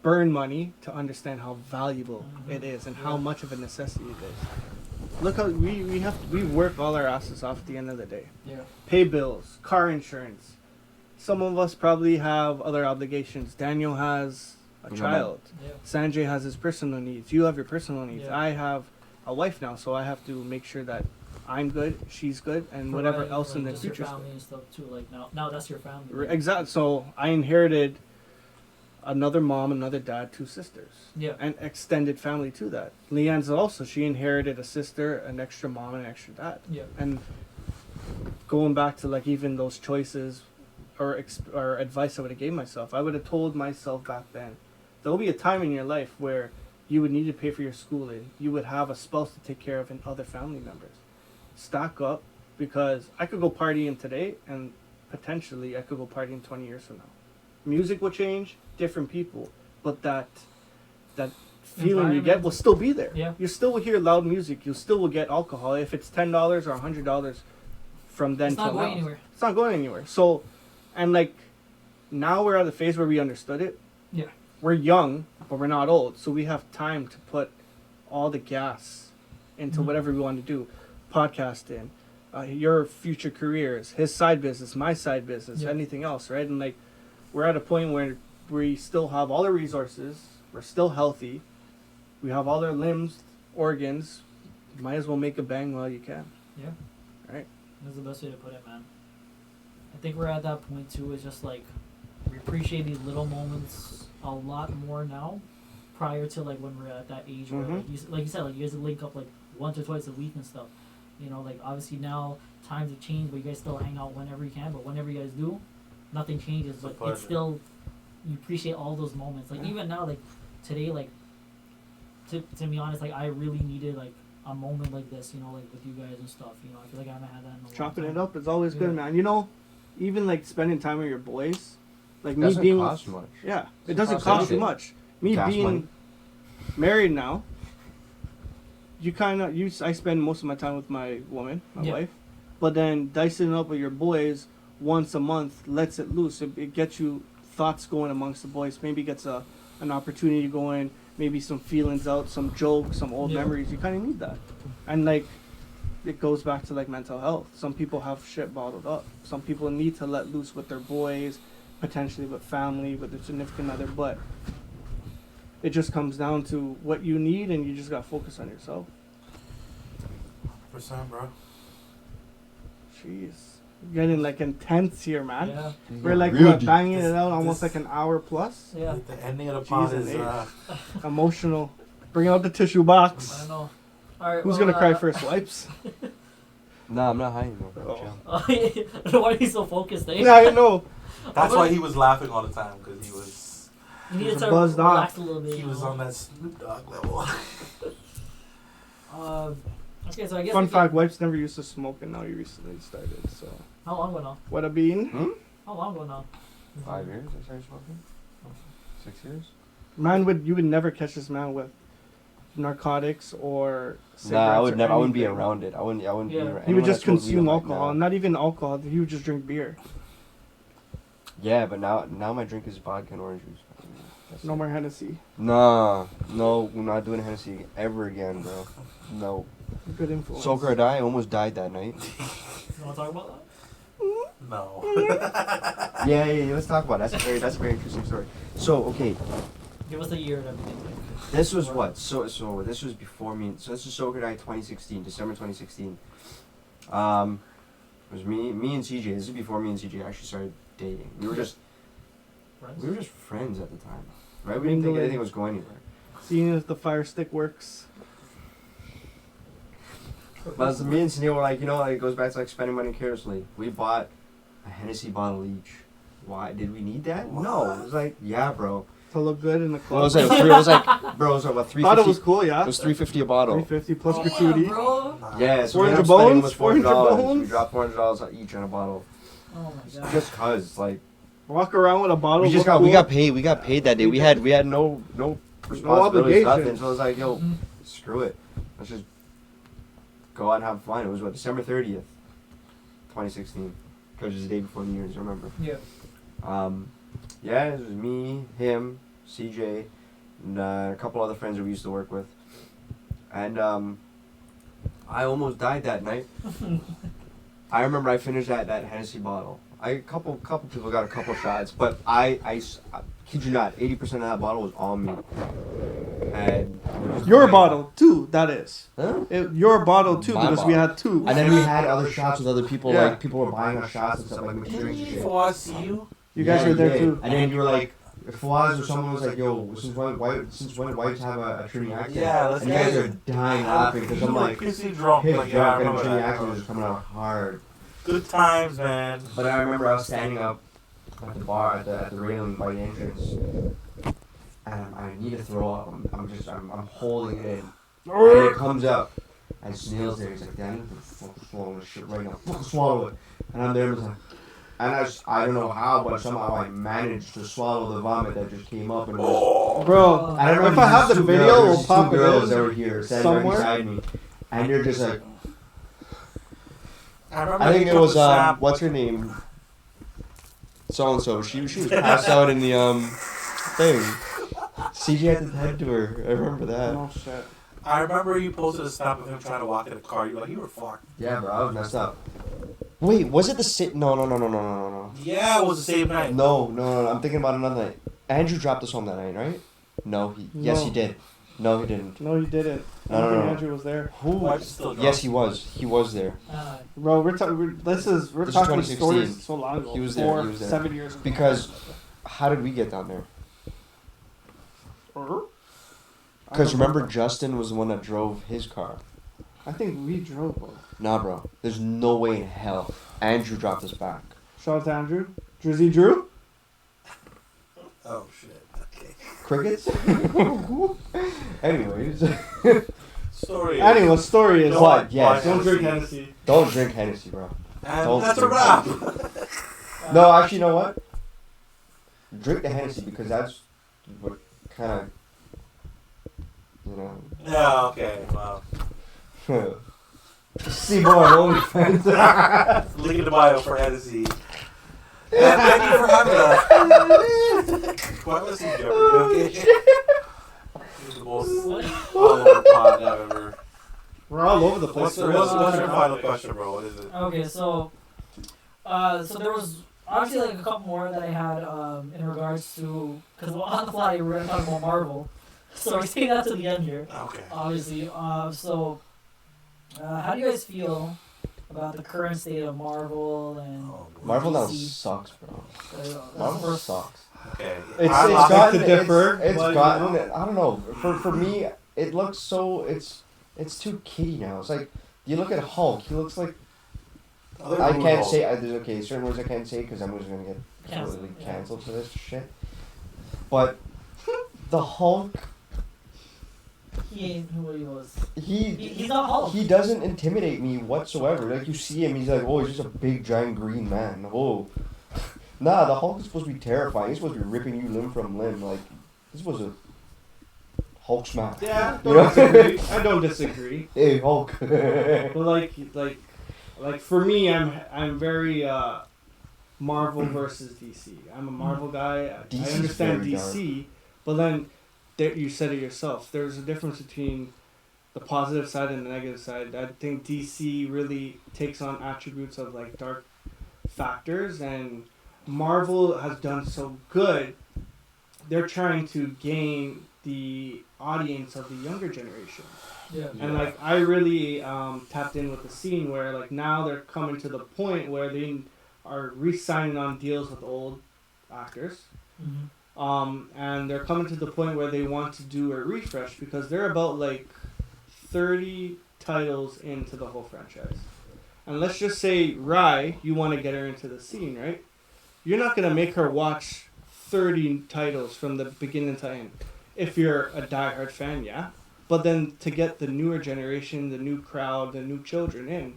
Speaker 4: burn money to understand how valuable it is and how much of a necessity it is. Look how we work all our asses off at the end of the day.
Speaker 1: Yeah.
Speaker 4: Pay bills, car insurance. Some of us probably have other obligations. Daniel has a
Speaker 2: Yeah.
Speaker 4: child.
Speaker 1: Yeah.
Speaker 4: Sanjay has his personal needs. You have your personal needs.
Speaker 1: Yeah.
Speaker 4: I have a wife now, so I have to make sure that I'm good, she's good, and whatever
Speaker 1: Providing,
Speaker 4: else in the
Speaker 1: just your
Speaker 4: future.
Speaker 1: family and stuff too. Like now that's your family.
Speaker 4: Exactly. So I inherited another mom, another dad, two sisters,
Speaker 1: Yeah.
Speaker 4: and extended family to that. Leanne's also, she inherited a sister, an extra mom, and an extra dad.
Speaker 1: Yeah.
Speaker 4: And going back to like even those choices or advice I would have gave myself, I would have told myself back then, there'll be a time in your life where you would need to pay for your schooling. You would have a spouse to take care of and other family members. Stock up, because I could go partying today and potentially I could go partying 20 years from now. Music will change, different people, but that feeling you get will still be there.
Speaker 1: Yeah.
Speaker 4: You still will hear loud music. You still will get alcohol. If it's $10 or $100 from then
Speaker 1: It's not
Speaker 4: till
Speaker 1: going
Speaker 4: now,
Speaker 1: anywhere.
Speaker 4: it's not going anywhere. So, and like now we're at the phase where we understood it.
Speaker 1: Yeah.
Speaker 4: We're young, but we're not old, so we have time to put all the gas into
Speaker 1: Mhm.
Speaker 4: whatever we want to do. Podcasting, your future careers, his side business, my side business,
Speaker 1: Yeah.
Speaker 4: anything else, right? And like we're at a point where we still have all the resources, we're still healthy, we have all our limbs, organs. You might as well make a bang while you can.
Speaker 1: Yeah.
Speaker 4: Right.
Speaker 1: That's the best way to put it, man. I think we're at that point too. It's just like we appreciate these little moments a lot more now, prior to like when we're at that age where, like you said, like you guys link up like once or twice a week and stuff. You know, like obviously now times have changed, but you guys still hang out whenever you can. But whenever you guys do, nothing changes.
Speaker 3: It's a
Speaker 1: But it's
Speaker 3: pleasure.
Speaker 1: still you appreciate all those moments. Like even now, like today, like to be honest, like I really needed like a moment like this, you know, like with you guys and stuff. You know, I feel like I haven't had that in a long
Speaker 4: Chopping
Speaker 1: time.
Speaker 4: it up is always good,
Speaker 1: Yeah.
Speaker 4: man. You know, even like spending time with your boys, like me
Speaker 2: Doesn't
Speaker 4: being
Speaker 2: cost much.
Speaker 4: yeah, it
Speaker 2: Doesn't
Speaker 4: doesn't
Speaker 2: cost
Speaker 4: cost you
Speaker 2: anything.
Speaker 4: much. Me
Speaker 2: Gas
Speaker 4: being
Speaker 2: money.
Speaker 4: married now, I spend most of my time with my woman, my
Speaker 1: Yeah.
Speaker 4: wife, but then dicing it up with your boys once a month lets it loose. It gets you thoughts going amongst the boys. Maybe gets an opportunity going. Maybe some feelings out, some jokes, some old
Speaker 1: Yeah.
Speaker 4: memories. You kind of need that, and like. It goes back to like mental health. Some people have shit bottled up. Some people need to let loose with their boys, potentially with family, with their significant other, but it just comes down to what you need and you just gotta focus on yourself.
Speaker 3: 100%, bro.
Speaker 4: Jeez. Getting like intense here, man.
Speaker 1: Yeah,
Speaker 4: We're like
Speaker 2: Real
Speaker 4: what,
Speaker 2: deep.
Speaker 4: banging it out almost
Speaker 3: This-
Speaker 4: like an hour plus.
Speaker 1: yeah.
Speaker 3: The ending of the pod
Speaker 4: Jeez,
Speaker 3: is
Speaker 4: and emotional. Bring out the tissue box.
Speaker 1: I know. All right.
Speaker 4: Who's
Speaker 1: well,
Speaker 4: gonna cry first? Wipes?
Speaker 2: Nah, I'm not high anymore.
Speaker 4: Oh.
Speaker 2: Chill.
Speaker 1: Why are you so focused, eh?
Speaker 4: Yeah, I know.
Speaker 3: That's why he was laughing all the time, because he was
Speaker 1: You need to
Speaker 4: He's
Speaker 1: start
Speaker 4: buzzed off.
Speaker 1: relax a little bit.
Speaker 3: he
Speaker 1: you
Speaker 3: was
Speaker 1: know?
Speaker 3: on that Snoop Dogg level.
Speaker 1: Okay, so I guess.
Speaker 4: Fun
Speaker 1: we can-
Speaker 4: fact: Wipes never used to smoke, and now he recently started. So,
Speaker 1: How long ago now?
Speaker 4: what a bean.
Speaker 1: How long ago now?
Speaker 2: 5 years I started smoking. 6 years.
Speaker 4: Man, you would never catch this man with narcotics or cigarettes.
Speaker 2: Nah, I would
Speaker 4: or
Speaker 2: never. I wouldn't be
Speaker 4: anything.
Speaker 2: around it. I wouldn't be
Speaker 1: Yeah.
Speaker 2: around.
Speaker 4: He would
Speaker 2: anyone
Speaker 4: just
Speaker 2: that smoked weed,
Speaker 4: consume
Speaker 2: I'm like,
Speaker 4: alcohol,
Speaker 2: nah.
Speaker 4: not even alcohol. He would just drink beer.
Speaker 2: Yeah, but now my drink is vodka and orange juice. That's
Speaker 4: No
Speaker 2: it.
Speaker 4: more Hennessy.
Speaker 2: Nah, no, we're not doing Hennessy ever again, bro. No.
Speaker 4: Good influence.
Speaker 2: Soak or die. I almost died that night.
Speaker 1: You want to talk about that?
Speaker 3: No.
Speaker 2: Yeah. Let's talk about it. That's a very interesting story. So okay,
Speaker 1: Give us the year and everything. Like.
Speaker 2: this was what? So this was before me. So this was Soak or Die 2016, December 2016. It was me and CJ. This is before me and CJ actually started dating. We were just friends at the time, right? We didn't think
Speaker 4: Mingling.
Speaker 2: anything was going anywhere.
Speaker 4: Seeing if the fire stick works.
Speaker 2: But so me and Suneil were like, you know, like, it goes back to like spending money carelessly. We bought a Hennessy bottle each. Why did we need that? No, it was like, yeah, bro.
Speaker 4: To look good in the
Speaker 2: Well,
Speaker 4: club.
Speaker 2: it was like, bro, it was like what,
Speaker 4: Thought it was
Speaker 2: 350?
Speaker 4: cool, yeah.
Speaker 2: It was $3.50 a bottle.
Speaker 4: 350 plus
Speaker 1: Yeah,
Speaker 4: gratuity.
Speaker 1: bro.
Speaker 2: Yeah, so we
Speaker 4: 400
Speaker 2: ended up spending
Speaker 4: bones?
Speaker 2: almost
Speaker 4: 400
Speaker 2: $400. We
Speaker 4: bones?
Speaker 2: dropped $400 each on a bottle,
Speaker 1: Oh my god.
Speaker 2: just cause like
Speaker 4: Walk around with a bottle.
Speaker 2: we
Speaker 4: look
Speaker 2: got
Speaker 4: cool.
Speaker 2: we got paid that day. We had no responsibilities,
Speaker 4: obligation.
Speaker 2: nothing. So I was like, yo,
Speaker 1: Mhm.
Speaker 2: screw it. Let's just go out and have fun. It was what, December 30th, 2016, because it was the day before New Year's. I remember.
Speaker 1: Yeah.
Speaker 2: Yeah, it was me, him, CJ, and a couple other friends that we used to work with. And I almost died that night. I remember I finished that Hennessy bottle. A couple people got a couple shots, but I kid you not, 80% of that bottle was on me. And
Speaker 4: Your bottle, too, that is.
Speaker 2: Huh?
Speaker 4: Your bottle, too,
Speaker 2: My
Speaker 4: because we
Speaker 2: bottle.
Speaker 4: had two.
Speaker 2: And then we had other shots with other people,
Speaker 4: Yeah.
Speaker 2: like people were buying us shots and stuff, like mixed drinks and shit.
Speaker 3: Before I see you,
Speaker 4: You guys were there, too.
Speaker 2: And then you were like, if Fawaz or someone was like, yo, since when whites have a Trini accent?
Speaker 3: Yeah, let's
Speaker 2: and you guys
Speaker 3: get
Speaker 2: are
Speaker 3: it.
Speaker 2: dying laughing because I'm like,
Speaker 3: pissy drunk.
Speaker 2: pissed
Speaker 3: Like,
Speaker 2: drunk
Speaker 3: yeah, I
Speaker 2: and the
Speaker 3: remember
Speaker 2: Trini
Speaker 3: that.
Speaker 2: accent was just coming out hard.
Speaker 3: Good times, man.
Speaker 2: But I remember I was standing up at the bar, at the railing by the entrance, and I need to throw up. I'm holding it in. And it comes up, and Suneil's there. He's like, "Danny, you can fucking swallow this shit right now. Fucking swallow it." And I'm there, and I don't know how, but somehow I managed to swallow the vomit that just came up and was.
Speaker 4: Bro,
Speaker 2: And I remember
Speaker 4: if I have the
Speaker 2: these two
Speaker 4: video,
Speaker 2: girls,
Speaker 4: we'll
Speaker 2: these
Speaker 4: pop
Speaker 2: two
Speaker 4: it
Speaker 2: girls
Speaker 4: in
Speaker 2: that were here, standing right
Speaker 4: somewhere.
Speaker 2: beside me, and they're just like,
Speaker 3: I remember
Speaker 2: I think
Speaker 3: you
Speaker 2: it
Speaker 3: took
Speaker 2: was
Speaker 3: the snap.
Speaker 2: what's her name? So and so. She was passed out in the thing. CJ had to head to her. I remember that.
Speaker 4: Oh, shit.
Speaker 3: I remember you posted a snap of him trying to walk in the car. You were like, you were fucked.
Speaker 2: Yeah, bro, I was messed up. Wait, was it the sit? No.
Speaker 3: Yeah, it was the same night.
Speaker 2: No. I'm thinking about another night. Andrew dropped us home that night, right? No, yes
Speaker 4: No.
Speaker 2: he did. No, he didn't.
Speaker 4: No, you didn't.
Speaker 2: No,
Speaker 4: I don't
Speaker 2: no,
Speaker 4: think
Speaker 2: no.
Speaker 4: Andrew was there.
Speaker 2: Who?
Speaker 3: Wife's still drunk.
Speaker 2: Yes, he was. He was there.
Speaker 4: Bro, we're
Speaker 2: This
Speaker 4: talking
Speaker 2: is
Speaker 4: talking
Speaker 2: 2016.
Speaker 4: stories so long ago.
Speaker 2: He was there,
Speaker 4: 4,
Speaker 2: he was there.
Speaker 4: 7 years ago.
Speaker 2: Because how did we get down there? Because remember, Justin was the one that drove his car.
Speaker 4: I think we drove, bro.
Speaker 2: Nah, bro. There's no way in hell. Andrew dropped us back.
Speaker 4: Shout out to Andrew. Drizzy Drew?
Speaker 3: Oh shit. Okay.
Speaker 2: Crickets. Anyways,
Speaker 3: Story.
Speaker 4: Anyway, story is
Speaker 2: What? Yes.
Speaker 4: don't drink Hennessy.
Speaker 2: don't drink Hennessy, bro.
Speaker 3: And
Speaker 2: Don't
Speaker 3: that's a
Speaker 2: drink
Speaker 3: wrap.
Speaker 2: No, actually, you know what? Drink the Hennessy because that's what kind of, you know.
Speaker 3: Yeah. Okay. Wow.
Speaker 2: See, boy, OnlyFans.
Speaker 3: Link in the bio for Hennessy. And thank you for having us. Why was he Jeopardy? Okay. This is the most all over pod I've ever.
Speaker 4: We're all over the place.
Speaker 3: What's your final question, bro? What is it?
Speaker 1: Okay, so there was obviously like a couple more that I had in regards to, because on the fly we're gonna talk about Marvel, so we're taking that to the end here.
Speaker 3: Okay.
Speaker 1: Obviously, so how do you guys feel about the current state of Marvel and
Speaker 2: Marvel now
Speaker 1: DC?
Speaker 2: sucks, bro.
Speaker 1: That's
Speaker 2: Marvel
Speaker 1: the
Speaker 2: sucks.
Speaker 3: Okay.
Speaker 2: It's
Speaker 3: I'm not-
Speaker 2: gotten
Speaker 4: to differ,
Speaker 2: It's
Speaker 4: but,
Speaker 2: gotten.
Speaker 4: you know.
Speaker 2: I don't know. For me, it looks so. It's too kiddie now. It's like you look at Hulk. He looks like
Speaker 3: Other
Speaker 2: I
Speaker 3: people
Speaker 2: can't
Speaker 3: know.
Speaker 2: say. There's okay certain words I can't say because I'm just gonna get
Speaker 1: Cancelled,
Speaker 2: totally
Speaker 1: yeah.
Speaker 2: canceled for this shit. But the Hulk,
Speaker 1: He ain't who he was.
Speaker 2: he's
Speaker 1: not Hulk.
Speaker 2: He doesn't intimidate me whatsoever. Like you see him, he's like, oh, he's just a big giant green man. Oh, nah, the Hulk is supposed to be terrifying. He's supposed to be ripping you limb from limb. Like this was a Hulk smash.
Speaker 4: Yeah,
Speaker 2: You know?
Speaker 4: disagree. I don't disagree.
Speaker 2: Hey Hulk.
Speaker 4: But like for me, I'm very Marvel versus DC. I'm a Marvel guy. I
Speaker 2: DC's
Speaker 4: understand
Speaker 2: very
Speaker 4: DC, but then you said it yourself. There's a difference between the positive side and the negative side. I think DC really takes on attributes of like dark factors, and Marvel has done so good. They're trying to gain the audience of the younger generation.
Speaker 1: Yeah.
Speaker 4: And like I really tapped in with the scene where like now they're coming to the point where they are re-signing on deals with old actors.
Speaker 1: Mhm.
Speaker 4: And they're coming to the point where they want to do a refresh because they're about like 30 titles into the whole franchise. And let's just say Rye, you want to get her into the scene, right? You're not going to make her watch 30 titles from the beginning to end. If you're a diehard fan, yeah. But then to get the newer generation, the new crowd, the new children in,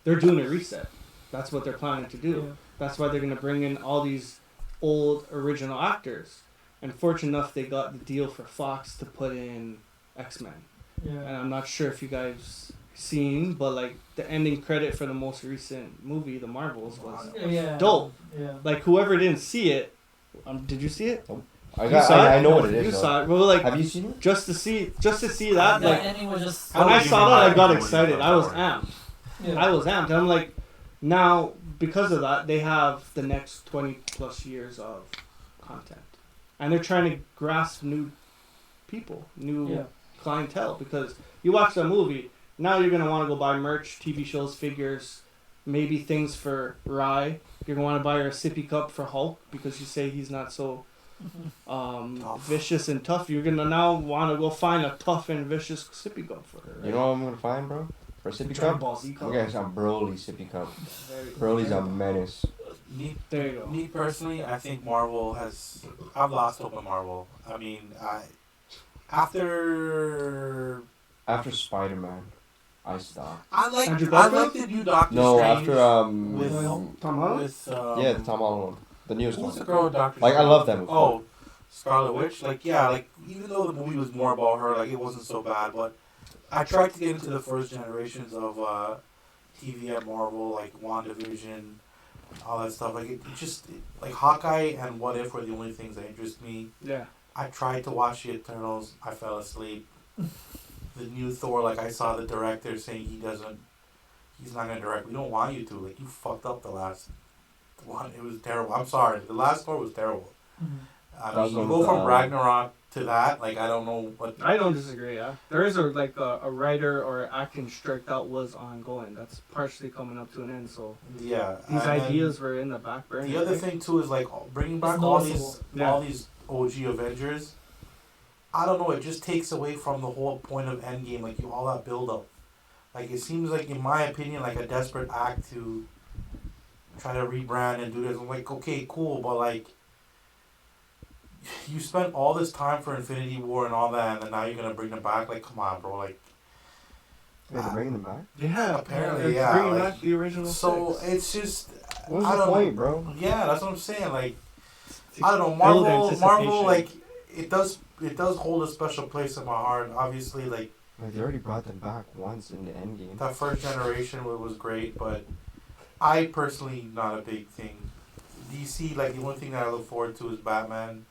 Speaker 4: they're doing a reset. That's what they're planning to do.
Speaker 1: Yeah.
Speaker 4: That's why they're going to bring in all these old original actors. And fortunate enough, they got the deal for Fox to put in X-Men. And
Speaker 1: Yeah.
Speaker 4: I'm not sure if you guys seen, but like the ending credit for the most recent movie, The Marvels, was
Speaker 1: Yeah.
Speaker 4: dope.
Speaker 1: Yeah.
Speaker 4: Like whoever didn't see it, did you see it?
Speaker 2: I know what it is.
Speaker 4: You
Speaker 2: though.
Speaker 4: saw it. Well, like
Speaker 2: Have you seen it?
Speaker 4: just to see that,
Speaker 1: The
Speaker 4: like
Speaker 1: ending was just.
Speaker 4: when I
Speaker 3: would you
Speaker 4: saw that, I got
Speaker 3: remind me
Speaker 4: excited.
Speaker 3: when you
Speaker 4: I was
Speaker 3: first
Speaker 4: amped.
Speaker 1: Yeah.
Speaker 4: I was amped. And I'm like, now because of that, they have the next 20 plus years of content, and they're trying to grasp new people, new
Speaker 1: Yeah.
Speaker 4: clientele. Because you watch the movie, now you're gonna want to go buy merch, TV shows, figures, maybe things for Rye. You're gonna want to buy her a sippy cup for Hulk because you say he's not so
Speaker 3: Tough.
Speaker 4: vicious and tough. You're gonna now want to go find a tough and vicious sippy cup for her. Right?
Speaker 2: You know what I'm gonna find, bro? For a sippy
Speaker 4: Dragon
Speaker 2: cup?
Speaker 4: Ball Z cup.
Speaker 2: I'm getting some Broly sippy cup.
Speaker 4: Very-
Speaker 2: Broly's a menace.
Speaker 4: There you go.
Speaker 3: Me personally, I think Marvel has. I've lost hope in Marvel. I mean, after
Speaker 2: After Spider-Man, I stopped.
Speaker 3: I
Speaker 4: Andrew
Speaker 3: like
Speaker 4: Garfield?
Speaker 3: the new Doctor
Speaker 2: No,
Speaker 3: Strange
Speaker 2: after
Speaker 3: with
Speaker 4: Tom Holland?
Speaker 3: with
Speaker 2: yeah, the Tom Holland one, the newest
Speaker 3: who's
Speaker 2: one.
Speaker 3: the girl with Doctor
Speaker 2: Like I
Speaker 3: Strange?
Speaker 2: love that movie.
Speaker 3: Oh, Scarlet Witch. Like yeah, like even though the movie was more about her, like it wasn't so bad. But I tried to get into the first generations of TV at Marvel, like WandaVision, all that stuff. Like it just like Hawkeye and What If were the only things that interest me.
Speaker 4: Yeah.
Speaker 3: I tried to watch the Eternals. I fell asleep. The new Thor, like I saw the director saying he's not gonna direct. We don't want you to. Like you fucked up the last one. It was terrible. I'm sorry. The last Thor was terrible.
Speaker 1: Mhm.
Speaker 3: I
Speaker 2: That
Speaker 3: mean, you
Speaker 2: was
Speaker 3: go
Speaker 2: with,
Speaker 3: from Ragnarok to that. Like I don't know what.
Speaker 4: I don't disagree. Yeah, there is a writer or acting strike that was ongoing. That's partially coming up to an end. So
Speaker 3: Yeah.
Speaker 4: these
Speaker 3: and then
Speaker 4: ideas were in the back burner.
Speaker 3: The other
Speaker 4: right?
Speaker 3: thing too is like bringing back
Speaker 1: It's
Speaker 3: all
Speaker 1: noticeable.
Speaker 3: these
Speaker 4: Yeah.
Speaker 3: all these OG Avengers. I don't know. It just takes away from the whole point of Endgame. Like all that build up. Like it seems like, in my opinion, like a desperate act to try to rebrand and do this. I'm like, okay, cool, but like, you spent all this time for Infinity War and all that, and then now you're gonna bring them back. Like, come on, bro. Like,
Speaker 2: Wait, they're bringing them back?
Speaker 4: Yeah,
Speaker 3: apparently,
Speaker 4: they're
Speaker 3: yeah.
Speaker 4: bringing
Speaker 3: Like,
Speaker 4: back the original.
Speaker 3: so
Speaker 4: 6.
Speaker 3: it's just,
Speaker 2: What's
Speaker 3: I
Speaker 2: the
Speaker 3: don't
Speaker 2: point,
Speaker 3: know.
Speaker 2: bro?
Speaker 3: Yeah, that's what I'm saying. Like,
Speaker 4: To
Speaker 3: I don't know.
Speaker 4: build
Speaker 3: Marvel,
Speaker 4: anticipation.
Speaker 3: like, it does hold a special place in my heart. Obviously, like,
Speaker 2: They already brought them back once in the Endgame.
Speaker 3: that first generation was great, but I personally not a big thing. DC, like, the only thing that I look forward to is Batman.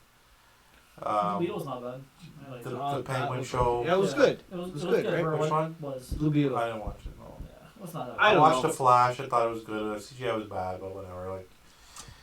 Speaker 1: Blue Beetle's not bad. I like
Speaker 3: The,
Speaker 1: it.
Speaker 3: the
Speaker 4: that
Speaker 3: Penguin
Speaker 4: was-
Speaker 3: show.
Speaker 4: Yeah, it was
Speaker 1: Yeah.
Speaker 4: good.
Speaker 1: It was
Speaker 4: good,
Speaker 1: good
Speaker 4: right?
Speaker 1: for
Speaker 3: Which
Speaker 1: what
Speaker 3: one?
Speaker 1: it was.
Speaker 4: Blue Beetle.
Speaker 3: I didn't watch it. No.
Speaker 1: Yeah, it was not that
Speaker 4: I
Speaker 3: I
Speaker 4: don't
Speaker 3: watched
Speaker 4: know.
Speaker 3: The Flash. I thought it was good. The CGI was bad, but whatever. Like,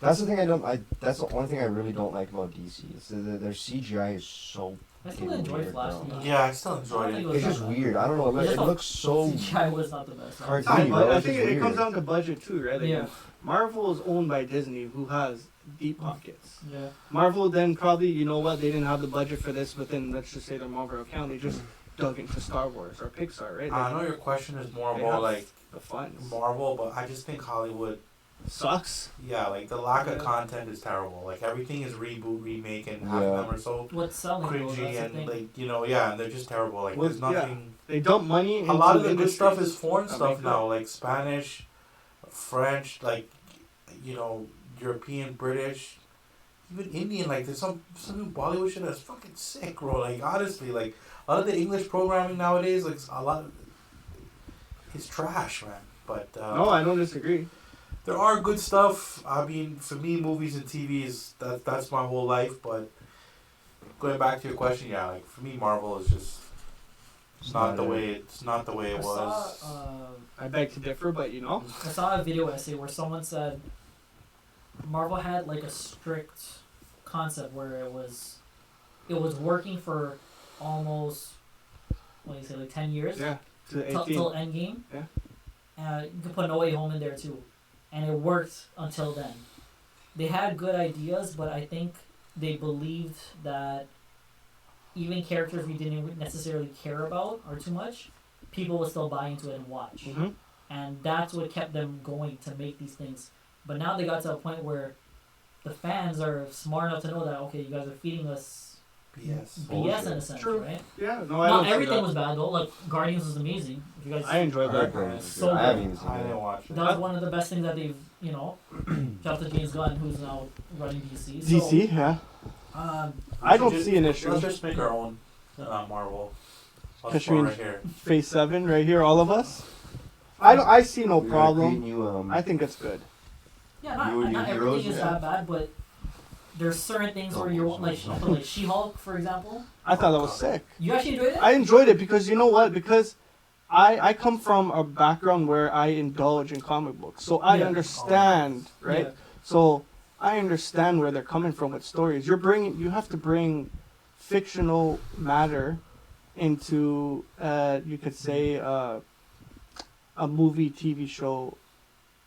Speaker 2: That's the thing I don't. That's the one thing I really don't like about DC. Is that their CGI is so.
Speaker 1: I still
Speaker 2: fucking
Speaker 1: enjoy
Speaker 2: weird,
Speaker 1: Flash.
Speaker 2: bro.
Speaker 1: you know.
Speaker 3: yeah, I still
Speaker 1: I
Speaker 3: enjoyed
Speaker 1: don't
Speaker 3: it.
Speaker 1: think
Speaker 2: It's just weird. I don't know. It looks so.
Speaker 1: CGI was not the best.
Speaker 2: Cartoony,
Speaker 4: I
Speaker 2: bro. It's
Speaker 4: think
Speaker 2: just
Speaker 4: it comes
Speaker 2: weird.
Speaker 4: down to budget too, right? Like,
Speaker 1: Yeah.
Speaker 4: Marvel is owned by Disney, who has deep pockets.
Speaker 1: Yeah.
Speaker 4: Marvel then probably, you know what, they didn't have the budget for this within, let's just say, their Marvel account. They just dug into Star Wars or Pixar, right?
Speaker 3: I know your question is more
Speaker 4: they
Speaker 3: about
Speaker 4: have
Speaker 3: like
Speaker 4: the funds.
Speaker 3: Marvel, but I just think Hollywood.
Speaker 4: Sucks.
Speaker 3: Yeah, like the lack of
Speaker 4: Yeah.
Speaker 3: content is terrible. Like everything is reboot, remake, and half
Speaker 2: Yeah.
Speaker 3: of them are so
Speaker 1: What's selling though,
Speaker 3: cringy
Speaker 1: that's the
Speaker 3: and
Speaker 1: thing.
Speaker 3: like yeah, and they're just terrible. Like
Speaker 4: Well,
Speaker 3: there's
Speaker 4: yeah.
Speaker 3: nothing.
Speaker 4: They dump money into
Speaker 3: A lot of the good
Speaker 4: industries
Speaker 3: stuff is foreign
Speaker 4: that
Speaker 3: stuff
Speaker 4: make
Speaker 3: now, like Spanish, French, like European, British, even Indian. Like there's some new Bollywood shit that's fucking sick, bro. Like honestly, like a lot of the English programming nowadays, like a lot of it's trash, man. But
Speaker 4: No, I don't disagree.
Speaker 3: there are good stuff. I mean, for me, movies and TV is that's my whole life. But going back to your question, yeah, like for me, Marvel is just it's not the way it
Speaker 1: I
Speaker 3: was.
Speaker 1: saw,
Speaker 4: I beg to differ, but you know.
Speaker 1: I saw a video essay where someone said Marvel had like a strict concept where it was working for almost what do you say, like 10 years
Speaker 4: Yeah. To
Speaker 1: till
Speaker 4: 18.
Speaker 1: Endgame.
Speaker 4: Yeah.
Speaker 1: You could put No Way Home in there too, and it worked until then. They had good ideas, but I think they believed that even characters we didn't necessarily care about or too much, people would still buy into it and watch.
Speaker 4: Mm-hmm.
Speaker 1: And that's what kept them going to make these things. But now they got to a point where the fans are smart enough to know that, okay, you guys are feeding us
Speaker 3: BS.
Speaker 1: BS in a sense,
Speaker 4: True.
Speaker 1: right?
Speaker 4: Yeah, no, I
Speaker 1: Not
Speaker 4: don't see
Speaker 1: everything
Speaker 4: that.
Speaker 1: was bad though. Like Guardians was amazing. If you guys,
Speaker 4: I enjoyed that.
Speaker 1: So
Speaker 2: I haven't
Speaker 1: good.
Speaker 2: even seen
Speaker 3: I didn't
Speaker 2: it.
Speaker 3: watch it.
Speaker 1: that was one of the best things that they've, shout to James Gunn, who's now running DC.
Speaker 4: DC, yeah.
Speaker 1: So,
Speaker 4: I don't
Speaker 3: Just-
Speaker 4: see an issue.
Speaker 3: Let's just make our own Marvel. Us
Speaker 4: Because
Speaker 3: four
Speaker 4: you-
Speaker 3: right here.
Speaker 4: Phase 7 right here, all of us. I see no
Speaker 2: We gotta create
Speaker 4: problem.
Speaker 2: new,
Speaker 4: I think it's good.
Speaker 1: yeah, not,
Speaker 2: New
Speaker 1: not
Speaker 2: heroes,
Speaker 1: everything is
Speaker 2: yeah.
Speaker 1: that bad, but there's certain things where you want, like She-Hulk, for example.
Speaker 4: I thought that was sick.
Speaker 1: You actually enjoyed it?
Speaker 4: I enjoyed it because you know what? Because I come from a background where I indulge in comic books. So I
Speaker 1: Yeah.
Speaker 4: understand, right?
Speaker 1: Yeah.
Speaker 4: So I understand where they're coming from with stories. You have to bring fictional matter into, you could say, a movie, TV show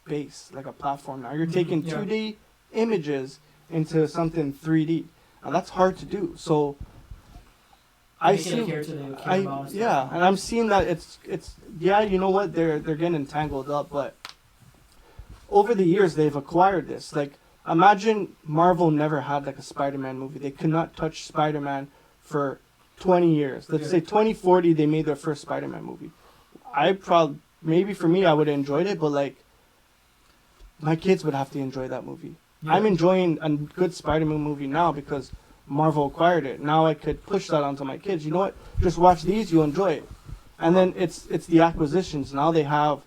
Speaker 4: base, like a platform now. You're taking
Speaker 1: Yeah.
Speaker 4: 2D images into something 3D. Now that's hard to do. So I
Speaker 1: Make it a
Speaker 4: see,
Speaker 1: character they would care about and stuff.
Speaker 4: yeah, and I'm seeing that it's yeah, you know what, they're getting tangled up, but over the years they've acquired this. Like imagine Marvel never had like a Spider-Man movie. They could not touch Spider-Man for 20 years. Let's
Speaker 1: Yeah.
Speaker 4: say 2040 they made their first Spider-Man movie. Maybe for me I would have enjoyed it, but like my kids would have to enjoy that movie.
Speaker 1: Yeah.
Speaker 4: I'm enjoying a good Spider-Man movie now because Marvel acquired it. Now I could push that onto my kids. You know what? Just watch these, you'll enjoy it. And then it's the acquisitions. Now they have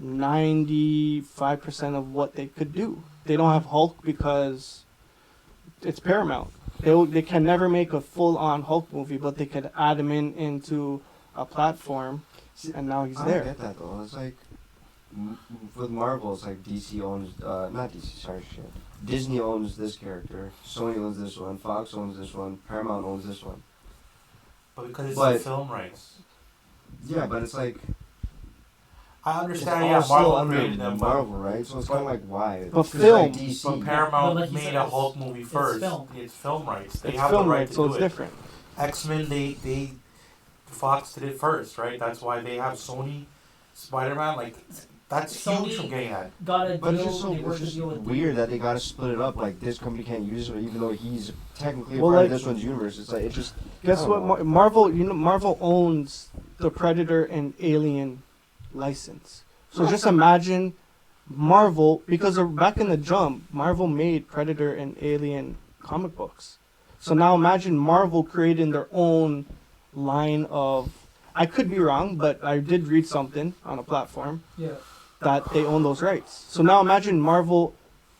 Speaker 4: 95% of what they could do. They don't have Hulk because it's Paramount. They can never make a full-on Hulk movie, but they could add him into a platform, and now he's
Speaker 2: I
Speaker 4: there.
Speaker 2: don't get that though. It's like with Marvel, it's like DC owns not DC. Sorry, shit. Disney owns this character. Sony owns this one. Fox owns this one. Paramount owns this one.
Speaker 3: But because it's
Speaker 2: But-
Speaker 3: the film rights.
Speaker 2: Yeah, but it's like
Speaker 3: I
Speaker 2: it's
Speaker 3: understand,
Speaker 2: all
Speaker 3: yeah,
Speaker 2: still
Speaker 3: Marvel
Speaker 2: under
Speaker 3: created them, but
Speaker 2: Marvel, right? So it's kind of like why?
Speaker 4: But
Speaker 2: 'Cause it's
Speaker 4: film-
Speaker 2: like DC.
Speaker 3: But Paramount
Speaker 1: But like you
Speaker 3: made
Speaker 1: said,
Speaker 3: a
Speaker 1: it's-
Speaker 3: Hulk movie first.
Speaker 1: film.
Speaker 3: It's film rights. They
Speaker 4: It's
Speaker 3: have
Speaker 4: film
Speaker 3: the right
Speaker 4: rights,
Speaker 3: to
Speaker 4: so
Speaker 3: do
Speaker 4: it's
Speaker 3: it.
Speaker 4: different.
Speaker 3: X-Men, Fox did it first, right? That's why they have Sony, Spider-Man. Like, That's
Speaker 1: Sony
Speaker 3: huge from getting that.
Speaker 1: got a
Speaker 2: But
Speaker 1: deal.
Speaker 2: it's just so
Speaker 1: They worked a deal with
Speaker 2: weird that they gotta split it up. Like this company can't use it, even though he's technically a
Speaker 4: Well,
Speaker 2: part
Speaker 4: like-
Speaker 2: of this one's universe. It's like it just.
Speaker 4: Guess
Speaker 2: I
Speaker 4: what?
Speaker 2: don't know.
Speaker 4: Marvel, Marvel owns the Predator and Alien license. So just imagine Marvel, because back in the jump, Marvel made Predator and Alien comic books. So now imagine Marvel creating their own line of. I could be wrong, but I did read something on a platform
Speaker 1: Yeah.
Speaker 4: that they own those rights. So now imagine Marvel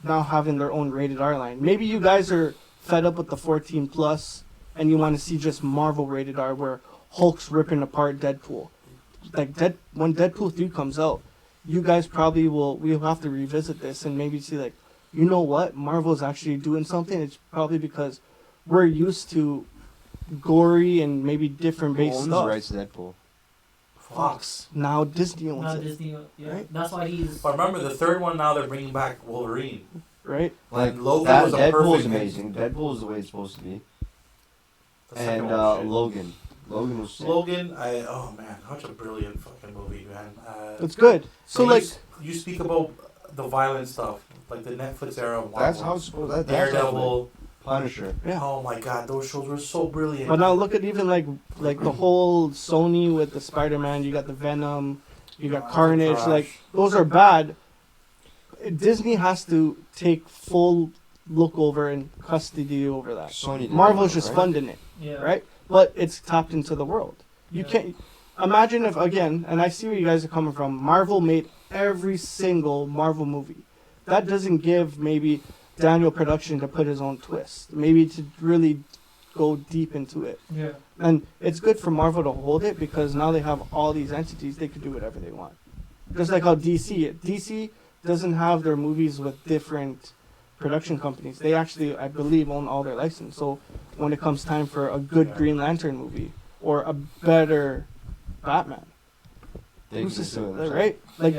Speaker 4: now having their own rated R line. Maybe you guys are fed up with the 14 plus and you want to see just Marvel rated R where Hulk's ripping apart Deadpool. Like when Deadpool 3 comes out, you guys probably we'll have to revisit this and maybe see like, you know what, Marvel's actually doing something. It's probably because we're used to gory and maybe different
Speaker 2: Who
Speaker 4: based
Speaker 2: owns the
Speaker 4: stuff.
Speaker 2: rights to Deadpool?
Speaker 3: Fox.
Speaker 4: Now Disney owns
Speaker 1: Not
Speaker 4: it,
Speaker 1: Disney. Yeah.
Speaker 4: Right?
Speaker 1: That's why he's.
Speaker 3: But remember, the third one now they're bringing back Wolverine.
Speaker 4: right?
Speaker 2: Like
Speaker 3: And Logan
Speaker 2: that
Speaker 3: was a
Speaker 2: Deadpool's
Speaker 3: perfect-
Speaker 2: amazing. Deadpool's the way it's supposed to be.
Speaker 3: The second
Speaker 2: And
Speaker 3: one, shit.
Speaker 2: Logan. Logan was sick.
Speaker 3: Logan, oh man, such a brilliant fucking movie, man.
Speaker 4: It's good. So
Speaker 3: you
Speaker 4: like,
Speaker 3: you speak about the violent stuff, like the Netflix era of
Speaker 2: That's
Speaker 3: Marvel.
Speaker 2: how it's supposed. That's how it's
Speaker 3: Daredevil.
Speaker 2: Punisher.
Speaker 4: yeah.
Speaker 3: Oh my god, those shows were so brilliant.
Speaker 4: But now look at even like the whole Sony with the Spider-Man. You got the Venom, you got
Speaker 3: Yeah,
Speaker 4: Carnage.
Speaker 3: trash.
Speaker 4: Like those are bad. Disney has to take full look over and custody over that.
Speaker 2: Sony did
Speaker 4: Marvel's
Speaker 2: that,
Speaker 4: just
Speaker 2: right?
Speaker 4: funding it,
Speaker 1: Yeah.
Speaker 4: right? But it's tapped into the world. You
Speaker 1: Yeah.
Speaker 4: can't imagine if again, and I see where you guys are coming from. Marvel made every single Marvel movie. That doesn't give maybe Daniel Production to put his own twist, maybe to really go deep into it.
Speaker 1: Yeah.
Speaker 4: And it's good for Marvel to hold it because now they have all these entities. They can do whatever they want. Just like how DC doesn't have their movies with different production companies. They actually, I believe, own all their license. So when it comes time for a good
Speaker 3: Yeah.
Speaker 4: Green Lantern movie or a better Batman,
Speaker 2: They
Speaker 4: who's
Speaker 2: can
Speaker 4: to
Speaker 2: do it
Speaker 4: say,
Speaker 2: themselves.
Speaker 4: right? Like,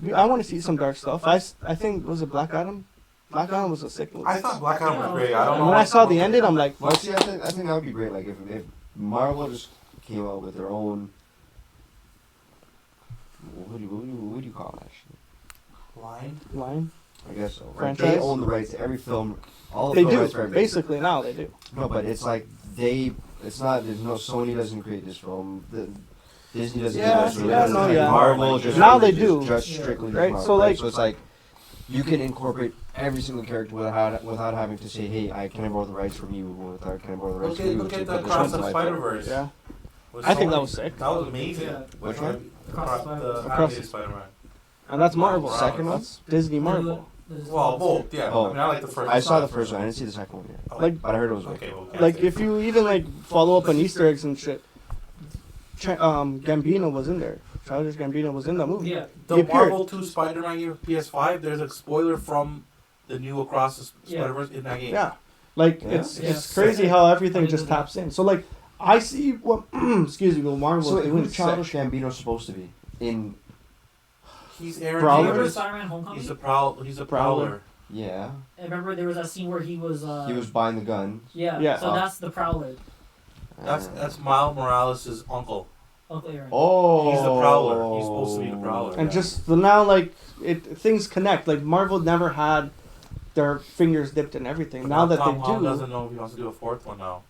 Speaker 1: Yeah.
Speaker 4: I want to see some dark stuff. I think, was it Black Adam? Black Adam was a sick movie.
Speaker 3: I thought Black Adam was
Speaker 1: Yeah.
Speaker 3: great. I don't
Speaker 4: And
Speaker 3: know.
Speaker 4: when I saw the ending, I'm like,
Speaker 2: Well, see, I think that would be great. Like if Marvel just came out with their own. What do you call that shit?
Speaker 3: Line.
Speaker 4: line.
Speaker 2: I guess so. Right?
Speaker 4: Franchise?
Speaker 2: They own the rights to every film. All the
Speaker 4: They
Speaker 2: film
Speaker 4: do.
Speaker 2: rights for everything.
Speaker 4: Basically, now they do.
Speaker 2: No, but it's like they. It's not. There's no. Sony doesn't create this film. Disney doesn't
Speaker 4: Yeah,
Speaker 2: do this. Or
Speaker 4: yeah,
Speaker 2: this.
Speaker 4: no,
Speaker 2: Like,
Speaker 4: yeah.
Speaker 2: Marvel just
Speaker 4: Now they
Speaker 2: just-
Speaker 4: do.
Speaker 2: just
Speaker 1: Yeah.
Speaker 2: strictly
Speaker 4: Right,
Speaker 2: Marvel,
Speaker 4: so, like-
Speaker 2: so it's like you can incorporate every single character without having to say, hey, can I borrow the rights from you? Or can I borrow the rights
Speaker 3: Look
Speaker 2: from you?
Speaker 3: at
Speaker 2: to
Speaker 3: the
Speaker 2: put this
Speaker 3: Cross
Speaker 2: into
Speaker 3: the
Speaker 2: my
Speaker 3: Spider
Speaker 2: film?
Speaker 3: Verse.
Speaker 4: Yeah. I think that was sick.
Speaker 3: That was amazing.
Speaker 1: Yeah.
Speaker 2: Which one?
Speaker 1: Across the
Speaker 3: The
Speaker 1: Spider-Verse.
Speaker 3: animated Spider-Man.
Speaker 4: And that's Marvel.
Speaker 3: Wow.
Speaker 2: Second one?
Speaker 4: That's Disney Marvel.
Speaker 3: Well, both. Yeah.
Speaker 2: Oh.
Speaker 3: I mean, I like the first.
Speaker 2: I saw
Speaker 3: one.
Speaker 2: the first one. I didn't see the second one yet,
Speaker 3: Oh,
Speaker 4: Like-
Speaker 2: but I heard it was okay.
Speaker 3: okay. Well,
Speaker 4: Like if you even like follow up on Easter eggs and shit, Gambino was in there. Childish Gambino was in that movie.
Speaker 1: Yeah.
Speaker 3: the
Speaker 4: he appeared.
Speaker 3: Marvel 2 Spider-Man game for PS5, there's a spoiler from the new Across the
Speaker 1: Yeah.
Speaker 3: Spider-Verse in that game.
Speaker 4: Yeah. Like
Speaker 2: Yeah.
Speaker 4: it's
Speaker 1: Yeah.
Speaker 4: crazy how everything
Speaker 1: I
Speaker 4: just
Speaker 1: did that.
Speaker 4: taps in. So like I see what excuse me, what Marvel
Speaker 2: So
Speaker 4: is doing.
Speaker 2: who's
Speaker 4: is
Speaker 2: Childish
Speaker 4: sick.
Speaker 2: Gambino supposed to be in?
Speaker 3: He's Aaron
Speaker 4: Prowler?
Speaker 1: Remember
Speaker 3: Davis.
Speaker 1: Spider-Man Homecoming?
Speaker 3: He's a
Speaker 4: Prowler.
Speaker 3: prowler.
Speaker 2: Yeah,
Speaker 1: I remember there was that scene where he was.
Speaker 2: he was buying the gun.
Speaker 1: Yeah.
Speaker 4: Yeah.
Speaker 1: So
Speaker 2: Oh.
Speaker 1: that's the Prowler.
Speaker 3: That's Miles Morales' uncle.
Speaker 1: Uncle Aaron.
Speaker 2: Oh,
Speaker 3: He's the Prowler. He's supposed to be the Prowler.
Speaker 4: And
Speaker 2: Yeah.
Speaker 4: just now like things connect. Like Marvel never had their fingers dipped in everything.
Speaker 3: But
Speaker 4: Now that
Speaker 3: Tom
Speaker 4: they
Speaker 3: Holland
Speaker 4: do,
Speaker 3: doesn't know if he wants to do a fourth one now.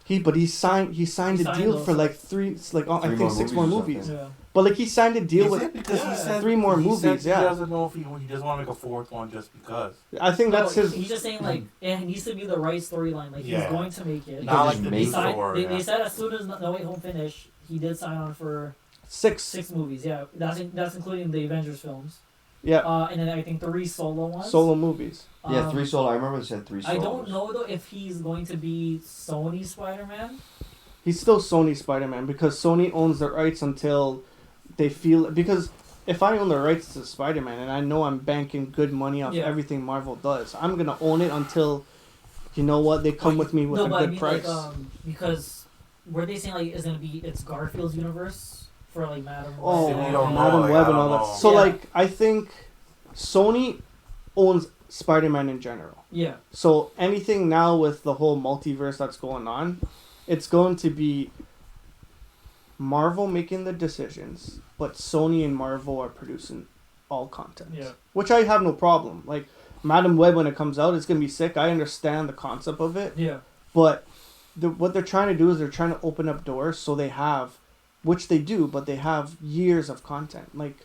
Speaker 4: he signed a
Speaker 1: signed
Speaker 4: deal
Speaker 1: those.
Speaker 4: for like I
Speaker 2: Three
Speaker 4: think
Speaker 2: more
Speaker 4: 6 more
Speaker 2: movies or
Speaker 4: movies.
Speaker 1: Yeah.
Speaker 4: But like he signed a deal
Speaker 3: Is
Speaker 4: with
Speaker 3: it? Because he said
Speaker 4: 3 more
Speaker 3: he
Speaker 4: movies.
Speaker 3: said
Speaker 4: Yeah.
Speaker 3: He doesn't know if he doesn't want to make a fourth one just because.
Speaker 4: I think that's
Speaker 1: No,
Speaker 4: his.
Speaker 1: He's just saying like it needs to be the right storyline. Like
Speaker 3: Yeah.
Speaker 1: he's going to make it.
Speaker 3: Not
Speaker 2: just
Speaker 3: like the
Speaker 2: make
Speaker 1: He
Speaker 3: new
Speaker 1: signed,
Speaker 3: Thor.
Speaker 1: they said as soon as No Way Home finished, he did sign on for 6 movies. Yeah, that's including the Avengers films.
Speaker 4: Yeah,
Speaker 1: And then I think 3 solo ones.
Speaker 4: solo movies.
Speaker 2: Yeah,
Speaker 1: Um,
Speaker 2: 3 solo. I remember they said 3
Speaker 1: I
Speaker 2: solos.
Speaker 1: don't know though if he's going to be Sony Spider-Man.
Speaker 4: He's still Sony Spider-Man because Sony owns the rights until they feel. Because if I own the rights to Spider-Man and I know I'm banking good money off
Speaker 1: Yeah.
Speaker 4: everything Marvel does, I'm gonna own it until, you know what, they come with me with
Speaker 1: No,
Speaker 4: a
Speaker 1: but I
Speaker 4: good
Speaker 1: mean
Speaker 4: price.
Speaker 1: like because were they saying like it's gonna be it's Garfield's universe for like Madam
Speaker 4: Oh,
Speaker 3: See, we
Speaker 1: Web?
Speaker 3: don't know,
Speaker 4: Madam
Speaker 3: like,
Speaker 4: Web
Speaker 3: I
Speaker 4: and all
Speaker 3: don't
Speaker 4: that.
Speaker 3: know.
Speaker 4: So
Speaker 1: Yeah.
Speaker 4: like I think Sony owns Spider-Man in general.
Speaker 1: Yeah.
Speaker 4: So anything now with the whole multiverse that's going on, it's going to be Marvel making the decisions, but Sony and Marvel are producing all content.
Speaker 1: Yeah.
Speaker 4: Which I have no problem. Like Madam Web, when it comes out, it's gonna be sick. I understand the concept of it,
Speaker 1: Yeah.
Speaker 4: but what they're trying to do is they're trying to open up doors so they have, which they do, but they have years of content. Like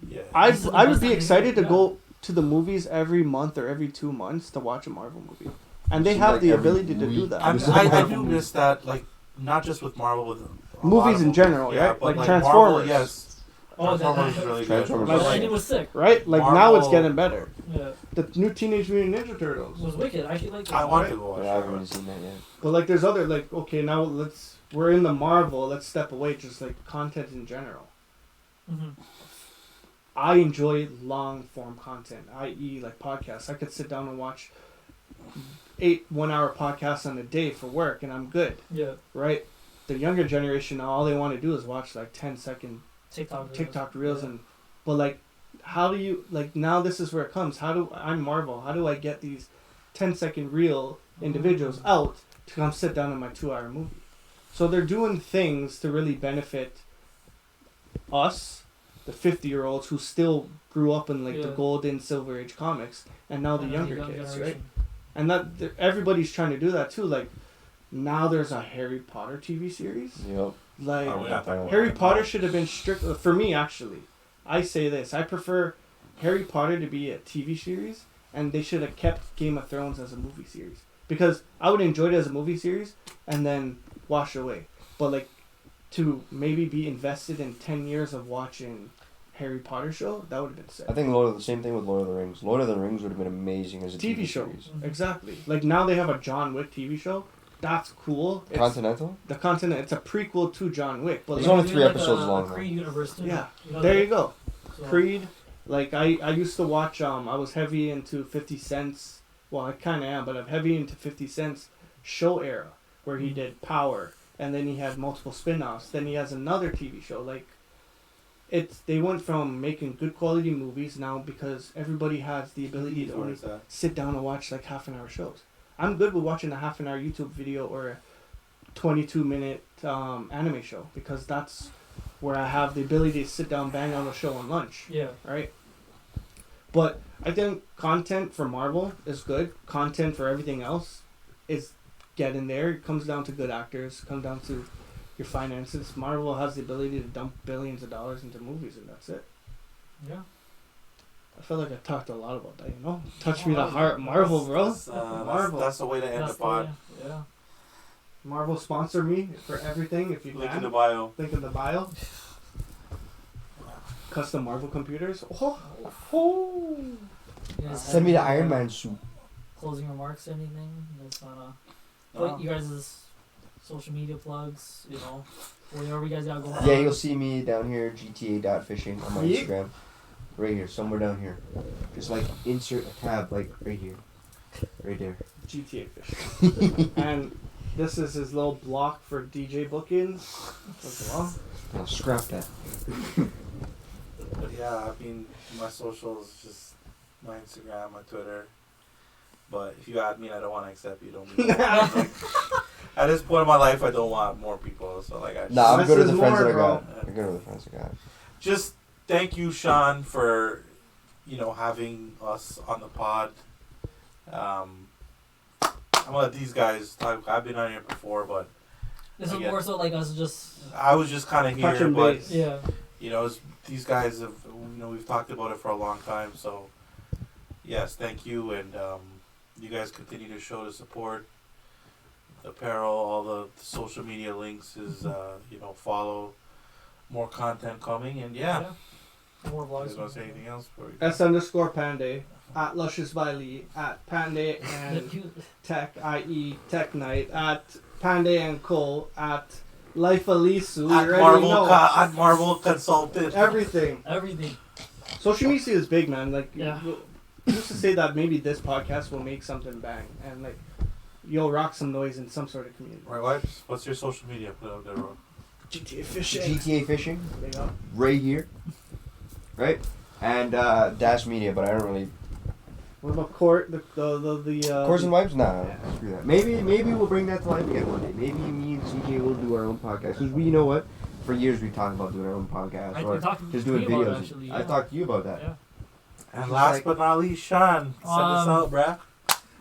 Speaker 3: Yeah.
Speaker 4: I
Speaker 1: This is the
Speaker 4: would
Speaker 1: best
Speaker 4: be
Speaker 1: thing,
Speaker 4: excited to
Speaker 1: yeah.
Speaker 4: go to the movies every month or every 2 months to watch a Marvel movie, and they
Speaker 2: Seems
Speaker 4: have
Speaker 2: like
Speaker 4: the
Speaker 2: every
Speaker 4: ability to do
Speaker 2: week.
Speaker 4: that.
Speaker 3: I do miss that, like, not just with Marvel, with a lot
Speaker 4: Movies
Speaker 3: of
Speaker 4: in general,
Speaker 3: yeah,
Speaker 4: right?
Speaker 3: but
Speaker 4: Like
Speaker 3: Marvel,
Speaker 4: Transformers.
Speaker 3: yes.
Speaker 1: Oh,
Speaker 3: Transformers is really good.
Speaker 2: Transformers.
Speaker 3: But,
Speaker 1: Like,
Speaker 3: like,
Speaker 1: it was sick.
Speaker 4: Right? Like now it's
Speaker 3: Marvel-
Speaker 4: getting better.
Speaker 1: Yeah.
Speaker 4: The new Teenage Mutant Ninja Turtles.
Speaker 1: It was wicked. I actually like it.
Speaker 3: I want to go watch
Speaker 2: But I haven't
Speaker 3: that.
Speaker 2: really seen that yet.
Speaker 4: But like there's other like okay now we're in the Marvel, let's step away, just like content in general.
Speaker 1: Mhm.
Speaker 4: I enjoy long form content, i.e. like podcasts. I could sit down and watch 8 1-hour podcasts on a day for work and I'm good,
Speaker 1: Yeah.
Speaker 4: right? The younger generation now all they want to do is watch like 10-second
Speaker 1: TikTok.
Speaker 4: TikTok reels
Speaker 1: Yeah.
Speaker 4: and but like how do you like now this is where it comes. I'm Marvel, how do I get these 10-second reel individuals out to come sit down in my 2-hour movie? So they're doing things to really benefit us, the 50-year-olds who still grew up in like the
Speaker 1: Yeah.
Speaker 4: golden silver age comics, and now the
Speaker 1: And
Speaker 4: younger
Speaker 1: young
Speaker 4: kids, right?
Speaker 1: generation.
Speaker 4: And that everybody's trying to do that too. Like now there's a Harry Potter TV series.
Speaker 2: Yep.
Speaker 4: Like
Speaker 3: Oh, yeah, that one.
Speaker 4: Harry Potter should have been strict for me actually. I say this. I prefer Harry Potter to be a TV series and they should have kept Game of Thrones as a movie series. Because I would enjoy it as a movie series and then wash it away. But like to maybe be invested in 10 years of watching Harry Potter show, that would have been sick.
Speaker 2: I think the same thing with Lord of the Rings. Lord of the Rings would have been amazing as a
Speaker 4: TV
Speaker 2: TV
Speaker 4: show.
Speaker 2: series.
Speaker 4: Exactly. Like now they have a John Wick TV show. That's cool. It's
Speaker 2: Continental?
Speaker 4: the content. It's a prequel to John Wick. But
Speaker 2: It's
Speaker 4: like,
Speaker 2: only
Speaker 1: They're
Speaker 2: 3
Speaker 1: like
Speaker 2: episodes
Speaker 1: a
Speaker 2: long, though.
Speaker 1: Creed universe too.
Speaker 4: yeah,
Speaker 1: know
Speaker 4: there
Speaker 1: that?
Speaker 4: you go.
Speaker 1: So-
Speaker 4: Creed. Like I used to watch. I was heavy into 50 Cent's. Well, I kind of am, but I'm heavy into 50 Cent's show era where he did Power, and then he had multiple spin-offs. Then he has another TV show. Like they went from making good quality movies now because everybody has the ability to
Speaker 3: Where
Speaker 4: only
Speaker 3: is that?
Speaker 4: sit down and watch like half-an-hour shows. I'm good with watching a half-an-hour YouTube video or a 22-minute anime show because that's where I have the ability to sit down, bang on a show on lunch,
Speaker 1: Yeah.
Speaker 4: right? But I think content for Marvel is good. Content for everything else is getting there. It comes down to good actors. It comes down to your finances. Marvel has the ability to dump billions of dollars into movies, and that's it.
Speaker 1: Yeah.
Speaker 4: I feel like I talked a lot about that, you know? Touch me to heart. Marvel, bro. Marvel.
Speaker 3: That's the way to end
Speaker 1: That's
Speaker 3: the pod.
Speaker 1: Yeah.
Speaker 4: Marvel sponsor me for everything if you
Speaker 3: Link in
Speaker 4: can.
Speaker 3: the bio.
Speaker 4: Link in the bio. Custom Marvel computers. Oh.
Speaker 1: You guys
Speaker 2: Send me the
Speaker 1: have
Speaker 2: Iron
Speaker 1: any,
Speaker 2: Man suit.
Speaker 1: Closing remarks, anything? That's not
Speaker 3: No.
Speaker 1: Put you guys' social media plugs, you know, whatever you guys got going on.
Speaker 2: Yeah, you'll see me down here, GTA.fishing on my
Speaker 4: Yeah.
Speaker 2: Instagram. Right here, somewhere down here. Just like insert a tab, like right here. Right there.
Speaker 4: GTA Fish. And this is his little block for DJ bookings as well.
Speaker 2: Now scrap that.
Speaker 3: But yeah, I mean, my socials, just my Instagram, my Twitter. But if you add me, I don't want to accept you. Don't mean like, at this point in my life, I don't want more people. So like, I just,
Speaker 2: Nah, I'm
Speaker 4: Less
Speaker 2: good with
Speaker 4: is
Speaker 2: the friends
Speaker 4: more,
Speaker 2: that I
Speaker 4: bro.
Speaker 2: got. I'm good with the friends I got.
Speaker 3: just thank you, Sean, for having us on the pod. I'm gonna let these guys talk. I've been on here before, but
Speaker 1: This is
Speaker 3: I get-
Speaker 1: more so like us just.
Speaker 3: I was just kind of here.
Speaker 4: Touching
Speaker 3: But
Speaker 4: base.
Speaker 1: Yeah.
Speaker 3: these guys have, we've talked about it for a long time. So yes, thank you, and you guys continue to show the support. The apparel, all the social media links is follow. More content coming, and yeah.
Speaker 1: More
Speaker 3: You
Speaker 1: vlogs.
Speaker 3: guys want to say anything else? Before we
Speaker 4: S_Panday at Luscious Valley at Panday and Tech, i.e. Tech Night at Panday and Co. at Life Alisu. You
Speaker 3: at
Speaker 4: already know.
Speaker 3: at Marvel Consulted.
Speaker 4: Everything.
Speaker 1: Everything.
Speaker 4: Social media is big, man. Like,
Speaker 1: Yeah.
Speaker 4: we used to say that maybe this podcast will make something bang, and like, you'll rock some noise in some sort of community.
Speaker 3: Right, what's your social media? Put it out there, bro.
Speaker 4: GTA Fishing.
Speaker 2: GTA Fishing,
Speaker 4: There you go.
Speaker 2: right here. Right? And Dash Media, but I don't really.
Speaker 4: What about Court? The
Speaker 2: Course and Vibes? Nah,
Speaker 4: Yeah.
Speaker 2: screw that. Maybe we'll bring that to life again one day. Maybe me and CJ will do our own podcast. Because you know what? For years we've talked about doing our own podcast
Speaker 1: I
Speaker 2: or
Speaker 1: talked
Speaker 2: just
Speaker 1: to
Speaker 2: doing
Speaker 1: you about it,
Speaker 2: videos.
Speaker 1: actually,
Speaker 2: I
Speaker 1: yeah.
Speaker 2: talked to you about that.
Speaker 1: Yeah.
Speaker 3: And
Speaker 2: Just
Speaker 3: last
Speaker 2: like-
Speaker 3: but not least, Sean, send us out, bruh.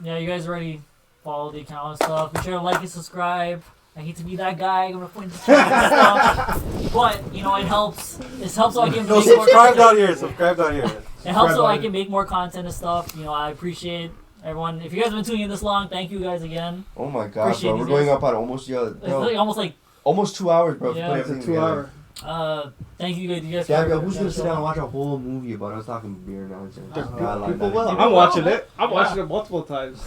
Speaker 1: Yeah, you guys already follow the account and stuff. Be sure to like and subscribe. I hate to be that guy. I'm gonna point the chat and stuff, but it helps. It helps so I can
Speaker 3: No,
Speaker 1: make more
Speaker 3: subscribe
Speaker 1: content.
Speaker 3: down here. Subscribe down here.
Speaker 1: It helps so I can make more content and stuff. I appreciate everyone. If you guys have been tuning in this long, thank you guys again.
Speaker 2: Oh my god,
Speaker 1: Appreciate
Speaker 2: bro.
Speaker 1: these
Speaker 2: We're going
Speaker 1: guys.
Speaker 2: up on almost
Speaker 1: Almost like
Speaker 2: almost 2 hours, bro. to
Speaker 1: Yeah.
Speaker 2: put
Speaker 4: It's a
Speaker 2: everything
Speaker 4: 2
Speaker 2: together.
Speaker 4: hour.
Speaker 1: thank you guys.
Speaker 2: Yeah,
Speaker 1: for-
Speaker 2: yo, who's gonna sit down and watch a whole movie about us talking beer nonsense?
Speaker 5: People will.
Speaker 4: I'm watching it. I'm watching it multiple times.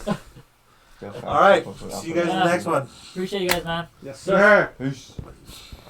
Speaker 3: All right. See you guys in the next one.
Speaker 1: Appreciate you guys, man.
Speaker 4: Yes, sir.
Speaker 2: Peace.